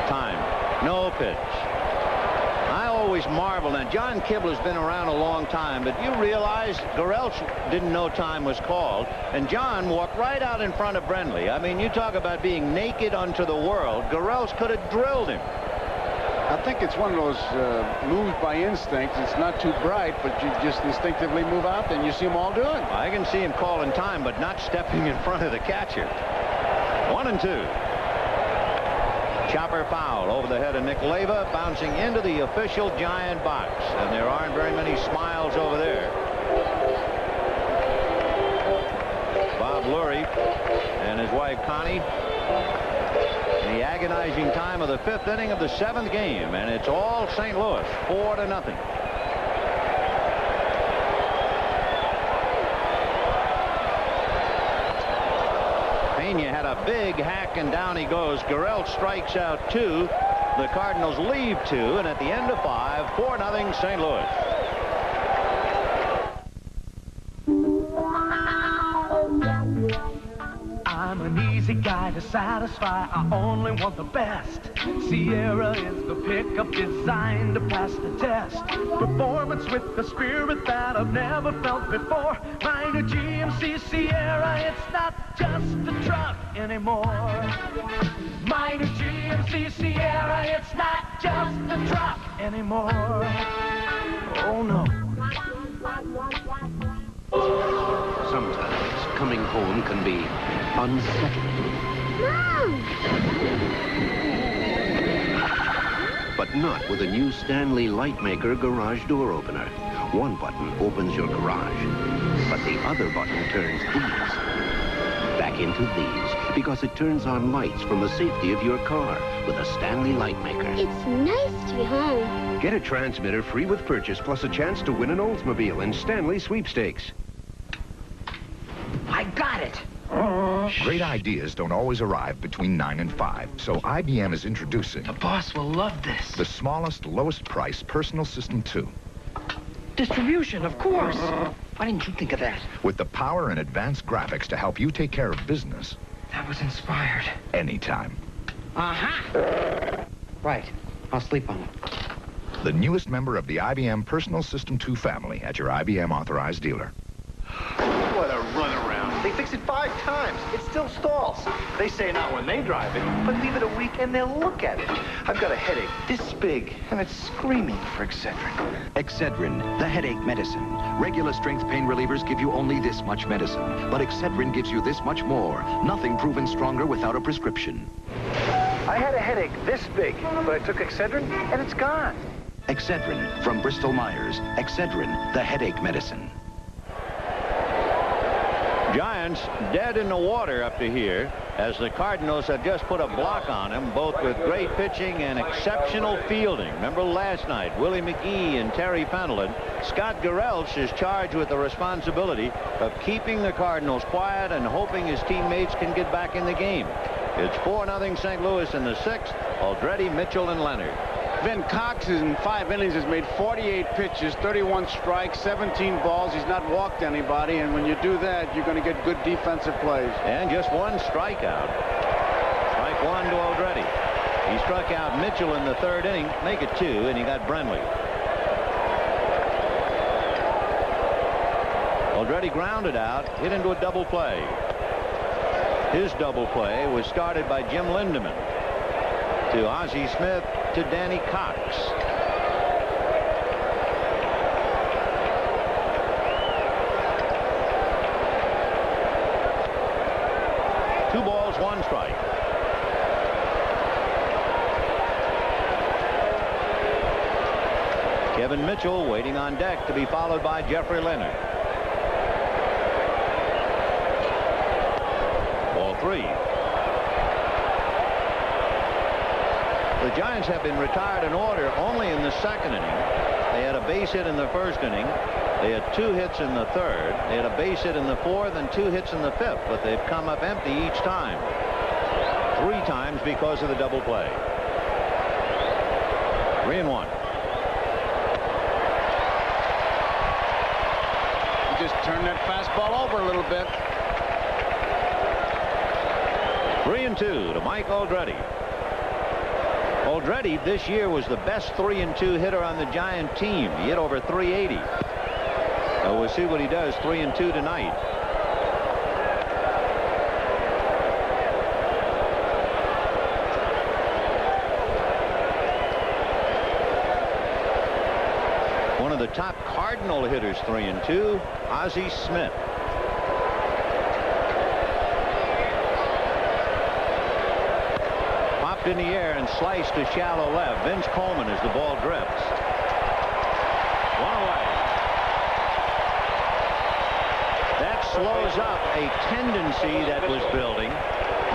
Time. No pitch. I always marvel. Now, John Kibler's been around a long time, but you realize Garrelch didn't know time was called, and John walked right out in front of Brenly. I mean, you talk about being naked unto the world. Garrelch could have drilled him. I think it's one of those moves by instinct. It's not too bright, but you just instinctively move out, and you see them all do it. I can see him calling time, but not stepping in front of the catcher. 1-2. Chopper foul over the head of Nick Leyva, bouncing into the official Giant box, and there aren't very many smiles over there. Bob Lurie and his wife Connie. The agonizing time of the 5th inning of the 7th game, and it's all St. Louis, 4-0. Pena had a big hack, and down he goes. Garrelch strikes out 2. The Cardinals leave 2, and at the end of 5, 4-0 St. Louis. I'm an easy guy to satisfy. I only want the best. Sierra is the pickup designed to pass the test. Performance with the spirit that I've never felt before. My new GMC Sierra, it's not just a truck anymore. My new GMC Sierra, it's not just a truck anymore. Oh no. Sometimes coming home can be unsettling. Mom! But not with a new Stanley Lightmaker garage door opener. One button opens your garage, but the other button turns these back into these, because it turns on lights from the safety of your car with a Stanley Lightmaker. It's nice to be home. Get a transmitter free with purchase, plus a chance to win an Oldsmobile in Stanley Sweepstakes. I got it. Great ideas don't always arrive between 9 and 5, so IBM is introducing... The boss will love this. ...the smallest, lowest price Personal System 2. Distribution, of course. Why didn't you think of that? With the power and advanced graphics to help you take care of business. That was inspired. Anytime. Uh-huh. Right. I'll sleep on it. The newest member of the IBM Personal System 2 family at your IBM authorized dealer. What a runaround. They fix it 5 times. It still stalls. They say not when they drive it, but leave it a week and they'll look at it. I've got a headache this big, and it's screaming for Excedrin. Excedrin, the headache medicine. Regular strength pain relievers give you only this much medicine, but Excedrin gives you this much more. Nothing proven stronger without a prescription. I had a headache this big, but I took Excedrin, and it's gone. Excedrin from Bristol Myers. Excedrin, the headache medicine. Giants dead in the water up to here as the Cardinals have just put a block on him, both with great pitching and exceptional fielding. Remember last night, Willie McGee and Terry Fenelon. Scott Garrelch is charged with the responsibility of keeping the Cardinals quiet and hoping his teammates can get back in the game. It's 4-0 St. Louis in the 6th. Aldretti, Mitchell, and Leonard. Vin Cox in 5 innings has made 48 pitches, 31 strikes, 17 balls. He's not walked anybody, and when you do that, you're going to get good defensive plays. And just 1 strikeout. Strike 1 to Aldretti. He struck out Mitchell in the 3rd inning, make it 2, and he got Brenly. Aldretti grounded out, hit into a double play. His double play was started by Jim Lindemann to Ozzie Smith to Danny Cox. Two balls, 1 strike. Kevin Mitchell waiting on deck to be followed by Jeffrey Leonard. Ball 3. The Giants have been retired in order only in the 2nd inning. They had a base hit in the 1st inning. They had 2 hits in the 3rd. They had a base hit in the 4th and 2 hits in the 5th, but they've come up empty each time. 3 times because of the double play. 3-1. You just turn that fastball over a little bit. 3-2 to Mike Aldretti. Aldretti this year was the best 3-2 hitter on the Giant team. He hit over 380. So we'll see what he does 3-2 tonight. One of the top Cardinal hitters 3-2, Ozzie Smith. In the air and sliced to shallow left. Vince Coleman as the ball drifts. 1 away. That slows up a tendency that was building.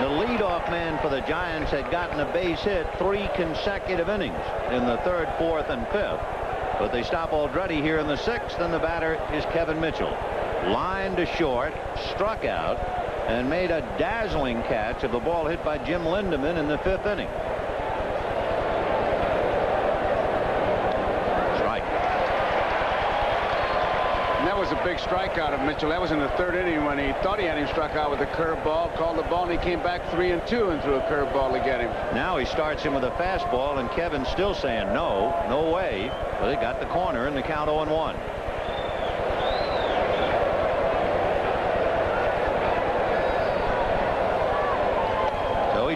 The leadoff man for the Giants had gotten a base hit 3 consecutive innings in the 3rd, 4th, and 5th. But they stop Aldretti here in the 6th, and the batter is Kevin Mitchell. Lined to short, struck out, and made a dazzling catch of the ball hit by Jim Lindemann in the 5th inning. Strike. And that was a big strikeout of Mitchell. That was in the 3rd inning when he thought he had him struck out with a curveball, called the ball, and he came back 3-2 and threw a curveball to get him. Now he starts him with a fastball, and Kevin's still saying no, no way. But he got the corner in the count 0-1.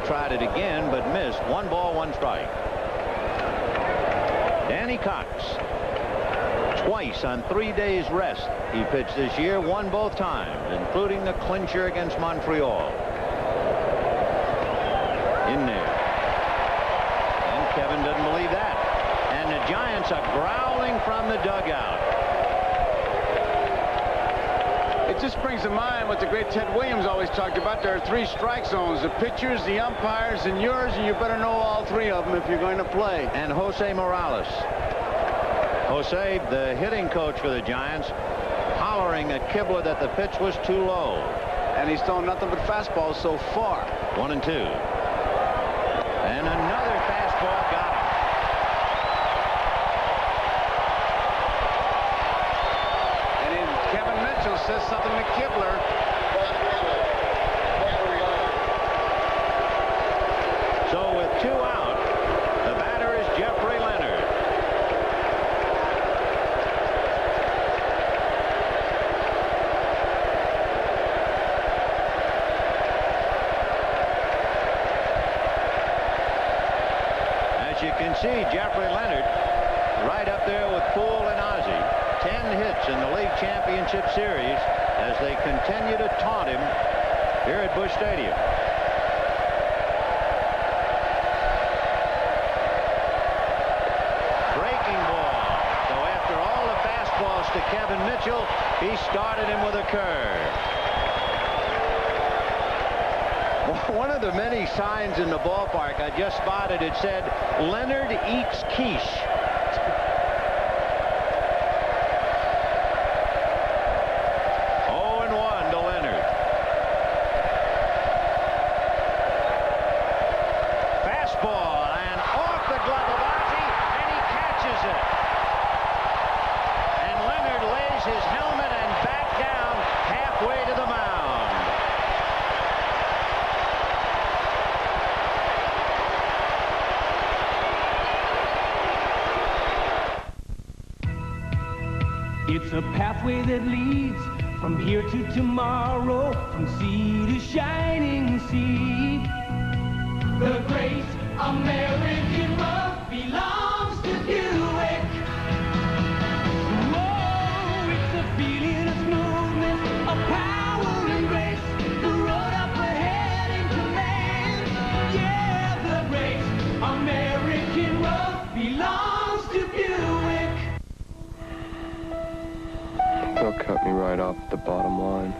Tried it again, but missed. 1 ball, 1 strike. Danny Cox. Twice on 3 days rest he pitched this year, won both times, including the clincher against Montreal. In there. And Kevin doesn't believe that. And the Giants are growling from the dugout. It just brings to mind what the great Ted Williams always talked about. There are 3 strike zones: the pitchers, the umpires, and yours, and you better know all 3 of them if you're going to play. And Jose Morales. Jose, the hitting coach for the Giants, hollering at Kibler that the pitch was too low. And he's thrown nothing but fastballs so far. 1-2. And another fastball got him. Says something to Kibler. So with 2 out, the batter is Jeffrey Leonard. you can see Jeffrey Leonard right up there with Poole and Ozzie. 10 hits in the league championship series as they continue to taunt him here at Busch Stadium. Breaking ball. So after all the fastballs to Kevin Mitchell, he started him with a curve. One of the many signs in the ballpark I just spotted, it said, Leonard eats quiche. It's a pathway that leads from here to tomorrow, from sea to shining sea. The great American road belongs to Buick. Oh, it's a feeling of smoothness, of power and grace. The road up ahead in command. Yeah, the great American road belongs to Buick. They'll cut me right off at the bottom line.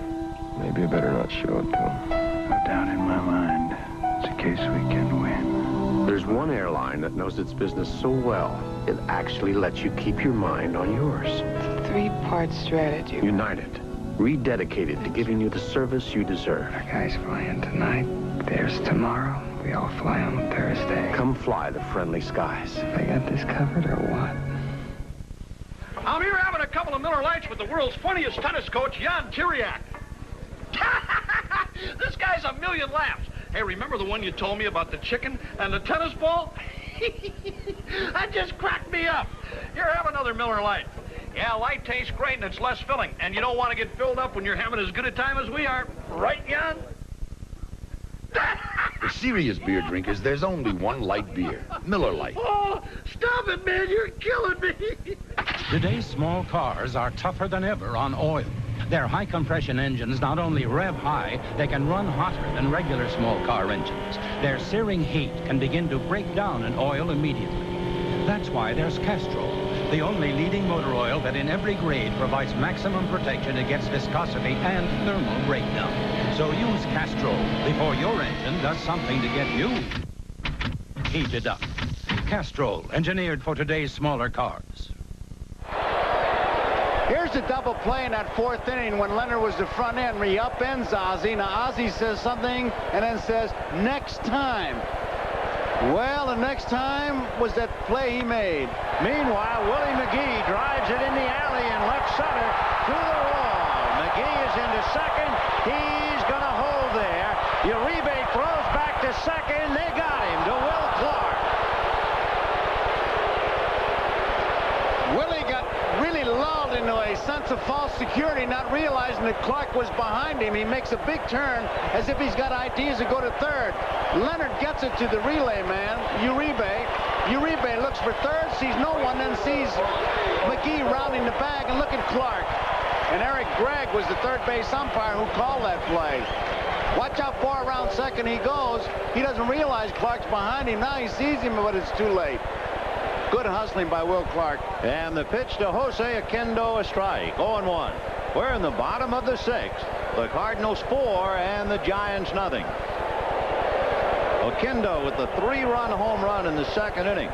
Maybe I better not show it to them. No doubt in my mind. It's a case we can win. There's one airline that knows its business so well, it actually lets you keep your mind on yours. It's a three-part strategy. United, rededicated to giving you the service you deserve. Our guys fly in tonight. Theirs tomorrow. We all fly on Thursday. Come fly the friendly skies. They got this covered or what? I'm here having a couple of Miller Lights with the world's funniest tennis coach, Jan Tiriak. This guy's a million laughs. Hey, remember the one you told me about the chicken and the tennis ball? That just cracked me up. Here, have another Miller Light. Yeah, light tastes great and it's less filling. And you don't want to get filled up when you're having as good a time as we are. Right, Jan? For serious beer drinkers, there's only one light beer, Miller Lite. Oh, stop it, man. You're killing me. Today's small cars are tougher than ever on oil. Their high-compression engines not only rev high, they can run hotter than regular small car engines. Their searing heat can begin to break down an oil immediately. That's why there's Castrol, the only leading motor oil that in every grade provides maximum protection against viscosity and thermal breakdown. So use Castrol before your engine does something to get you heated up. Castrol, engineered for today's smaller cars. Here's the double play in that fourth inning when Leonard was the front end. He upends Ozzie. Now Ozzie says something and then says, next time. Well, the next time was that play he made. Meanwhile, Willie McGee drives it in the alley and left center to the wall. McGee is into second. He's going to hold there. Uribe throws back to second. They got him to Will Clark. Willie got really lulled into a sense of false security, not realizing that Clark was behind him. He makes a big turn as if he's got ideas to go to third. Leonard gets it to the relay man, Uribe. Uribe looks for third, sees no one, then sees McGee rounding the bag, and look at Clark. And Eric Gregg was the third base umpire who called that play. Watch out, far around second he goes. He doesn't realize Clark's behind him. Now he sees him, but it's too late. Good hustling by Will Clark. And the pitch to Jose Oquendo, a strike. 0-1. We're in the bottom of the sixth. The Cardinals 4 and the Giants nothing. Oquendo with the 3-run home run in the second inning.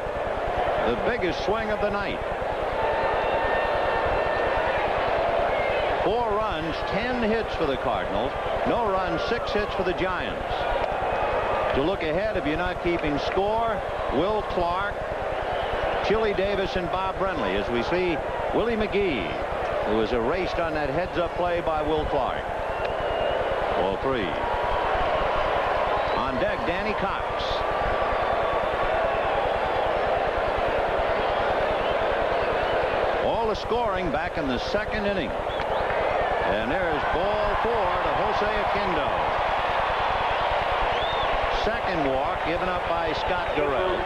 The biggest swing of the night. 4 runs, 10 hits for the Cardinals. No runs, 6 hits for the Giants. To look ahead, if you're not keeping score, Will Clark, Chili Davis, and Bob Brenly, as we see Willie McGee, who was erased on that heads-up play by Will Clark. Ball 3. On deck, Danny Cox. All the scoring back in the second inning. And there's ball 4 to Jose Oquendo. Second walk given up by Scott Durrell.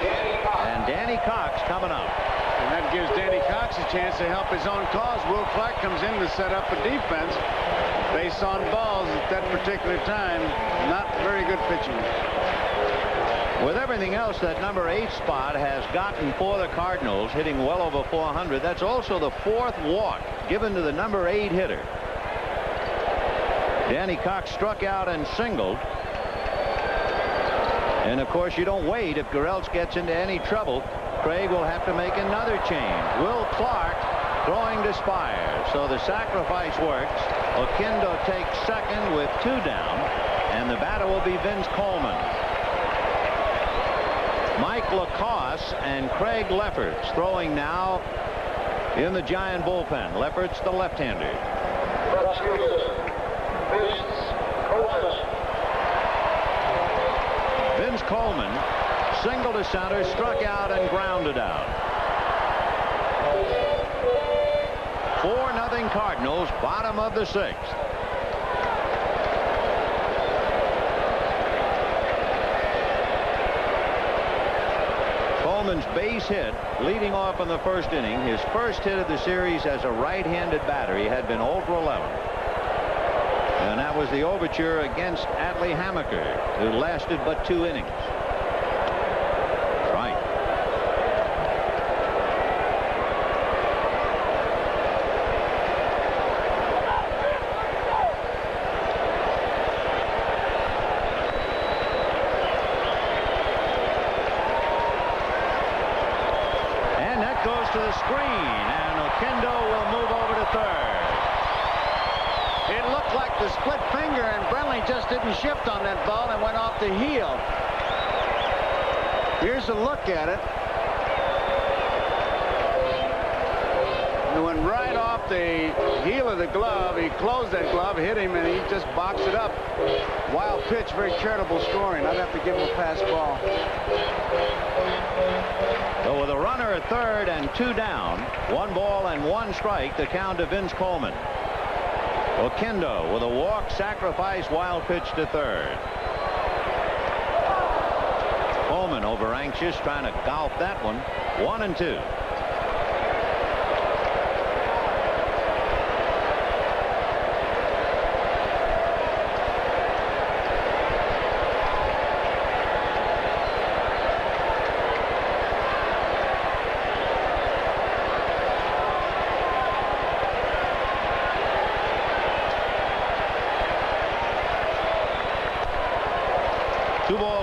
And Danny Cox coming up. And that gives Danny Cox a chance to help his own cause. Will Clark comes in to set up a defense. Base on balls at that particular time. Not very good pitching. With everything else that number 8 spot has gotten for the Cardinals, hitting well over 400, that's also the 4th walk given to the number 8 hitter. Danny Cox struck out and singled. And of course, you don't wait. If Gurelts gets into any trouble, Craig will have to make another change. Will Clark throwing to Spires. So the sacrifice works. Oquendo takes second with 2 down. And the batter will be Vince Coleman. Mike Lacoste and Craig Lefferts throwing now in the Giant bullpen. Lefferts, the left-hander. Vince Coleman single to center, struck out and grounded out. 4-0 Cardinals, bottom of the 6th. Coleman's base hit leading off in the first inning. His first hit of the series as a right-handed batter. He had been 0 for 11. And that was the overture against Atlee Hammaker, who lasted but 2 innings. Right. And that goes to the screen, and Oquendo will move over to third. It looked like the split finger, and Brenly just didn't shift on that ball and went off the heel. Here's a look at it. It went right off the heel of the glove. He closed that glove, hit him, and he just boxed it up. Wild pitch, very charitable scoring. I'd have to give him a pass ball. So with a runner at third and 2 down, 1 ball and 1 strike, the count to Vince Coleman. Oquendo with a walk, sacrifice, wild pitch to third. Coleman over anxious, trying to golf that one. 1-2.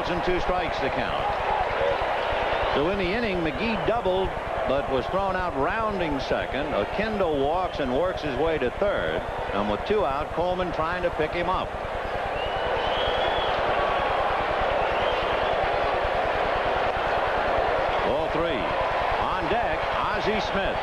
And 2 strikes to count. So in the inning, McGee doubled, but was thrown out rounding second. Oquendo walks and works his way to third. And with 2 out, Coleman trying to pick him up. Ball 3. On deck, Ozzie Smith.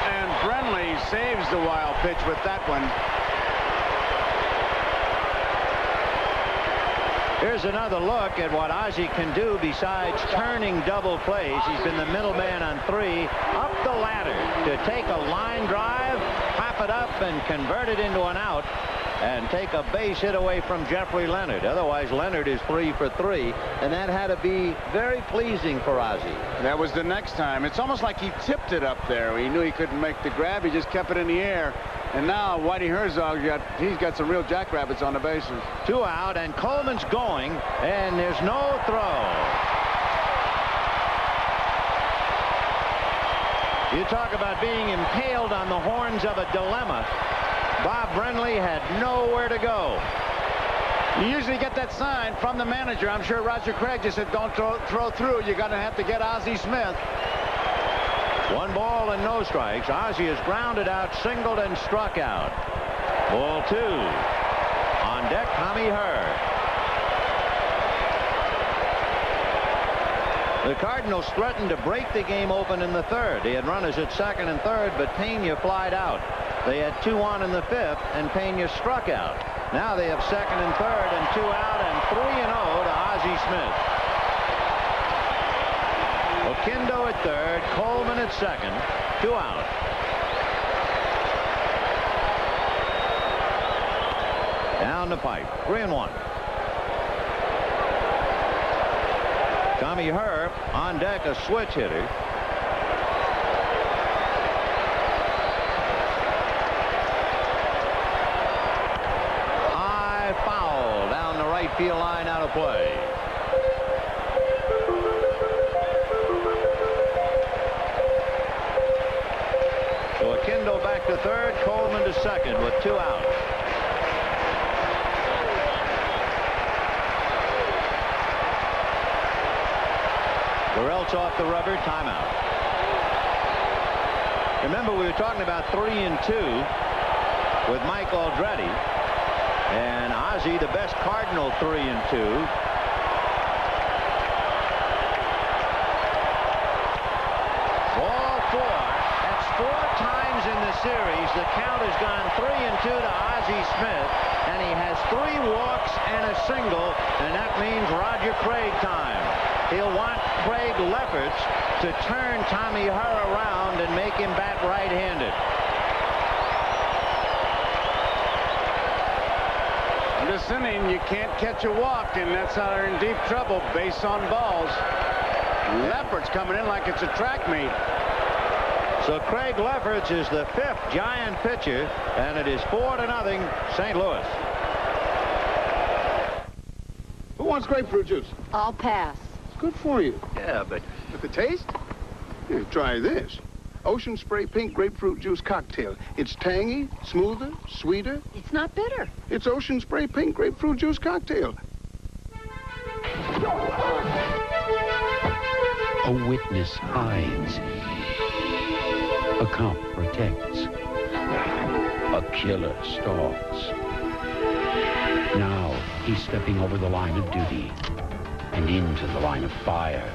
And Brenly saves the wild pitch with that one. Here's another look at what Ozzie can do besides turning double plays. He's been the middleman on 3, up the ladder to take a line drive, pop it up, and convert it into an out, and take a base hit away from Jeffrey Leonard. Otherwise, Leonard is 3 for 3, and that had to be very pleasing for Ozzie. That was the next time. It's almost like he tipped it up there. He knew he couldn't make the grab. He just kept it in the air. And now Whitey Herzog, he's got some real jackrabbits on the bases. 2 out, and Coleman's going, and there's no throw. You talk about being impaled on the horns of a dilemma. Bob Brenly had nowhere to go. You usually get that sign from the manager. I'm sure Roger Craig just said, don't throw through. You're going to have to get Ozzie Smith. 1 ball and no strikes. Ozzie is grounded out, singled, and struck out. Ball 2. On deck, Tommy Hurd. The Cardinals threatened to break the game open in the 3rd. They had runners at 2nd and 3rd, but Pena flied out. They had 2 on in the 5th, and Pena struck out. Now they have 2nd and 3rd and 2 out and 3-0 to Ozzie Smith. Oquendo at 3rd, Coleman at 2nd, 2 out. Down the pipe, 3-1. Tommy Herr on deck, a switch hitter. High foul down the right field line, out of play. So Oquendo back to 3rd, Coleman to 2nd with 2 outs. Burrell's off the rubber, timeout. Remember, we were talking about 3-2 with Mike Aldretti, and Ozzie the best Cardinal 3-2. Ball 4. That's 4 times in the series. The count has gone 3-2 to Ozzie Smith, and he has 3 walks and a single, and that means Roger Craig time. He'll want Craig Lefferts to turn Tommy Herr around and make him bat right-handed. This inning, you can't catch a walk, and that's how they're in deep trouble. Base on balls. Lefferts coming in like it's a track meet. So Craig Lefferts is the 5th Giant pitcher, and it is 4-0 St. Louis. Who wants grapefruit juice? I'll pass. Good for you. Yeah, but With the taste? Here, try this. Ocean Spray Pink Grapefruit Juice Cocktail. It's tangy, smoother, sweeter. It's not bitter. It's Ocean Spray Pink Grapefruit Juice Cocktail. A witness hides. A cop protects. A killer stalks. Now he's stepping over the line of duty and into the line of fire.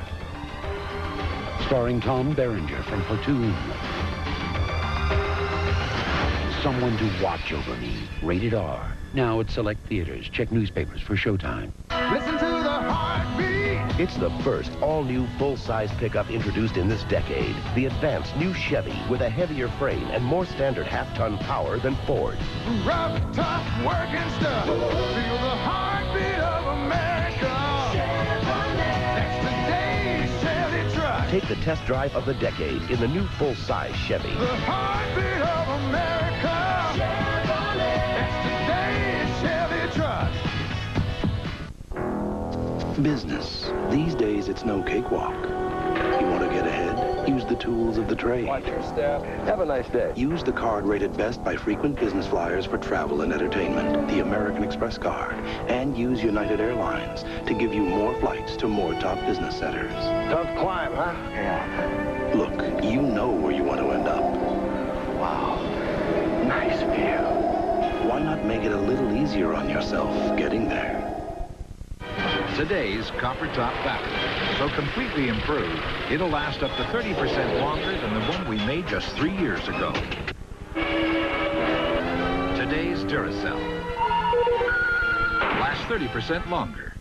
Starring Tom Berenger from Platoon. Someone to watch over me. Rated R. Now at select theaters. Check newspapers for showtime. Listen to the heartbeat. It's the first all-new full-size pickup introduced in this decade. The advanced new Chevy with a heavier frame and more standard half-ton power than Ford. Rough, tough, working stuff. Feel the heartbeat of America. That's today's Chevy truck. Take the test drive of the decade in the new full-size Chevy. The heartbeat of America. That's today's Chevy truck. Business. These days, it's no cakewalk. You want to get ahead? Use the tools of the trade. Watch your step. Have a nice day. Use the card rated best by frequent business flyers for travel and entertainment, the American Express card. And use United Airlines to give you more flights to more top business centers. Tough climb, huh? Yeah. Look, you know where you want to end up. Wow. Nice view. Why not make it a little easier on yourself getting there? Today's copper top battery, so completely improved, it'll last up to 30% longer than the one we made just 3 years ago. Today's Duracell lasts 30% longer.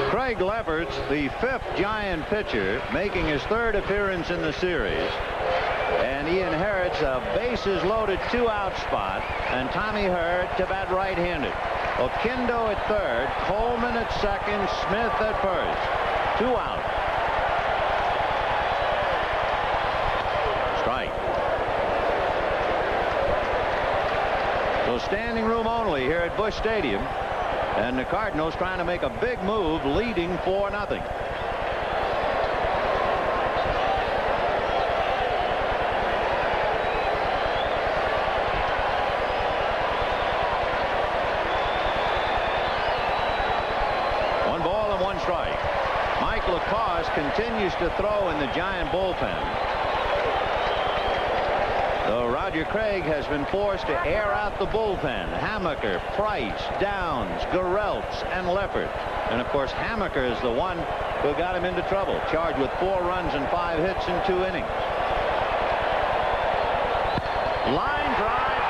Craig Lefferts, the 5th Giant pitcher, making his 3rd appearance in the series. And he inherits a bases-loaded 2-out spot, and Tommy Herr to bat right-handed. Oquendo at 3rd, Coleman at 2nd, Smith at 1st. 2 out. Strike. So standing room only here at Busch Stadium, and the Cardinals trying to make a big move, leading 4-0. Continues to throw in the Giant bullpen. Though Roger Craig has been forced to air out the bullpen. Hamaker, Price, Downs, Garrelts, and Leffert. And of course, Hamaker is the one who got him into trouble. Charged with 4 runs and 5 hits in 2 innings. Line drive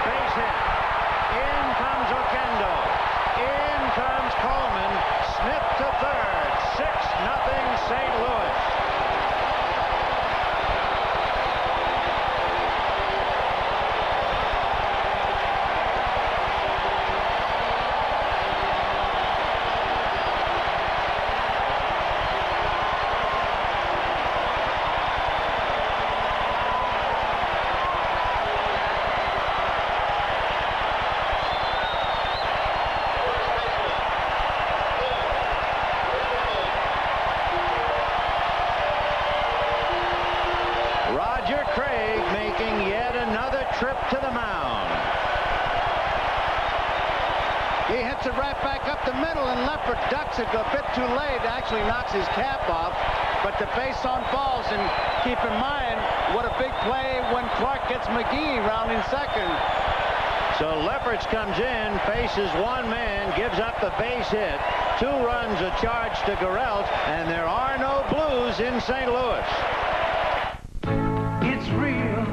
it right back up the middle, and Leffert ducks it a bit too late. Actually knocks his cap off. But the base on balls, and keep in mind what a big play when Clark gets McGee rounding second. So Lefferts comes in, faces one man, gives up the base hit. 2 runs a charge to Gurelt, and there are no Blues in St. Louis. It's real.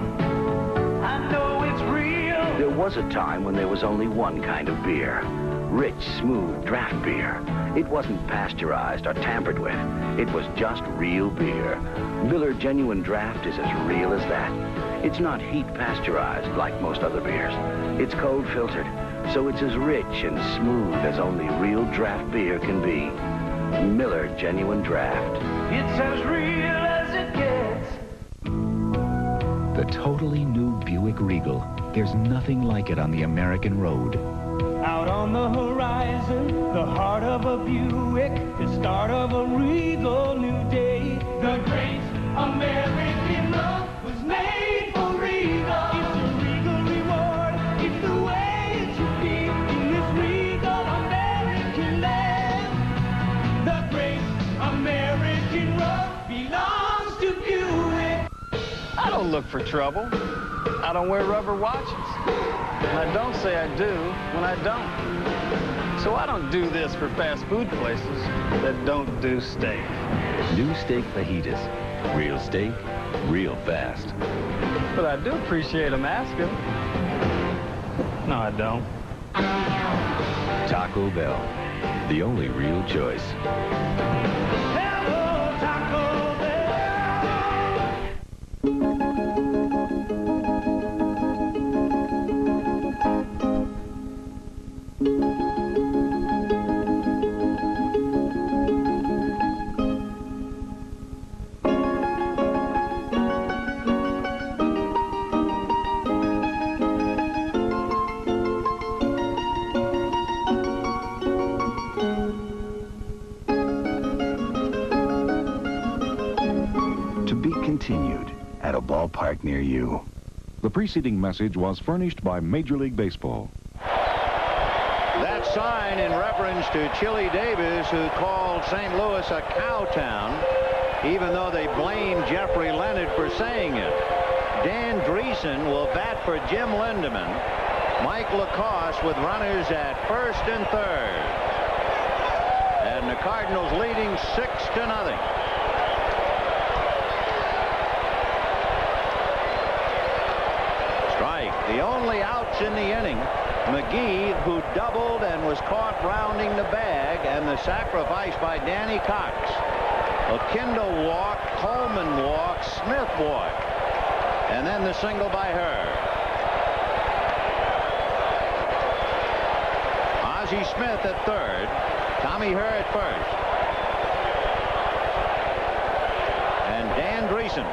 I know it's real. There was a time when there was only one kind of beer. Rich, smooth draft beer. It wasn't pasteurized or tampered with. It was just real beer. Miller Genuine Draft is as real as that. It's not heat pasteurized like most other beers. It's cold filtered, so it's as rich and smooth as only real draft beer can be. Miller Genuine Draft. It's as real as it gets. The totally new Buick Regal. There's nothing like it on the American road. Out on the horizon, the heart of a Buick, the start of a regal new day. The great American road was made for regal. It's a regal reward, it's the way it should be in this regal American land. The great American road belongs to Buick. I don't look for trouble. I don't wear rubber watches. And I don't say I do when I don't. So I don't do this for fast food places that don't do steak. New steak fajitas. Real steak, real fast. But I do appreciate them asking. No, I don't. Taco Bell, the only real choice. Hello, Taco Bell. Continued at a ballpark near you. The preceding message was furnished by Major League Baseball. That sign in reference to Chili Davis, who called St. Louis a cow town, even though they blamed Jeffrey Leonard for saying it. Dan Dreesen will bat for Jim Lindemann. Mike Lacoste with runners at first and third. And the Cardinals leading 6-0. The only outs in the inning. McGee, who doubled and was caught rounding the bag, and the sacrifice by Danny Cox. Oquendo walked, Coleman walked, Smith walked, and then the single by Herr. Ozzie Smith at third, Tommy Herr at first, and Dan Dreesen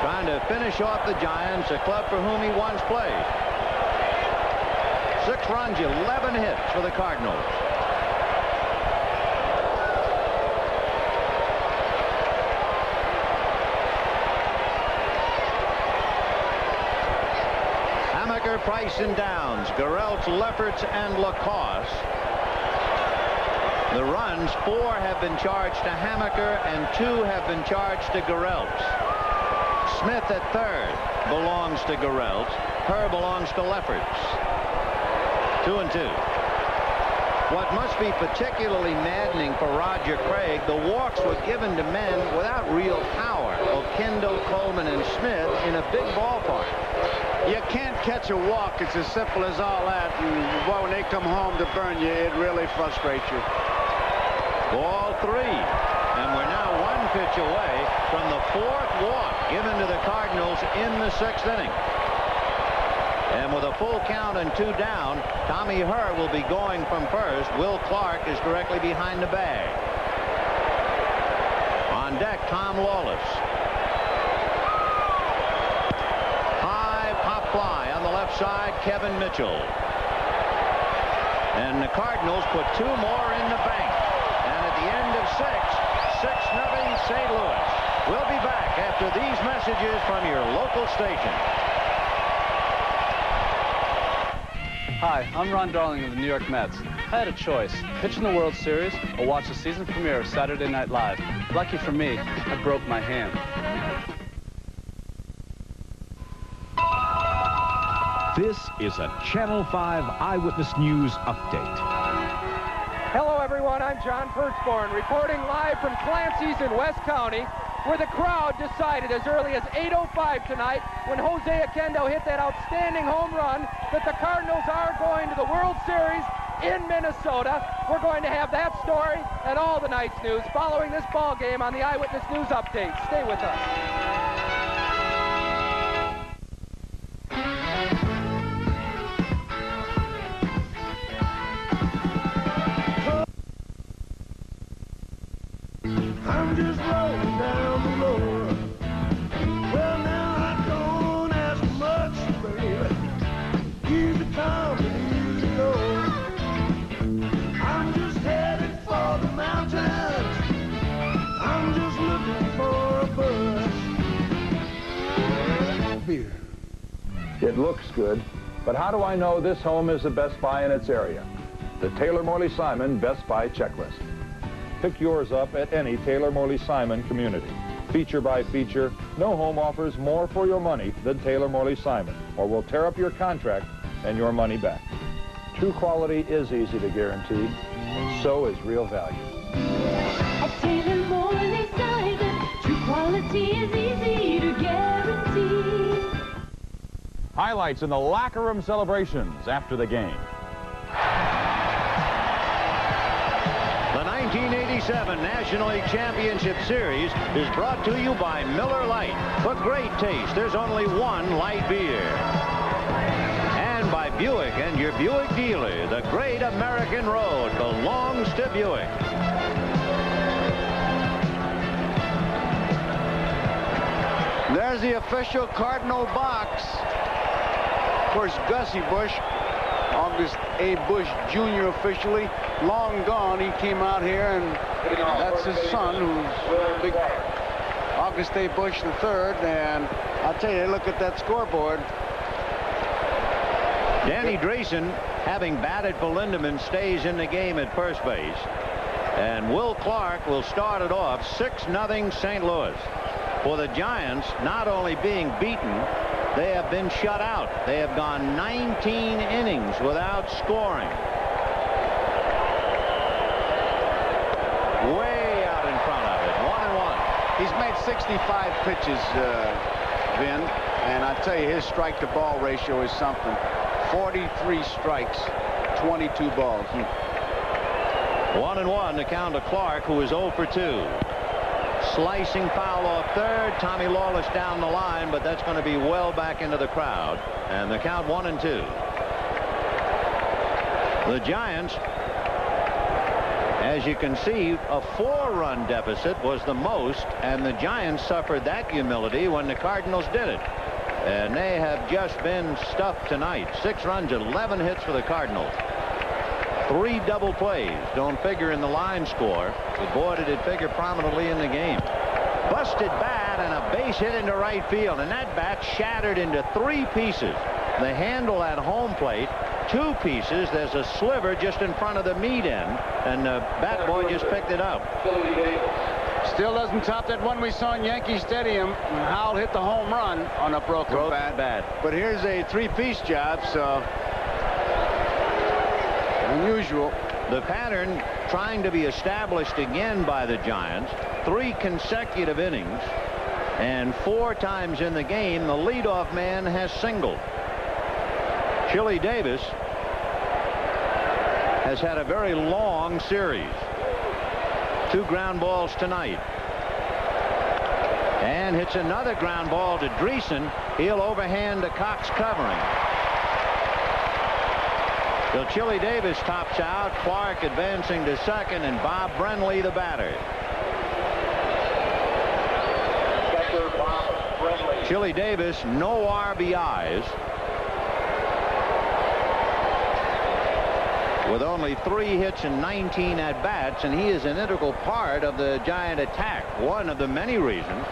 trying to finish off the Giants, a club for whom he once played. 6 runs, 11 hits for the Cardinals. Hammaker, Price, and Downs, Gurelt, Lefferts, and Lacoste. The runs, 4 have been charged to Hammaker, and 2 have been charged to Gurelt. Smith at third belongs to Gurelt. Herr belongs to Lefferts. 2-2. What must be particularly maddening for Roger Craig, the walks were given to men without real power. Oquendo, Coleman, and Smith in a big ballpark. You can't catch a walk. It's as simple as all that. And boy, when they come home to burn you, it really frustrates you. Ball 3. And we're now 1 pitch away from the 4th walk given to the Cardinals in the 6th inning. And with a full count and 2 down, Tommy Herr will be going from first. Will Clark is directly behind the bag. On deck, Tom Lawless. High pop fly on the left side, Kevin Mitchell. And the Cardinals put 2 more in the bank. And at the end of 6-0 St. Louis. We'll be back after these messages from your local station. Hi, I'm Ron Darling of the New York Mets. I had a choice, pitch in the World Series or watch the season premiere of Saturday Night Live. Lucky for me, I broke my hand. This is a Channel 5 Eyewitness News update. Hello, everyone. I'm John Perchborn, reporting live from Clancy's in West County, where the crowd decided as early as 8:05 tonight, when Jose Oquendo hit that outstanding home run, that the Cardinals are going to the World Series in Minnesota. We're going to have that story and all the night's news following this ball game on the Eyewitness News Update. Stay with us. I'm just rolling down the road. Well, now I don't ask much, baby. Easy come and easy go. I'm just headed for the mountains. I'm just looking for a bus. Beer. It looks good, but how do I know this home is the Best Buy in its area? The Taylor Morley Simon Best Buy Checklist. Pick yours up at any Taylor Morley Simon community. Feature by feature, no home offers more for your money than Taylor Morley Simon, or we'll tear up your contract and your money back. True quality is easy to guarantee, and so is real value. At Taylor Morley Simon, true quality is easy to guarantee. Highlights in the locker room celebrations after the game. The 1987 National League Championship Series is brought to you by Miller Lite. For great taste, there's only one light beer. And by Buick and your Buick dealer. The great American road belongs to Buick. There's the official Cardinal box. Of course, Gussie Busch, August A. Busch Jr. officially, long gone. He came out here, and that's his son, who's big August A. Busch III. And I'll tell you, look at that scoreboard. Danny Drayson, having batted for Lindemann, stays in the game at first base. And Will Clark will start it off 6-0 St. Louis. For the Giants, not only being beaten, they have been shut out. They have gone 19 innings without scoring. Way out in front of it, 1-1. He's made 65 pitches, Vin, and I tell you, his strike-to-ball ratio is something. 43 strikes, 22 balls. 1-1 the count to Clark, who is 0 for 2. Slicing foul off third. Tommy Lawless down the line, but that's going to be well back into the crowd. And the count 1-2. The Giants, as you can see, a 4-run deficit was the most, and the Giants suffered that humility when the Cardinals did it. And they have just been stuffed tonight. 6 runs, 11 hits for the Cardinals. 3 double plays don't figure in the line score, but boy, did it figure prominently in the game. Busted bat and a base hit into right field, and that bat shattered into 3 pieces. The handle at home plate, 2 pieces. There's a sliver just in front of the meat end, and the bat boy just picked it up. Still doesn't top that one we saw in Yankee Stadium. Howell hit the home run on a broken bat. But here's a 3-piece job, so unusual. The pattern trying to be established again by the Giants. 3 consecutive innings, and 4 times in the game the leadoff man has singled. Chili Davis has had a very long series. 2 ground balls tonight. And hits another ground ball to Drayson. He'll overhand to Cox covering. So Chili Davis tops out. Clark advancing to second, and Bob Brenly the batter. Chili Davis, no RBIs. With only 3 hits and 19 at-bats, and he is an integral part of the Giant attack. One of the many reasons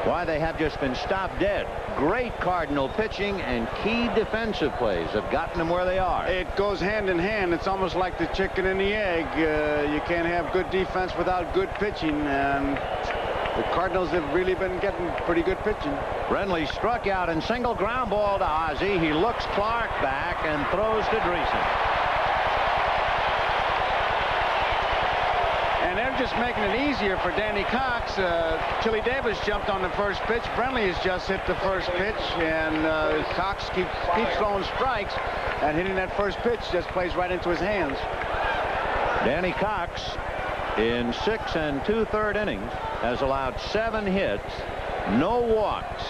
Why, they have just been stopped dead. Great Cardinal pitching and key defensive plays have gotten them where they are. It goes hand in hand. It's almost like the chicken and the egg. You can't have good defense without good pitching, and the Cardinals have really been getting pretty good pitching. Brenly struck out and single ground ball to Ozzie. He looks Clark back and throws to Dreesen. And they're just making it easier for Danny Cox. Chili Davis jumped on the first pitch. Brenly has just hit the first pitch, and Cox keeps throwing strikes, and hitting that first pitch just plays right into his hands. Danny Cox, in 6 2/3 innings, has allowed 7 hits, no walks,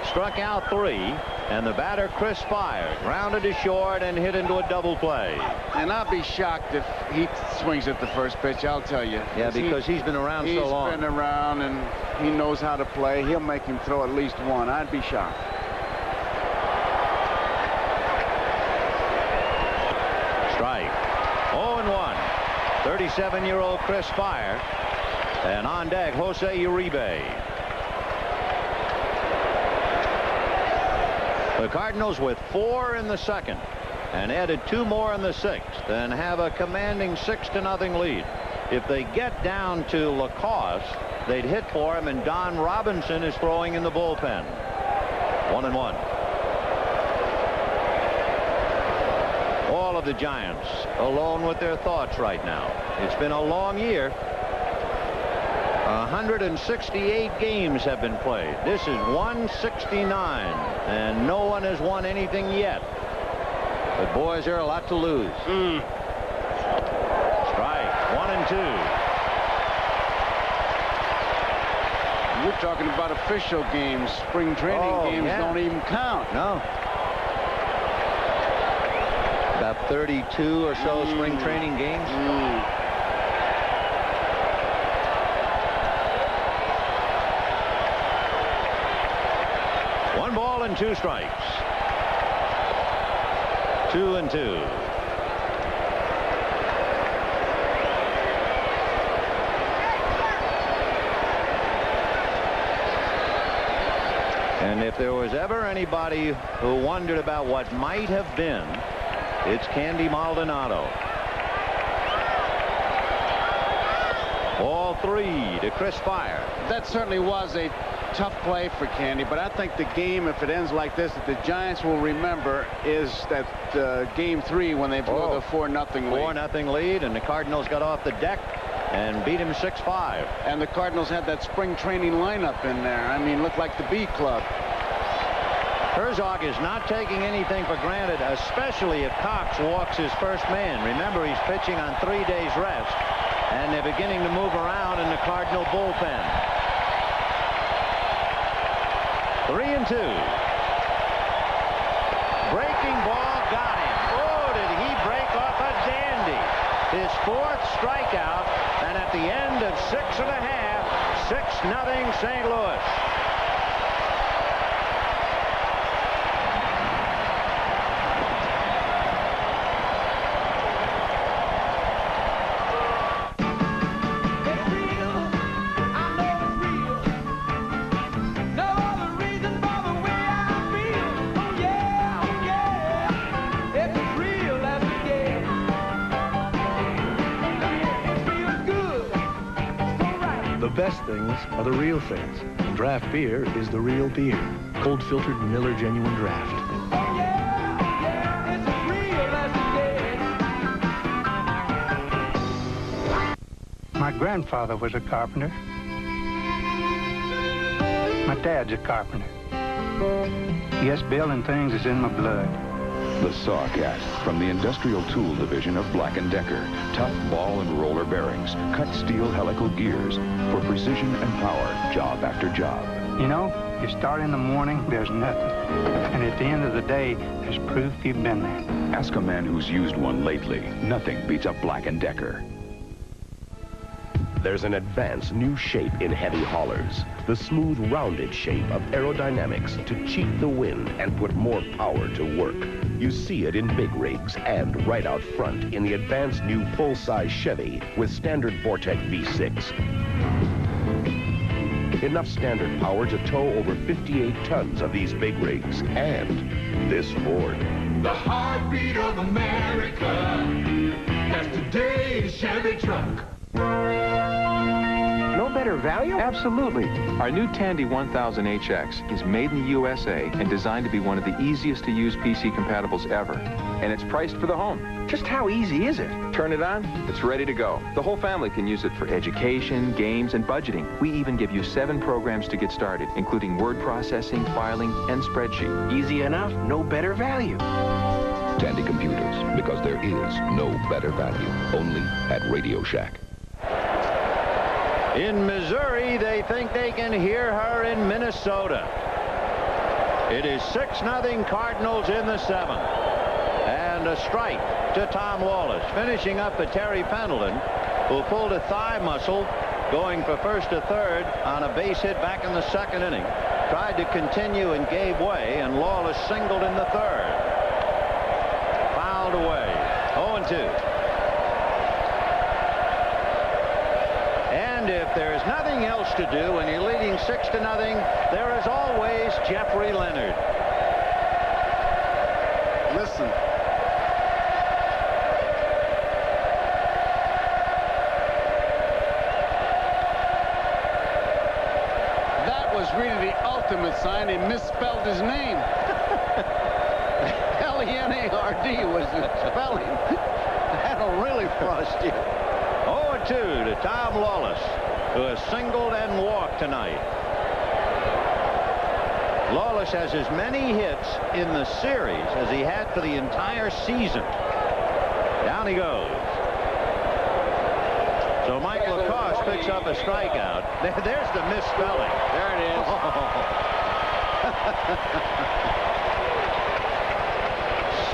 struck out 3, and the batter, Chris Spire, grounded to short and hit into a double play. And I'll be shocked if he swings at the first pitch, I'll tell you. Yeah, because he's been around so long. He's been around, and he knows how to play. He'll make him throw at least one. I'd be shocked. Strike. 0-1. 37-year-old Chris Spire. And on deck, Jose Uribe. The Cardinals with 4 in the 2nd and added 2 more in the 6th and have a commanding 6-0 lead. If they get down to Lacoste, they'd hit for him, and Don Robinson is throwing in the bullpen. 1-1. All of the Giants alone with their thoughts right now. It's been a long year. 168 games have been played. This is 169, and no one has won anything yet. But boys, there are a lot to lose. Strike. 1-2. You're talking about official games. Spring training games don't even count. No. About 32 or so spring training games. 1 ball and 2 strikes. 2-2. And if there was ever anybody who wondered about what might have been, it's Candy Maldonado. Ball 3 to Chris Spire. That certainly was a tough play for Candy, but I think the game, if it ends like this, that the Giants will remember is that game 3 when they blew the 4-0 lead. 4-0 lead, and the Cardinals got off the deck and beat him 6-5. And the Cardinals had that spring training lineup in there. I mean, looked like the B club. Herzog is not taking anything for granted, especially if Cox walks his first man. Remember, he's pitching on 3 days rest, and they're beginning to move around in the Cardinal bullpen. 3-2. Breaking ball got him. Oh, did he break off a dandy. His 4th strikeout, and at the end of 6 1/2, 6-0 St. Louis. The best things are the real things. Draft beer is the real beer. Cold filtered Miller Genuine Draft. My grandfather was a carpenter. My dad's a carpenter. Yes, building things is in my blood. The Sawcat from the Industrial Tool Division of Black & Decker. Tough ball and roller bearings. Cut steel helical gears for precision and power, job after job. You know, you start in the morning, there's nothing. And at the end of the day, there's proof you've been there. Ask a man who's used one lately. Nothing beats a Black & Decker. There's an advanced new shape in heavy haulers. The smooth, rounded shape of aerodynamics to cheat the wind and put more power to work. You see it in big rigs and right out front in the advanced new full-size Chevy with standard Vortec V6. Enough standard power to tow over 58 tons of these big rigs. And this Ford. The heartbeat of America. That's today's Chevy truck. No better value? Absolutely. Our new Tandy 1000 HX is made in the USA and designed to be one of the easiest to use PC compatibles ever. And it's priced for the home. Just how easy is it? Turn it on, it's ready to go. The whole family can use it for education, games, and budgeting. We even give you 7 programs to get started, including word processing, filing, and spreadsheet. Easy enough, no better value. Tandy Computers, because there is no better value. Only at Radio Shack. In Missouri, they think they can hear her in Minnesota. It is 6-0 Cardinals in the 7th. And a strike to Tom Wallace. Finishing up at Terry Pendleton, who pulled a thigh muscle going for first to third on a base hit back in the 2nd inning. Tried to continue and gave way, and Lawless singled in the 3rd. Fouled away. 0-2. And if there's nothing else to do and you're leading 6-0, there is always Jeffrey Leonard. Listen. That was really the ultimate sign he misspelled his name. L-E-N-A-R-D was the spelling. That'll really frost you. 0-2 to Tom Lawless, who has singled and walked tonight. Lawless has as many hits in the series as he had for the entire season. Down he goes. So Mike Lacoste picks up a strikeout. There's the misspelling. There it is.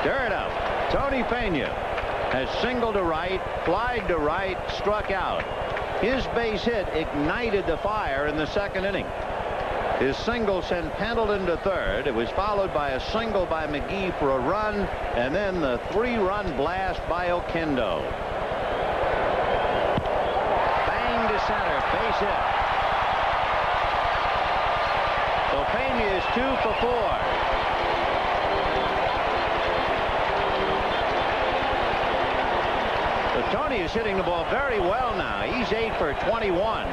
Stir it up. Tony Pena has singled to right, flied to right, struck out. His base hit ignited the fire in the 2nd inning. His single sent Pendleton to 3rd. It was followed by a single by McGee for a run, and then the 3-run blast by Oquendo. Bang to center, base hit. So Pena is 2 for 4. Tony is hitting the ball very well now. He's 8 for 21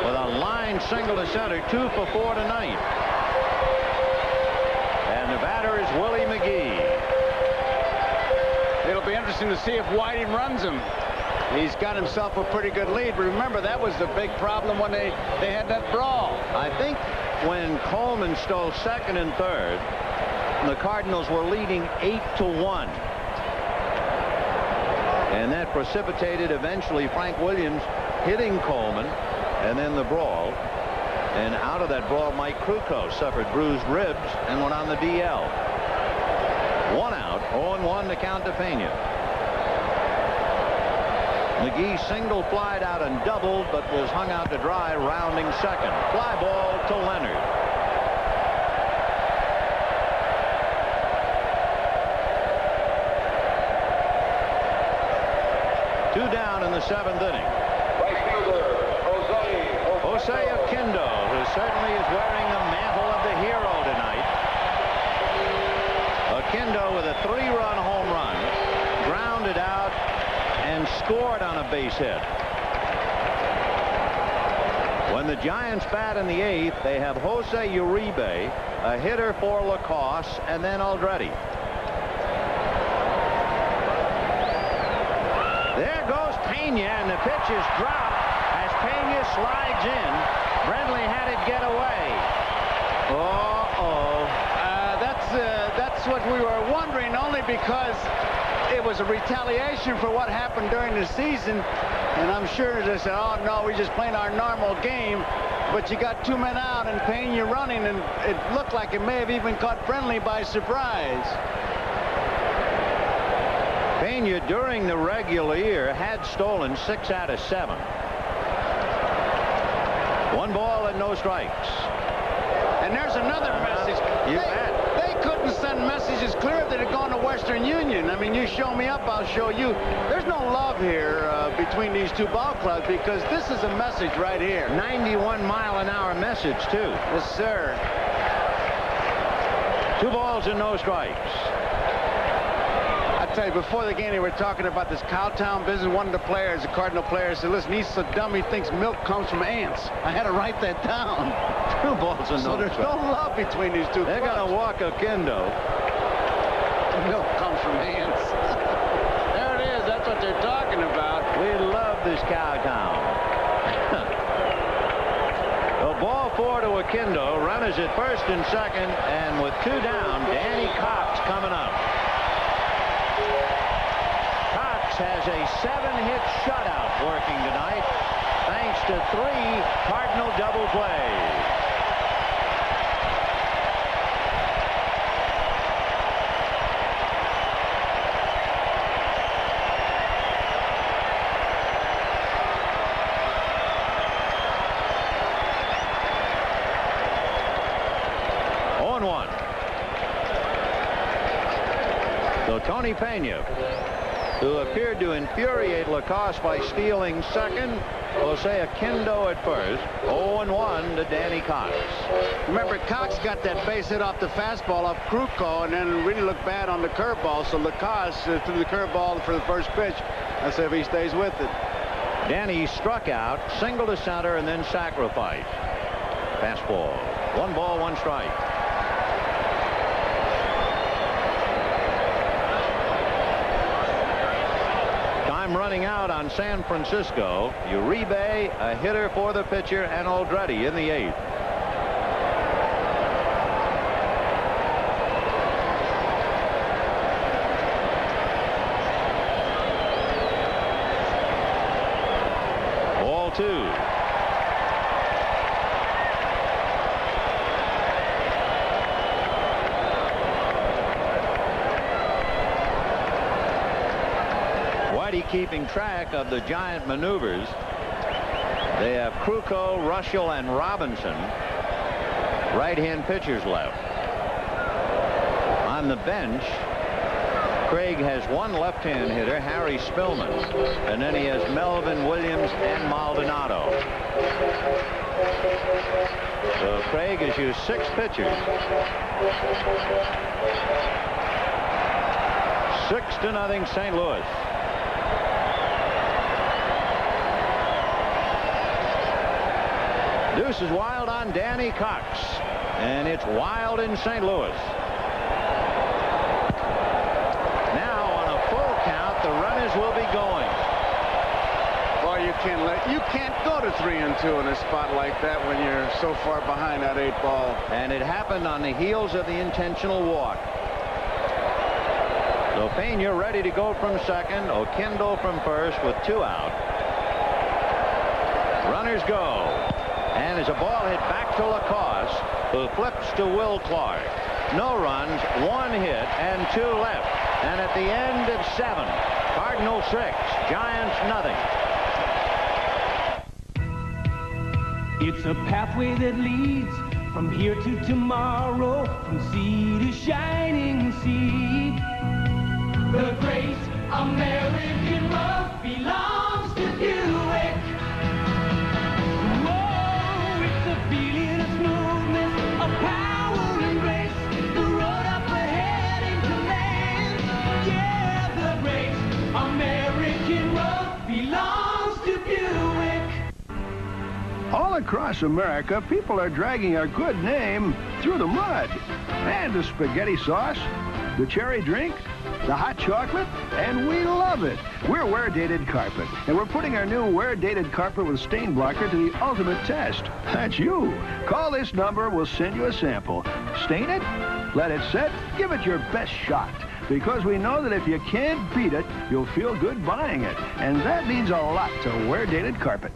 with a line single to center, 2 for 4 tonight. And the batter is Willie McGee. It'll be interesting to see if Whiting runs him. He's got himself a pretty good lead. Remember, that was the big problem when they had that brawl. I think when Coleman stole 2nd and 3rd, the Cardinals were leading 8-1. And that precipitated eventually Frank Williams hitting Coleman, and then the brawl. And out of that brawl, Mike Krukow suffered bruised ribs and went on the DL. 1 out, 0-1 to count to Pena. McGee single, flied out and doubled, but was hung out to dry, rounding 2nd. Fly ball to Leonard. Two down in the 7th inning. Right fielder, Jose Oquendo, who certainly is wearing the mantle of the hero tonight. Oquendo with a 3-run home run, grounded out, and scored on a base hit. When the Giants bat in the 8th, they have Jose Uribe, a hitter for Lacoste, and then Aldretti. There goes Pena, and the pitch is dropped as Pena slides in. Brindley had it get away. That's what we were wondering, only because it was a retaliation for what happened during the season. And I'm sure they said, oh, no, we're just playing our normal game. But you got 2 men out and Pena running, and it looked like it may have even caught Brindley by surprise. Pena, during the regular year, had stolen 6 out of 7. 1 ball and no strikes. And there's another message. You bet. They could to send messages clear that are going to Western Union. I mean, you show me up, I'll show you. There's no love here between these two ball clubs because this is a message right here. 91-mile-an-hour message, too. Yes, sir. 2 balls and no strikes. I tell you, before the game, they were talking about this Cowtown business. One of the players, the Cardinal player, said, listen, he's so dumb he thinks milk comes from ants. I had to write that down. 2 balls and no strikes. So there's no love between these two. They're going to walk Oquendo. Milk comes from ants. There it is. That's what they're talking about. We love this Cowtown. The ball 4 to Oquendo. Runners at first and second. And with 2 down, Danny Cox coming up. Cox has a 7-hit shutout working tonight, thanks to 3 Cardinal double plays. So Tony Pena, who appeared to infuriate Lacoste by stealing second, Jose Oquendo at first. 0-1 to Danny Cox. Remember, Cox got that base hit off the fastball off Krukow and then really looked bad on the curveball. So Lacoste threw the curveball for the first pitch. Let's see if he stays with it. Danny struck out, single to center, and then sacrificed. Fastball. 1 ball, 1 strike. Running out on San Francisco. Uribe, a hitter for the pitcher, and Aldretti in the 8th. Ball 2. Keeping track of the Giant maneuvers. They have Krukow, Ruschel, and Robinson. Right-hand pitchers left. On the bench, Craig has 1 left-hand hitter, Harry Spillman, and then he has Melvin Williams and Maldonado. So Craig has used 6 pitchers. 6-0 St. Louis. Deuce is wild on Danny Cox, and it's wild in St. Louis. Now on a full count, the runners will be going. Boy, you can't go to 3-2 in a spot like that when you're so far behind that 8 ball. And it happened on the heels of the intentional walk. So Pena ready to go from second. Oquendo from first with 2 out. Runners go. And as a ball hit back to Lacoste, who flips to Will Clark. No runs, 1 hit, and 2 left. And at the end of 7, Cardinals 6, Giants nothing. It's a pathway that leads from here to tomorrow, from sea to shining sea. The great American road belongs to Buick. All across America, people are dragging our good name through the mud. And the spaghetti sauce, the cherry drink, the hot chocolate, and we love it. We're Wear Dated Carpet, and we're putting our new Wear Dated Carpet with stain blocker to the ultimate test. That's you. Call this number, we'll send you a sample. Stain it, let it set, give it your best shot. Because we know that if you can't beat it, you'll feel good buying it. And that means a lot to Wear Dated Carpet.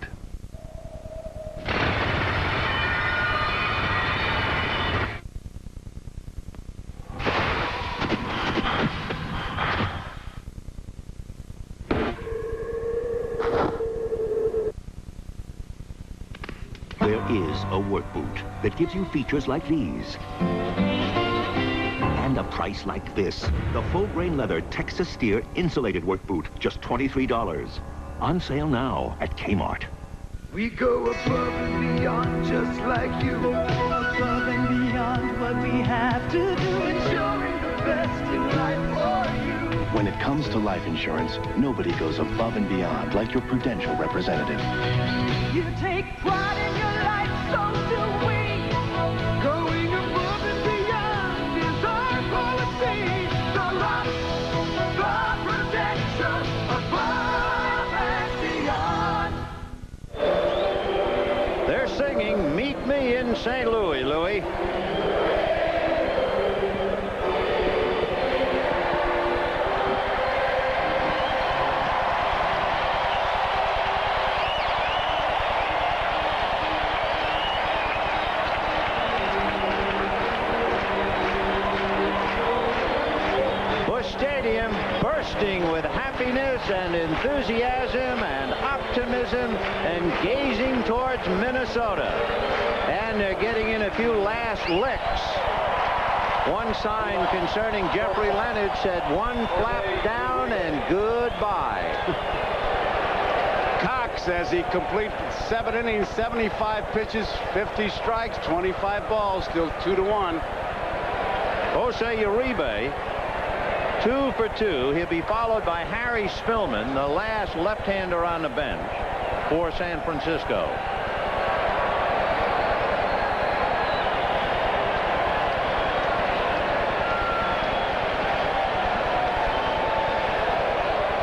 There is a work boot that gives you features like these. And find a price like this. The full-grain leather Texas Steer insulated work boot, just $23. On sale now at Kmart. We go above and beyond just like you. Above and beyond what we have to do. Ensuring the best in life for you. When it comes to life insurance, nobody goes above and beyond like your Prudential representative. You take pride in your life, so do we. Going above and beyond is our policy. The rock, the Prudential, above and beyond. They're singing Meet Me in St. Louis, Louis. Stadium bursting with happiness and enthusiasm and optimism and gazing towards Minnesota. And they're getting in a few last licks. One sign concerning Jeffrey Leonard said one flap down and goodbye. Cox, as he completes 7 innings, 75 pitches, 50 strikes, 25 balls, still 2-1. Jose Uribe, 2 for 2. He'll be followed by Harry Spillman, the last left-hander on the bench for San Francisco.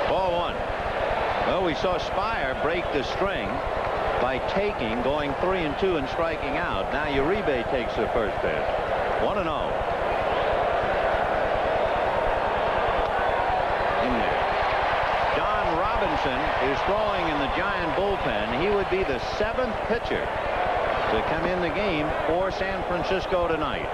Ball 1. Well, we saw Spire break the string by going 3-2 and striking out. Now Uribe takes the first pitch. 1-0. Is throwing in the Giant bullpen. He would be the 7th pitcher to come in the game for San Francisco tonight.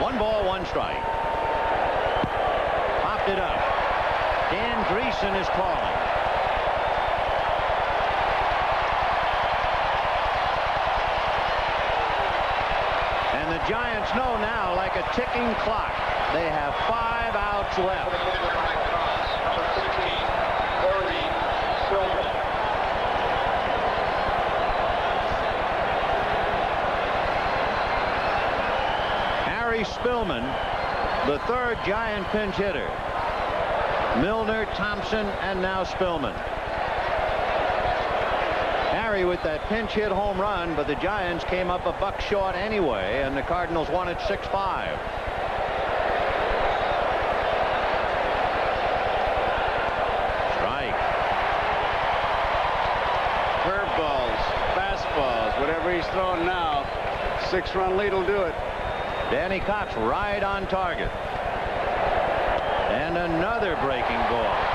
One ball, one strike. Popped it up. Dan Dreesen is calling. And the Giants know now, like a ticking clock, they have 5 outs left. Harry Spillman, the 3rd Giant pinch hitter. Milner, Thompson, and now Spillman. With that pinch hit home run, but the Giants came up a buck short anyway, and the Cardinals won it 6-5. Strike. Curveballs, fastballs, whatever he's throwing now, 6-run lead will do it. Danny Cox right on target. And another breaking ball.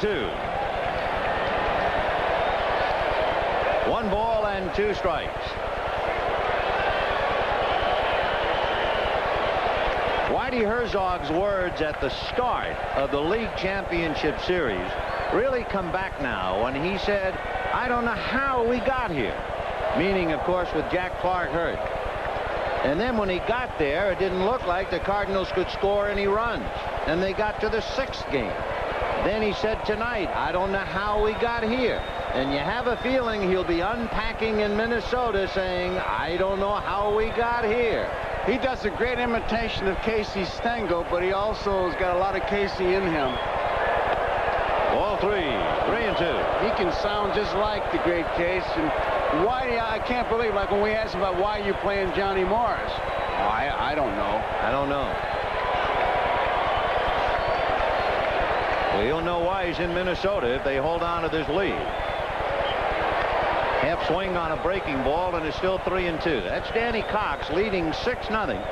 Two. 1 ball and 2 strikes. Whitey Herzog's words at the start of the league championship series really come back now when he said, I don't know how we got here. Meaning, of course, with Jack Clark hurt. And then when he got there, it didn't look like the Cardinals could score any runs. And they got to the 6th game. Then he said tonight, I don't know how we got here. And you have a feeling he'll be unpacking in Minnesota saying, I don't know how we got here. He does a great imitation of Casey Stengel, but he also has got a lot of Casey in him. Ball 3, 3-2. He can sound just like the great Case. And why, I can't believe, like when we asked about why you playing Johnny Morris. I don't know. I don't know. Well, you'll know why he's in Minnesota if they hold on to this lead. Half swing on a breaking ball, and it's still 3-2. That's Danny Cox leading 6-0.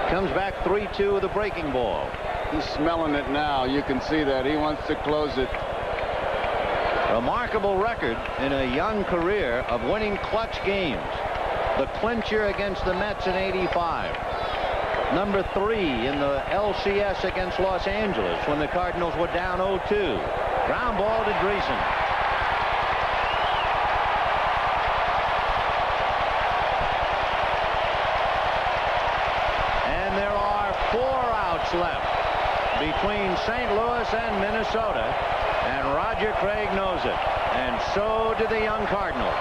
Comes back 3-2 with a breaking ball. He's smelling it now. You can see that. He wants to close it. Remarkable record in a young career of winning clutch games. the clincher against the Mets in '85. Number 3 in the LCS against Los Angeles when the Cardinals were down 0-2. Ground ball to Dreesen. And there are 4 outs left between St. Louis and Minnesota, and Roger Craig knows it, and so do the young Cardinals.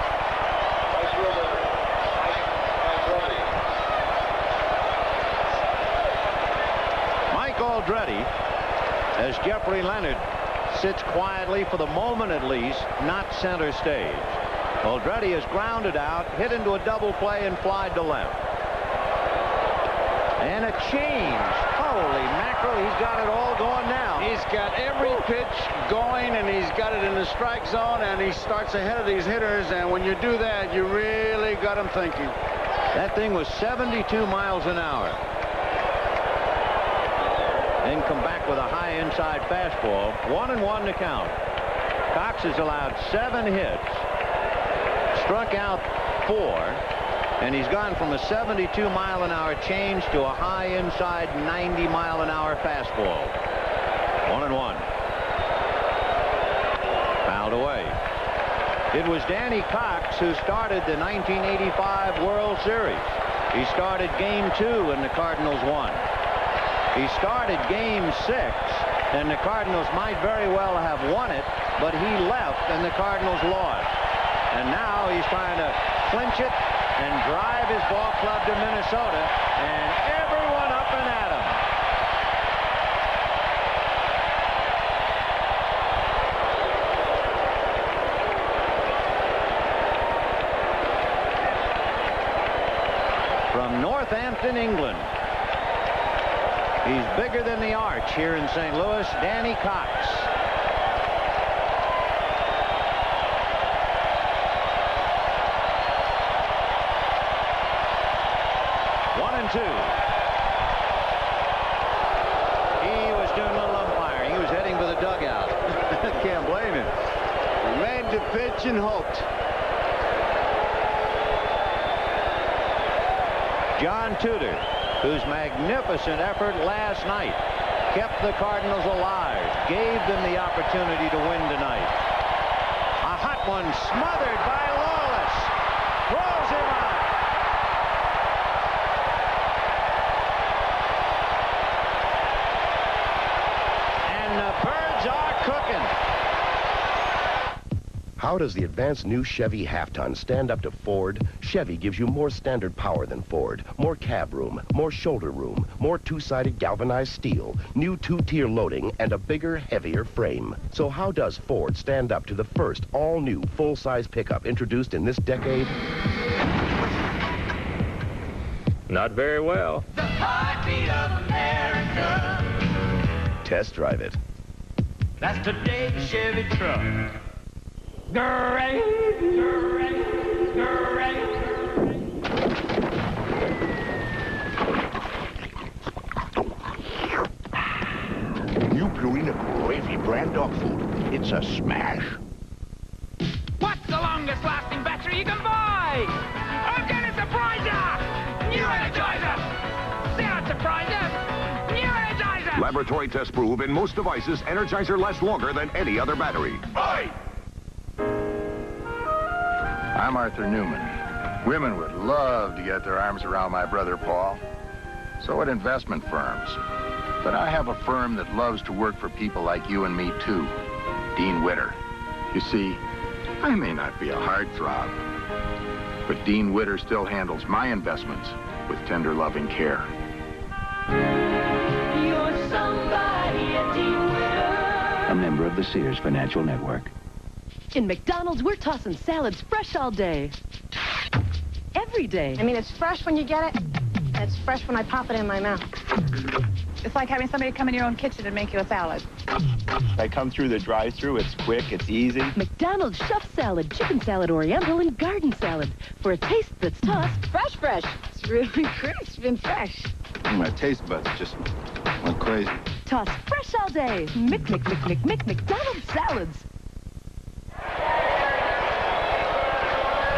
Mike Aldretti, as Jeffrey Leonard sits quietly for the moment at least, not center stage. Aldretti is grounded out, hit into a double play and flied to left. And a change. Holy mackerel, he's got it all going now. He's got every pitch going, and he's got it in the strike zone, and he starts ahead of these hitters, and when you do that, you really got him thinking. That thing was 72 miles an hour. Then come back with a high inside fastball. 1-1 to count. Cox has allowed 7 hits, struck out 4, and he's gone from a 72-mile-an-hour change to a high inside 90-mile-an-hour fastball. 1-1. Fouled away. It was Danny Cox who started the 1985 World Series. He started Game 2 and the Cardinals won. He started Game 6, and the Cardinals might very well have won it, but he left and the Cardinals lost. And now he's trying to clinch it and drive his ball club to Minnesota, and everyone up and at him. From Northampton, England. He's bigger than the arch here in St. Louis, Danny Cox. He was doing a little umpiring. He was heading for the dugout. Can't blame him. He made the pitch and hoped. John Tudor, whose magnificent effort last night kept the Cardinals alive, gave them the opportunity to win tonight. A hot one smothered by Lawless. Throws him out. How does the advanced new Chevy half-ton stand up to Ford? Chevy gives you more standard power than Ford, more cab room, more shoulder room, more two-sided galvanized steel, new 2-tier loading, and a bigger, heavier frame. So how does Ford stand up to the first all-new full-size pickup introduced in this decade? Not very well. The heartbeat of America. Test drive it. That's today's Chevy truck. Great, great, great. New Purina Gravy brand dog food. It's a smash. What's the longest lasting battery you can buy? I'm gonna surprise ya! New Energizer! Sound surprises! New Energizer! Laboratory tests prove in most devices, Energizer lasts longer than any other battery. Right! I'm Arthur Newman. Women would love to get their arms around my brother Paul. So would investment firms. But I have a firm that loves to work for people like you and me, too. Dean Witter. You see, I may not be a heartthrob, but Dean Witter still handles my investments with tender, loving care. You're somebody, a Dean Witter. A member of the Sears Financial Network. In McDonald's, we're tossing salads fresh all day. Every day. I mean, it's fresh when you get it. And it's fresh when I pop it in my mouth. It's like having somebody come in your own kitchen and make you a salad. I come through the drive-thru, it's quick, it's easy. McDonald's chef salad, chicken salad, oriental, and garden salad. For a taste that's tossed fresh, fresh. It's really crisp and fresh. My taste buds just went crazy. Tossed fresh all day. McDonald's salads.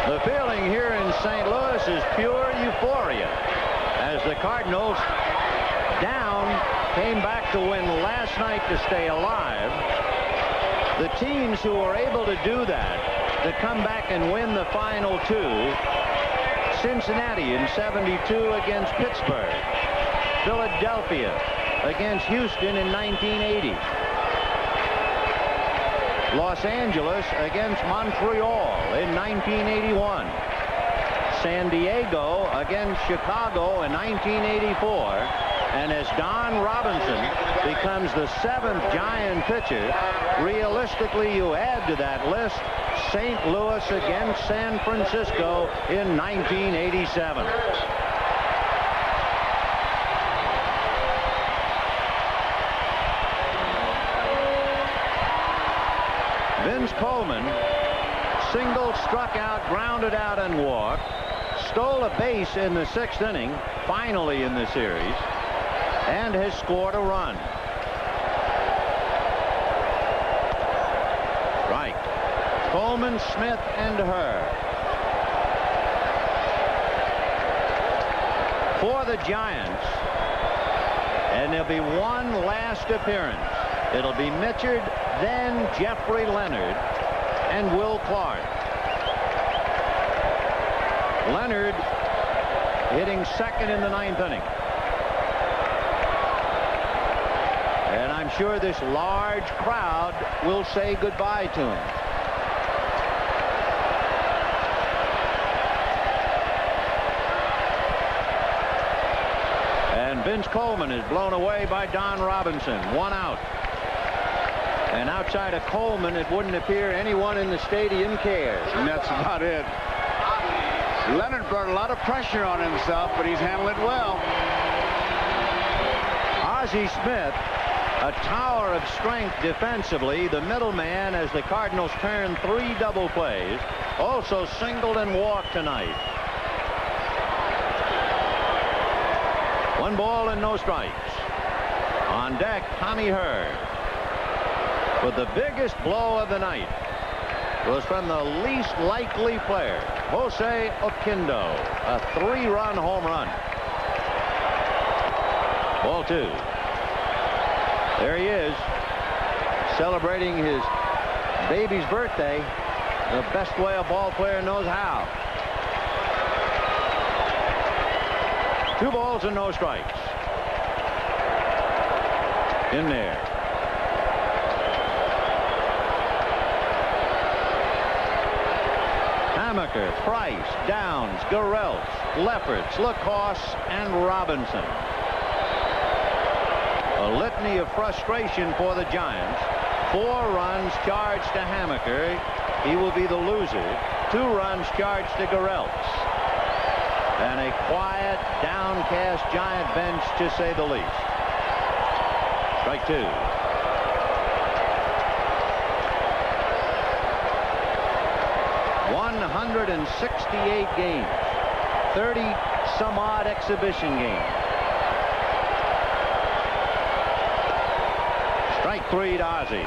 The feeling here in St. Louis is pure euphoria as the Cardinals down came back to win last night to stay alive. The teams who were able to do that, to come back and win the final two, Cincinnati in '72 against Pittsburgh, Philadelphia against Houston in 1980, Los Angeles against Montreal in 1981, San Diego against Chicago in 1984, and as Don Robinson becomes the 7th Giant pitcher, realistically you add to that list St. Louis against San Francisco in 1987. Vince Coleman singled, struck out, grounded out, and walked. Stole a base in the 6th inning, finally in the series, and has scored a run. Right. Coleman, Smith, and Herr. For the Giants, and there'll be one last appearance. It'll be Mitchard, then Jeffrey Leonard, and Will Clark. Leonard hitting second in the 9th inning. And I'm sure this large crowd will say goodbye to him. And Vince Coleman is blown away by Don Robinson. 1 out. And outside of Coleman, it wouldn't appear anyone in the stadium cares. And that's about it. Leonard brought a lot of pressure on himself, but he's handled it well. Ozzie Smith, a tower of strength defensively, the middleman as the Cardinals turn 3 double plays, also singled and walked tonight. 1 ball and no strikes. On deck, Tommy Herr. But the biggest blow of the night was from the least likely player, Jose Oquendo, a 3-run home run. Ball 2. There he is, celebrating his baby's birthday the best way a ball player knows how. 2 balls and no strikes. In there. Hammaker, Price, Downs, Garrelts, Lefferts, Lacoste, and Robinson. A litany of frustration for the Giants. 4 runs charged to Hammaker. He will be the loser. 2 runs charged to Garrelts. And a quiet, downcast Giant bench, to say the least. Strike 2. ...168 games, 30-some-odd exhibition games. Strike 3 to Ozzie.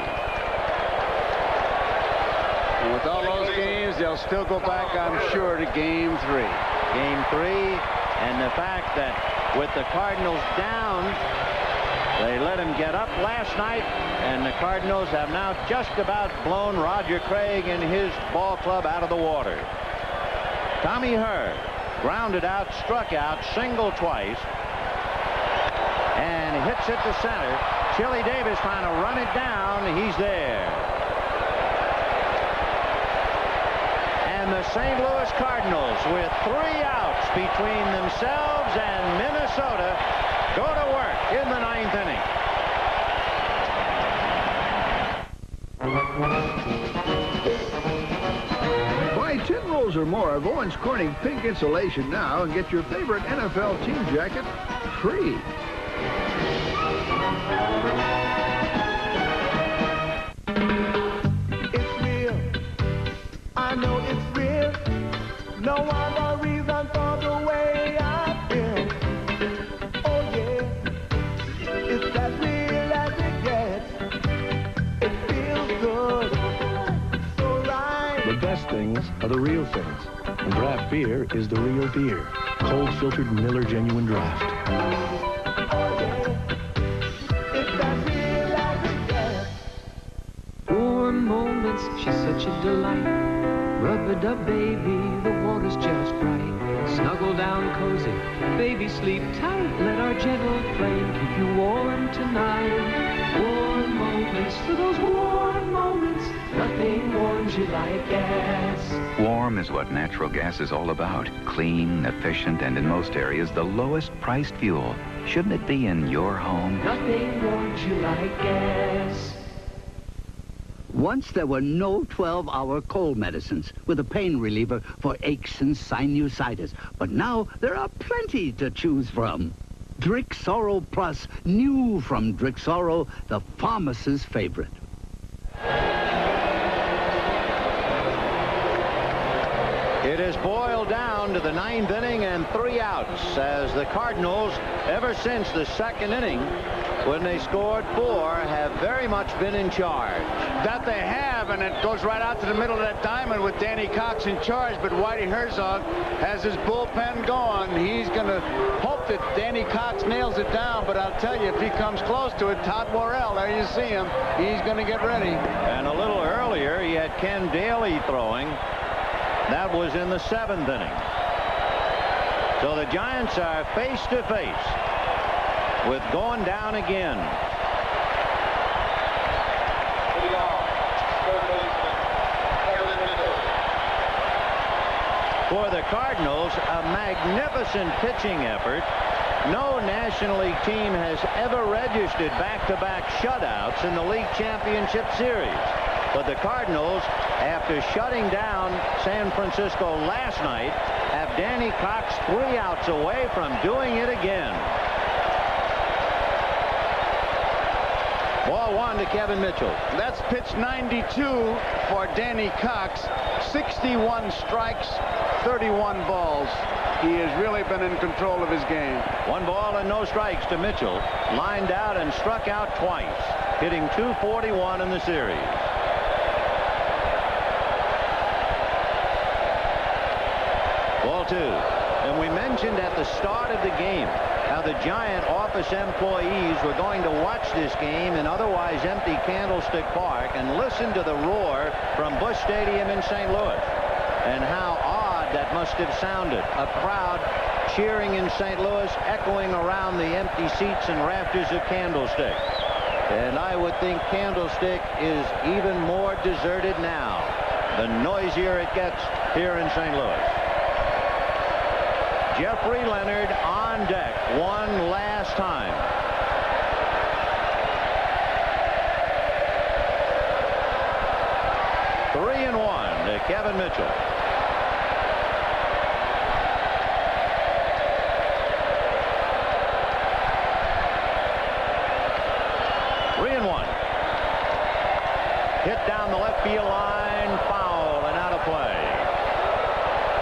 And with all those games, they'll still go back, I'm sure, to Game 3. Game 3, and the fact that with the Cardinals down, they let him get up last night, and the Cardinals have now just about blown Roger Craig and his ball club out of the water. Tommy Herr grounded out, struck out, singled twice, and hits it to center. Chili Davis trying to run it down. He's there. And the St. Louis Cardinals, with 3 outs between themselves and Minnesota, go to work in the 9th inning. Buy 10 rolls or more of Owens Corning Pink Insulation now and get your favorite NFL team jacket free. It's real. I know it's real. No other reason for the way I feel. Oh yeah, it's as real as it gets. It feels good, so right. The best things are the real things. And draft beer is the real beer. Cold filtered Miller Genuine Draft. Warm moments, she's such a delight. Rub-a-dub, baby, the water's just right. Snuggle down cozy, baby, sleep tight. Let our gentle flame keep you warm tonight. Warm moments, for those warm moments, nothing warms you like gas. Warm is what natural gas is all about. Clean, efficient, and in most areas, the lowest priced fuel. Shouldn't it be in your home? Nothing warms you like gas. Once there were no 12-hour cold medicines with a pain reliever for aches and sinusitis. But now there are plenty to choose from. Drixoro Plus, new from Drixoro, the pharmacist's favorite. It is boiled down to the 9th inning and 3 outs as the Cardinals, ever since the 2nd inning, when they scored 4, have very much been in charge. That they have, and it goes right out to the middle of that diamond with Danny Cox in charge, but Whitey Herzog has his bullpen going. He's going to hope that Danny Cox nails it down, but I'll tell you, if he comes close to it, Todd Worrell, there you see him, he's going to get ready. And a little earlier, he had Ken Daly throwing. That was in the 7th inning. So the Giants are face to face with going down again. For the Cardinals, a magnificent pitching effort. No National League team has ever registered back-to-back shutouts in the League Championship Series. But the Cardinals, after shutting down San Francisco last night, have Danny Cox 3 outs away from doing it again. Ball 1 to Kevin Mitchell. That's pitch 92 for Danny Cox. 61 strikes, 31 balls. He has really been in control of his game. 1 ball and no strikes to Mitchell. Lined out and struck out twice, hitting .241 in the series. Ball 2. And we mentioned at the start of the game how the Giant office employees were going to watch this game in otherwise empty Candlestick Park and listen to the roar from Busch Stadium in St. Louis. And how odd that must have sounded. A crowd cheering in St. Louis, echoing around the empty seats and rafters of Candlestick. And I would think Candlestick is even more deserted now, the noisier it gets here in St. Louis. Jeffrey Leonard on deck one last time. Three and 1 to Kevin Mitchell. Hit down the left field line, foul, and out of play.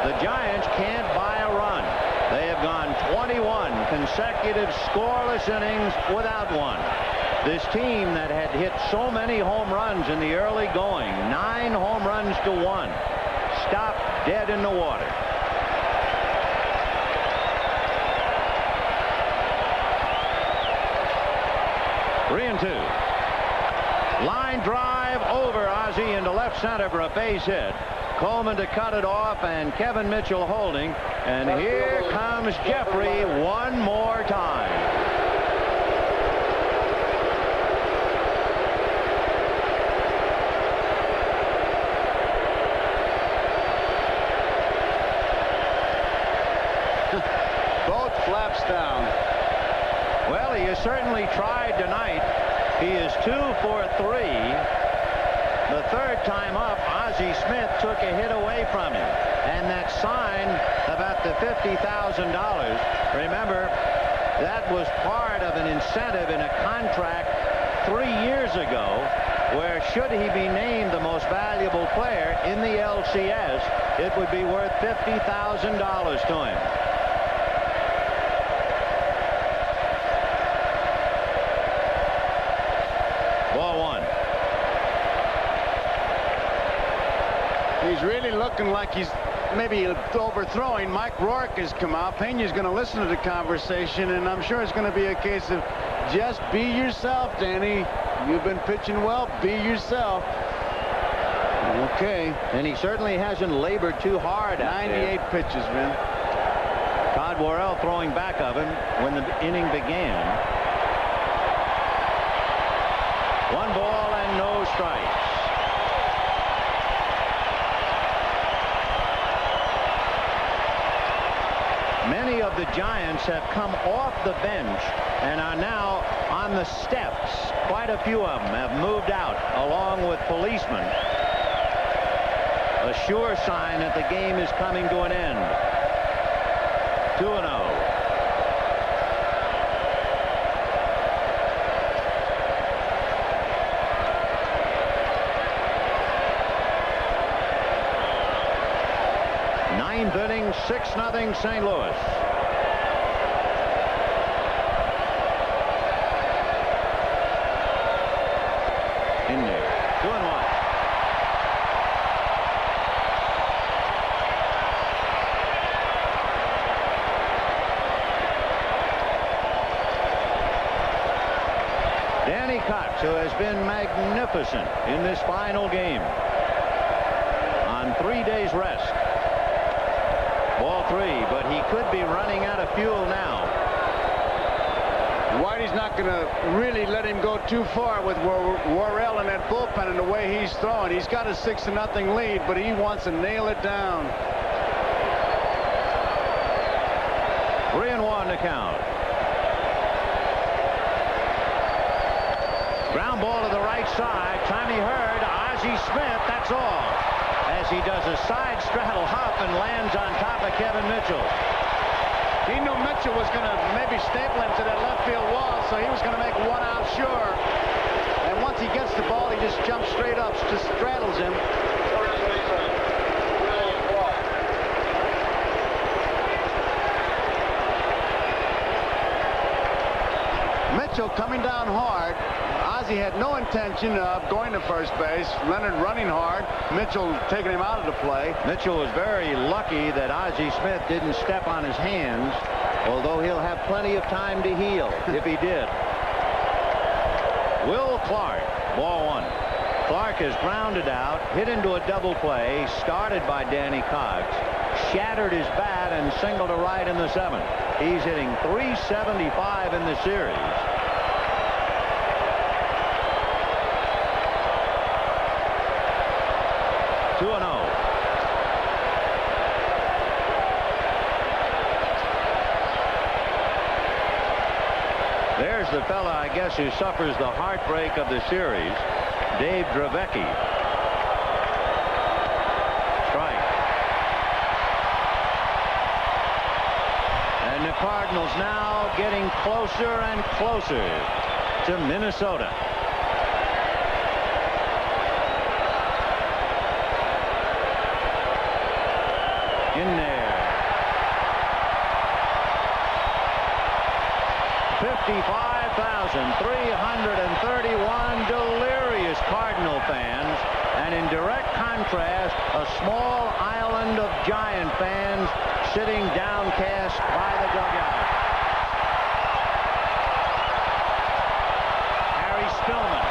The Giants can't buy a run. They have gone 21 consecutive scoreless innings without one. This team that had hit so many home runs in the early going, 9 home runs to 1, stopped dead in the water. Three and 2. Line drive over Ozzie into left center for a base hit. Coleman to cut it off, and Kevin Mitchell holding. And here comes Jeffrey one more time. Both flaps down. Well, he has certainly tried tonight. He is 2 for 3. The third time up, Ozzie Smith took a hit away from him. And that sign about the $50,000, remember, that was part of an incentive in a contract 3 years ago where should he be named the most valuable player in the LCS, it would be worth $50,000 to him. Ball 1. He's really looking like he's maybe overthrowing. Mike Rourke has come out. Pena's going to listen to the conversation, and I'm sure it's going to be a case of just be yourself, Danny. You've been pitching well. Be yourself. Okay. And he certainly hasn't labored too hard out 98 there. pitches, Vin. Todd Worrell throwing back of him when the inning began. 1 ball and no strikes. Many of the Giants have come off the bench and are now on the steps. Quite a few of them have moved out along with policemen. A sure sign that the game is coming to an end. 2-0. Ninth inning, 6-0 St. Louis. In there, 2-1. Danny Cox, who has been magnificent in this final game, on 3 days rest. Ball 3, but he could be running out of fuel now. Whitey's not going to really let him go too far with Worrell in that bullpen and the way he's throwing. He's got a 6-0 lead, but he wants to nail it down. 3-1 to count. Ground ball to the right side. Tommy Hurd, Ozzie Smith, that's all. As he does a side straddle hop and lands on top of Kevin Mitchell. He knew Mitchell was going to maybe staple him to that left field wall, so he was going to make 1 out sure. And once he gets the ball, he just jumps straight up, just straddles him. Mitchell coming down hard. Ozzie had no intention of going to first base. Leonard running hard. Mitchell taking him out of the play. Mitchell was very lucky that Ozzie Smith didn't step on his hands, although he'll have plenty of time to heal if he did. Will Clark, ball 1. Clark is grounded out, hit into a double play, started by Danny Cox, shattered his bat and singled to right in the 7th. He's hitting .375 in the series. There's the fella, I guess, who suffers the heartbreak of the series, Dave Dravecky. Strike. And the Cardinals now getting closer and closer to Minnesota. In there. 55,331 delirious Cardinal fans, and in direct contrast, a small island of Giant fans sitting downcast by the dugout. Harry Stillman.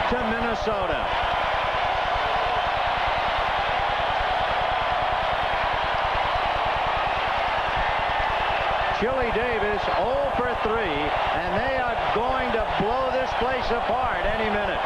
To Minnesota. Chili Davis 0 for 3, and they are going to blow this place apart any minute.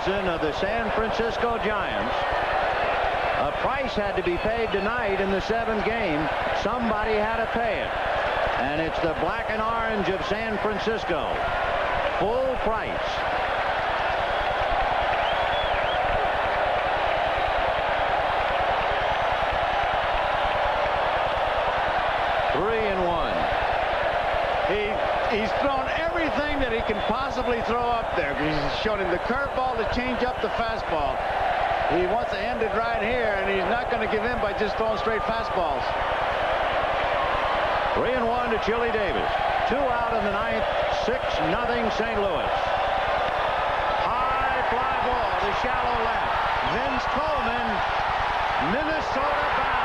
postseason of the San Francisco Giants. A price had to be paid tonight in the 7th game. Somebody had to pay it. And it's the black and orange of San Francisco. Full price. He's thrown everything that he can possibly throw up there. He's shown him the curveball, the changeup, the fastball. He wants to end it right here, and he's not going to give in by just throwing straight fastballs. 3-1 to Chili Davis. 2 out in the 9th. 6-0 St. Louis. High fly ball to shallow left. Vince Coleman, Minnesota bound.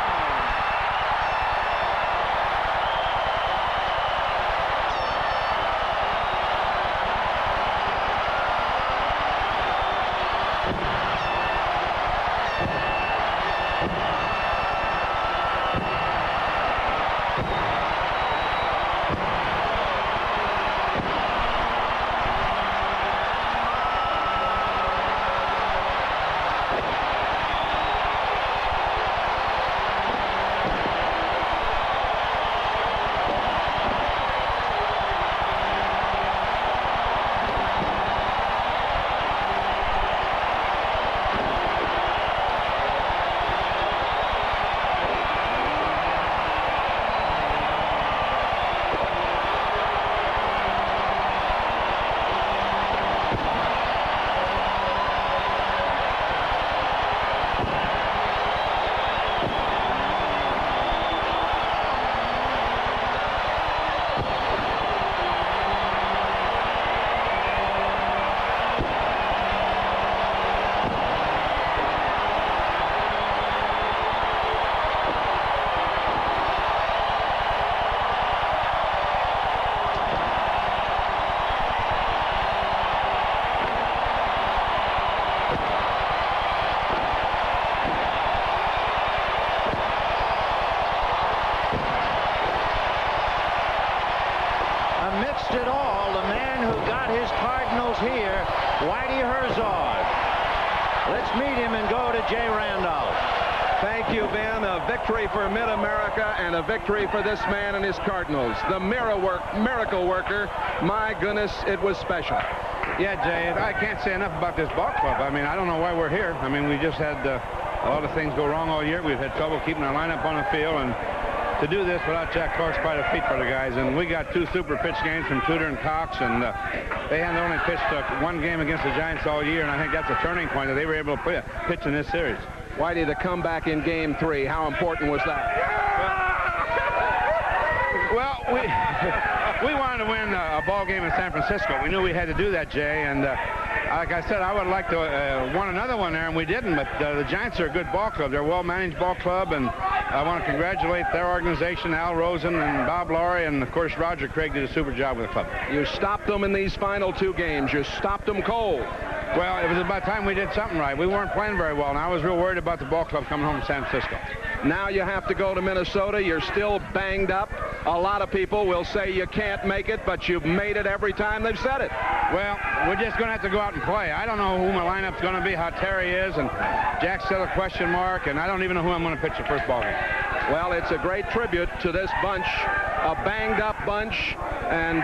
Amidst it all, the man who got his Cardinals here, Whitey Herzog. Let's meet him and go to Jay Randolph. Thank you, Ben. A victory for Mid-America and a victory for this man and his Cardinals. The miracle worker. My goodness, it was special. Yeah, Jay, I can't say enough about this ball club. I mean, I don't know why we're here. I mean, we just had a lot of things go wrong all year. We've had trouble keeping our lineup on the field, and to do this without Jack Clark's quite a feat for the guys. And we got 2 super pitch games from Tudor and Cox, and they hadn't only pitched 1 game against the Giants all year, and I think that's a turning point that they were able to pitch in this series. Whitey, the comeback in Game 3, how important was that? Well, we wanted to win a ball game in San Francisco. We knew we had to do that, Jay, and like I said, I would like to won another one there, and we didn't, but the Giants are a good ball club. They're a well-managed ball club, and I want to congratulate their organization, Al Rosen and Bob Laurie, and, of course, Roger Craig did a super job with the club. You stopped them in these final 2 games. You stopped them cold. Well, it was about time we did something right. We weren't playing very well, and I was real worried about the ball club coming home to San Francisco. Now you have to go to Minnesota. You're still banged up. A lot of people will say you can't make it, but you've made it every time they've said it. Well, we're just going to have to go out and play. I don't know who my lineup's going to be, how Terry is, and Jack's still a question mark, and I don't even know who I'm going to pitch the first ball game. Well, it's a great tribute to this bunch, a banged-up bunch, and,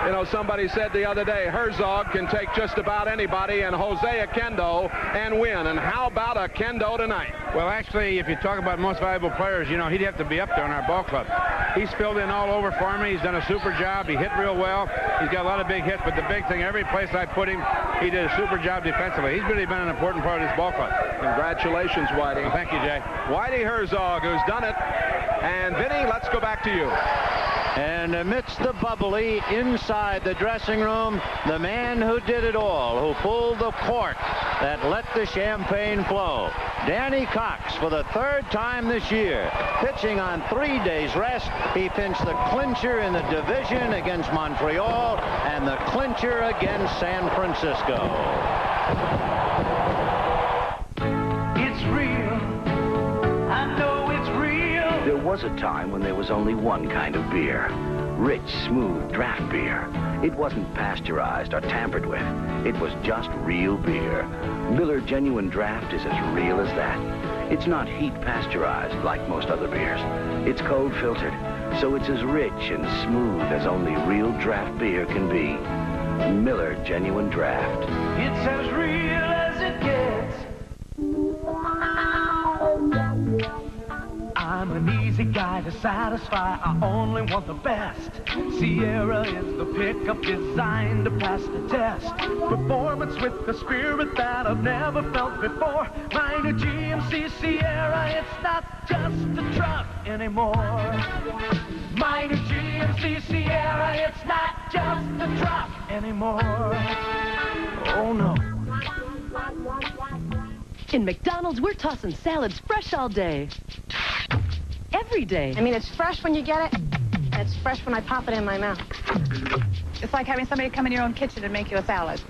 you know, somebody said the other day, Herzog can take just about anybody and Jose Oquendo and win, and how about Oquendo tonight? Well, actually, if you talk about most valuable players, you know, he'd have to be up there in our ball club. He's filled in all over for me. He's done a super job. He hit real well. He's got a lot of big hits, but the big thing, every place I put him, he did a super job defensively. He's really been an important part of this ball club. Congratulations, Whitey. Well, thank you, Jay. Whitey Herzog, who's done it. And, Vinny, let's go back to you. And amidst the bubbly inside the dressing room, the man who did it all, who pulled the cork that let the champagne flow, Danny Cox, for the 3rd time this year, pitching on 3 days rest. He pinched the clincher in the division against Montreal and the clincher against San Francisco. It's real. I know it's real. There was a time when there was only one kind of beer. Rich, smooth draft beer. It wasn't pasteurized or tampered with. It was just real beer. Miller Genuine Draft is as real as that. It's not heat pasteurized like most other beers. It's cold filtered, so it's as rich and smooth as only real draft beer can be. Miller Genuine Draft. It's as real as it gets. I'm an easy guy to satisfy. I only want the best. Sierra is the pickup designed to pass the test. Performance with the spirit that I've never felt before. My new GMC Sierra, it's not just a truck anymore. My new GMC Sierra, it's not just a truck anymore. Oh no. In McDonald's, we're tossing salads fresh all day. Every day. I mean, it's fresh when you get it, and it's fresh when I pop it in my mouth. It's like having somebody come in your own kitchen and make you a salad.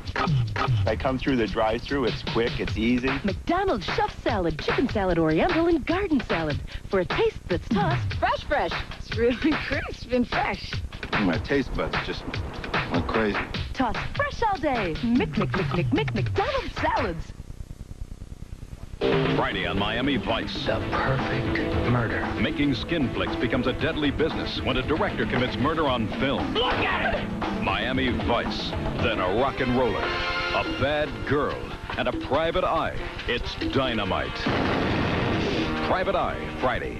I come through the drive-thru, it's quick, it's easy. McDonald's chef salad, chicken salad, oriental, and garden salad. For a taste that's tossed fresh. It's really crisp and fresh. My taste buds just went crazy. Tossed fresh all day. McDonald's salads. Friday on Miami Vice. The perfect murder. Making skin flicks becomes a deadly business when a director commits murder on film. Look at it! Miami Vice. Then a rock and roller, a bad girl, and a private eye. It's dynamite. Private Eye, Friday.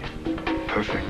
Perfect.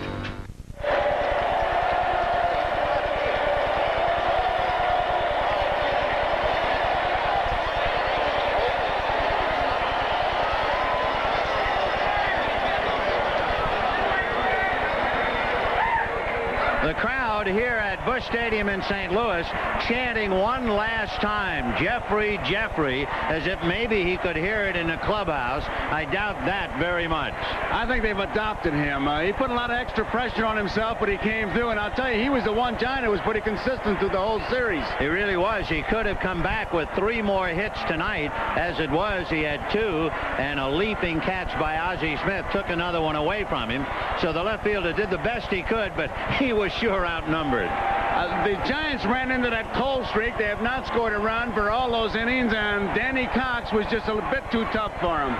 The crowd here at Busch Stadium in St. Louis chanting one last time, Jeffrey, Jeffrey, as if maybe he could hear it in the clubhouse. I doubt that very much. I think they've adopted him. He put a lot of extra pressure on himself, but he came through, and I'll tell you, he was the one Giant who was pretty consistent through the whole series. He really was. He could have come back with 3 more hits tonight. As it was, he had 2, and a leaping catch by Ozzie Smith took another one away from him. So the left fielder did the best he could, but he was sure outnumbered. The Giants ran into that cold streak. They have not scored a run for all those innings, and Danny Cox was just a bit too tough for him.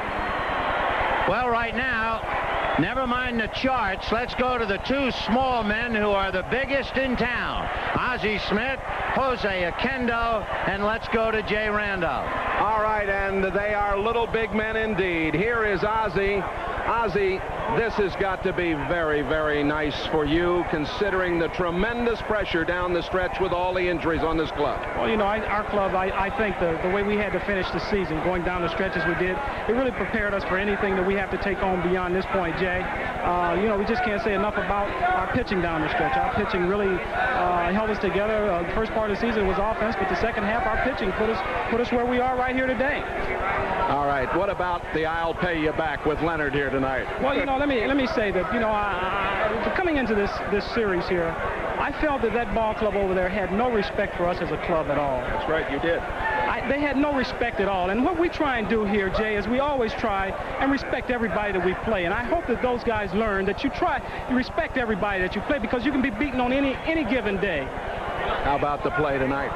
Well, right now, never mind the charts. Let's go to the 2 small men who are the biggest in town. Ozzie Smith, Jose Oquendo, and let's go to Jay Randolph. All right, and they are little big men indeed. Here is Ozzie. Ozzie, this has got to be very, very nice for you, considering the tremendous pressure down the stretch with all the injuries on this club. Well, you know, our club, I think the way we had to finish the season, going down the stretch as we did, it really prepared us for anything that we have to take on beyond this point, Jay. You know, we just can't say enough about our pitching down the stretch. Our pitching really held us together. The first part of the season was offense, but the second half, our pitching put us where we are right here today. All right, what about the I'll pay you back with Leonard here tonight? Well, you know, let me say that, you know, coming into this series here, I felt that ball club over there had no respect for us as a club at all. That's right, you did. They had no respect at all. And what we try and do here, Jay, is we always try and respect everybody that we play. And I hope that those guys learn that you respect everybody that you play, because you can be beaten on any given day. How about the play tonight?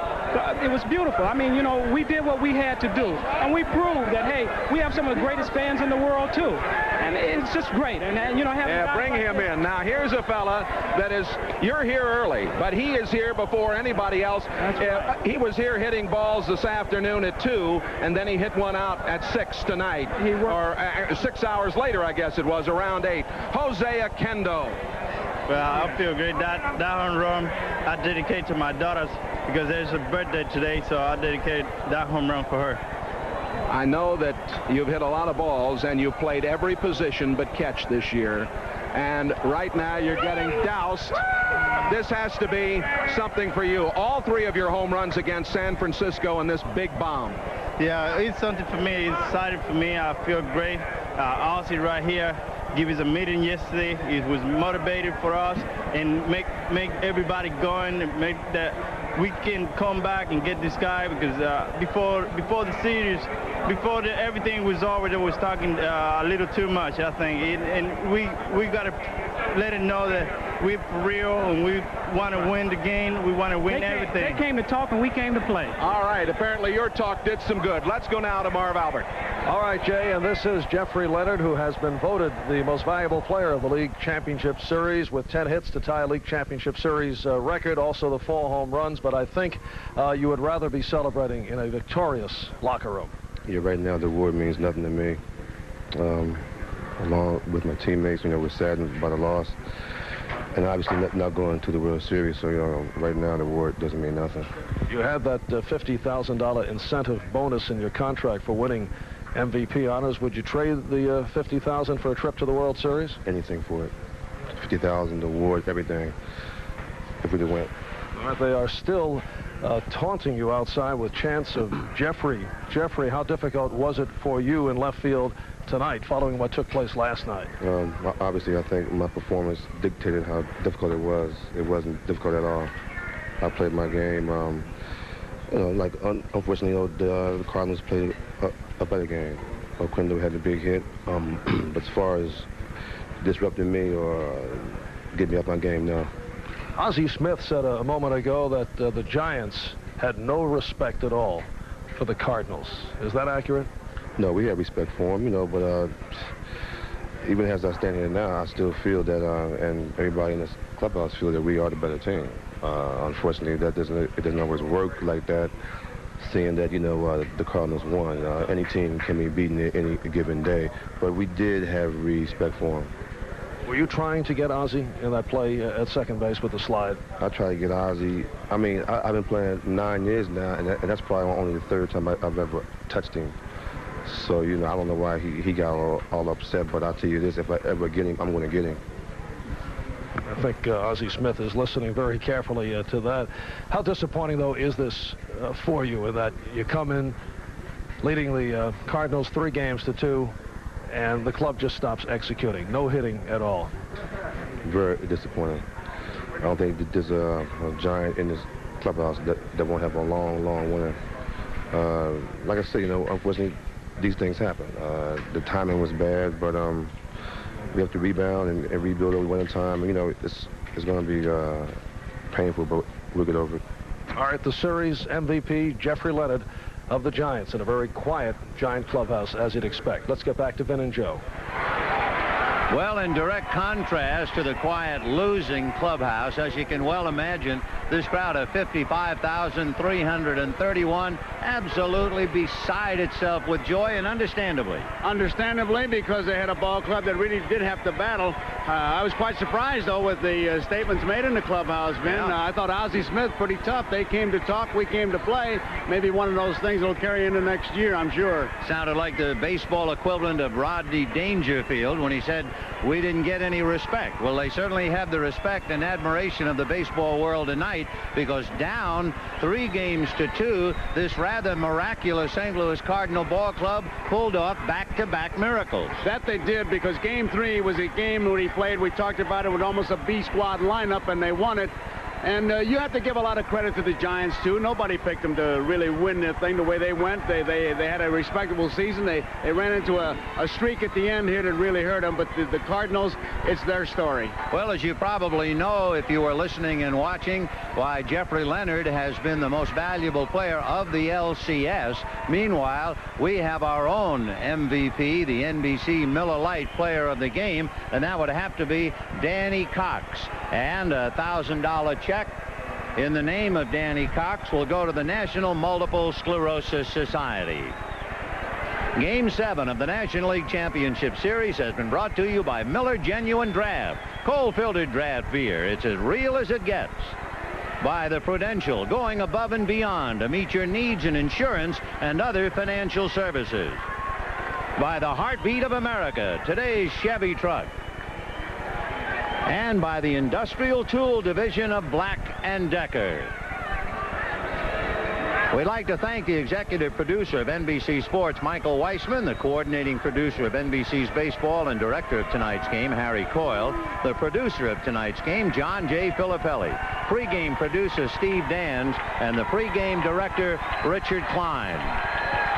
It was beautiful. I mean, you know, we did what we had to do. And we proved that, hey, we have some of the greatest fans in the world, too. And it's just great. And you know, bring him in. Now, here's a fella that is, you're here early, but he is here before anybody else. Right. He was here hitting balls this afternoon at 2, and then he hit one out at 6 tonight. Or 6 hours later, I guess it was, around 8. Jose Oquendo. Well, I feel great. That home run I dedicate to my daughters, because there's her birthday today, so I dedicate that home run for her. I know that you've hit a lot of balls, and you've played every position but catch this year. And right now you're getting doused. This has to be something for you. All 3 of your home runs against San Francisco and this big bomb. Yeah, it's something for me. It's exciting for me. I feel great. Ozzie right here give us a meeting yesterday. It was motivated for us and make everybody going, and make that we can come back and get this guy, because before the series, everything was over, they was talking a little too much, I think, and we got to let it know that we're for real and we want to win the game. We want to win everything. They came to talk and we came to play. All right, apparently your talk did some good. Let's go now to Marv Albert. All right, Jay, and this is Jeffrey Leonard, who has been voted the most valuable player of the League Championship Series with 10 hits to tie a League Championship Series record, also the 4 home runs. But I think you would rather be celebrating in a victorious locker room. Yeah, right now the award means nothing to me. Along with my teammates, we're saddened by the loss. And obviously not going to the World Series, so, right now the award doesn't mean nothing. You had that $50,000 incentive bonus in your contract for winning MVP honors. Would you trade the $50,000 for a trip to the World Series? Anything for it. $50,000, the award, everything, if we did win. They are still taunting you outside with chants of Jeffrey. Jeffrey, how difficult was it for you in left field tonight following what took place last night? Obviously, I think my performance dictated how difficult it was. It wasn't difficult at all. I played my game. Unfortunately, the Cardinals played a better game. Quindle had the big hit. But as far as disrupting me or getting me off my game, no. Ozzie Smith said a moment ago that the Giants had no respect at all for the Cardinals. Is that accurate? No, we have respect for them, but even as I stand here now, I still feel that, and everybody in this clubhouse feel that we are the better team. Unfortunately, it doesn't always work like that, seeing that, the Cardinals won. Any team can be beaten any given day, but we did have respect for them. Were you trying to get Ozzie in that play at second base with the slide? I tried to get Ozzie. I mean, I've been playing 9 years now, and that's probably only the 3rd time I've ever touched him. So, I don't know why he got all upset, but I'll tell you this, if I ever get him, I'm going to get him. I think Ozzie Smith is listening very carefully to that. How disappointing, though, is this for you in that you come in leading the Cardinals 3-2, and the club just stops executing? No hitting at all. Very disappointing. I don't think that there's a Giant in this clubhouse that won't have a long, long winter. Like I said, unfortunately, these things happen. The timing was bad, but we have to rebound and rebuild over winter time. It's going to be painful, but we'll get over it. All right, the series MVP, Jeffrey Leonard of the Giants, in a very quiet Giant clubhouse, as you'd expect. Let's get back to Vin and Joe. Well, in direct contrast to the quiet losing clubhouse, as you can well imagine, this crowd of 55,331 absolutely beside itself with joy, and understandably. Understandably, because they had a ball club that really did have to battle. I was quite surprised, though, with the statements made in the clubhouse, Vin. Yeah. I thought Ozzie Smith pretty tough. They came to talk, we came to play. Maybe one of those things will carry into next year, I'm sure. Sounded like the baseball equivalent of Rodney Dangerfield when he said, "We didn't get any respect." Well, they certainly have the respect and admiration of the baseball world tonight, because down 3-2, this rather miraculous St. Louis Cardinal ball club pulled off back-to-back miracles. That they did, because Game 3 was a game where he played. We talked about it with almost a B-squad lineup, and they won it. And you have to give a lot of credit to the Giants, too. Nobody picked them to really win the thing the way they went. They had a respectable season. They ran into a streak at the end here that really hurt them. But the Cardinals, it's their story. Well, as you probably know, if you were listening and watching, why Jeffrey Leonard has been the most valuable player of the LCS. Meanwhile, we have our own MVP, the NBC Miller Lite Player of the Game, and that would have to be Danny Cox. And a $1,000 check in the name of Danny Cox will go to the National Multiple Sclerosis Society. Game 7 of the National League Championship Series has been brought to you by Miller Genuine Draft, cold-filtered draft beer. It's as real as it gets. By the Prudential, going above and beyond to meet your needs in insurance and other financial services. By the Heartbeat of America, today's Chevy truck. And by the Industrial Tool Division of Black & Decker. We'd like to thank the executive producer of NBC Sports, Michael Weissman, the coordinating producer of NBC's baseball and director of tonight's game, Harry Coyle, the producer of tonight's game, John J. Filippelli, pregame producer, Steve Dans, and the pregame director, Richard Klein.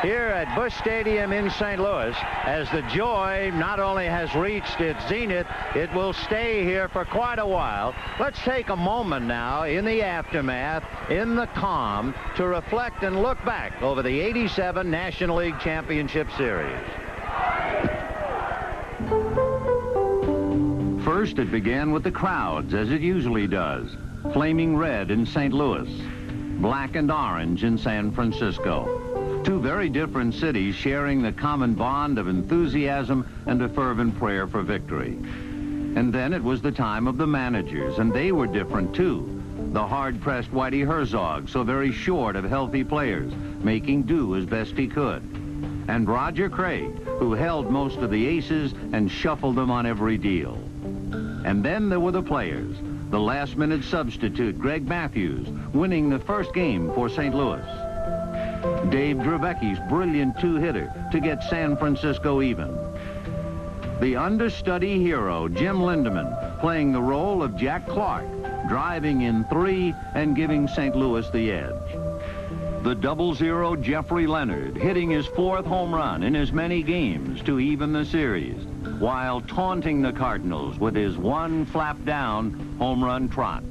here at Busch Stadium in St. Louis, as the joy not only has reached its zenith, it will stay here for quite a while. Let's take a moment now in the aftermath, in the calm, to reflect and look back over the '87 National League Championship Series. First, it began with the crowds, as it usually does. Flaming red in St. Louis, black and orange in San Francisco. Two very different cities sharing the common bond of enthusiasm and a fervent prayer for victory. And then it was the time of the managers, and they were different too. The hard-pressed Whitey Herzog, so very short of healthy players, making do as best he could. And Roger Craig, who held most of the aces and shuffled them on every deal. And then there were the players. The last-minute substitute, Greg Matthews, winning the first game for St. Louis. Dave Dravecki's brilliant two-hitter to get San Francisco even. The understudy hero, Jim Lindemann, playing the role of Jack Clark, driving in 3 and giving St. Louis the edge. The 00 Jeffrey Leonard hitting his 4th home run in as many games to even the series, while taunting the Cardinals with his 1 flap-down home run trot.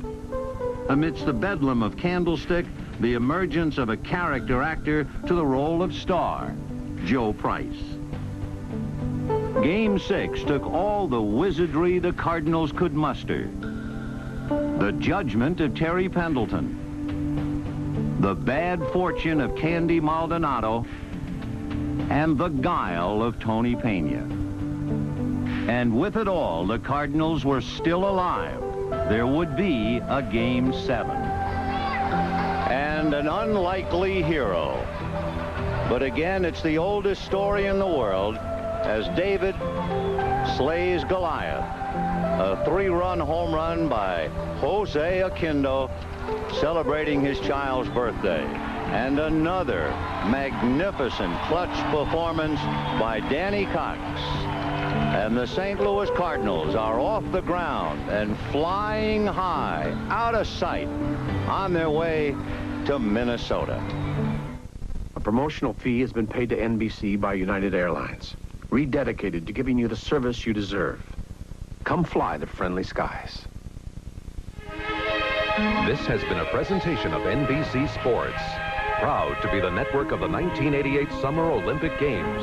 Amidst the bedlam of Candlestick, the emergence of a character actor to the role of star, Joe Price. Game 6 took all the wizardry the Cardinals could muster. The judgment of Terry Pendleton. The bad fortune of Candy Maldonado. And the guile of Tony Pena. And with it all, the Cardinals were still alive. There would be a Game 7. And an unlikely hero. But again, it's the oldest story in the world as David slays Goliath. A 3-run home run by Jose Oquendo, celebrating his child's birthday. And another magnificent clutch performance by Danny Cox. And the St. Louis Cardinals are off the ground and flying high, out of sight, on their way to Minnesota. A promotional fee has been paid to NBC by United Airlines, rededicated to giving you the service you deserve. Come fly the friendly skies. This has been a presentation of NBC Sports, proud to be the network of the 1988 Summer Olympic Games.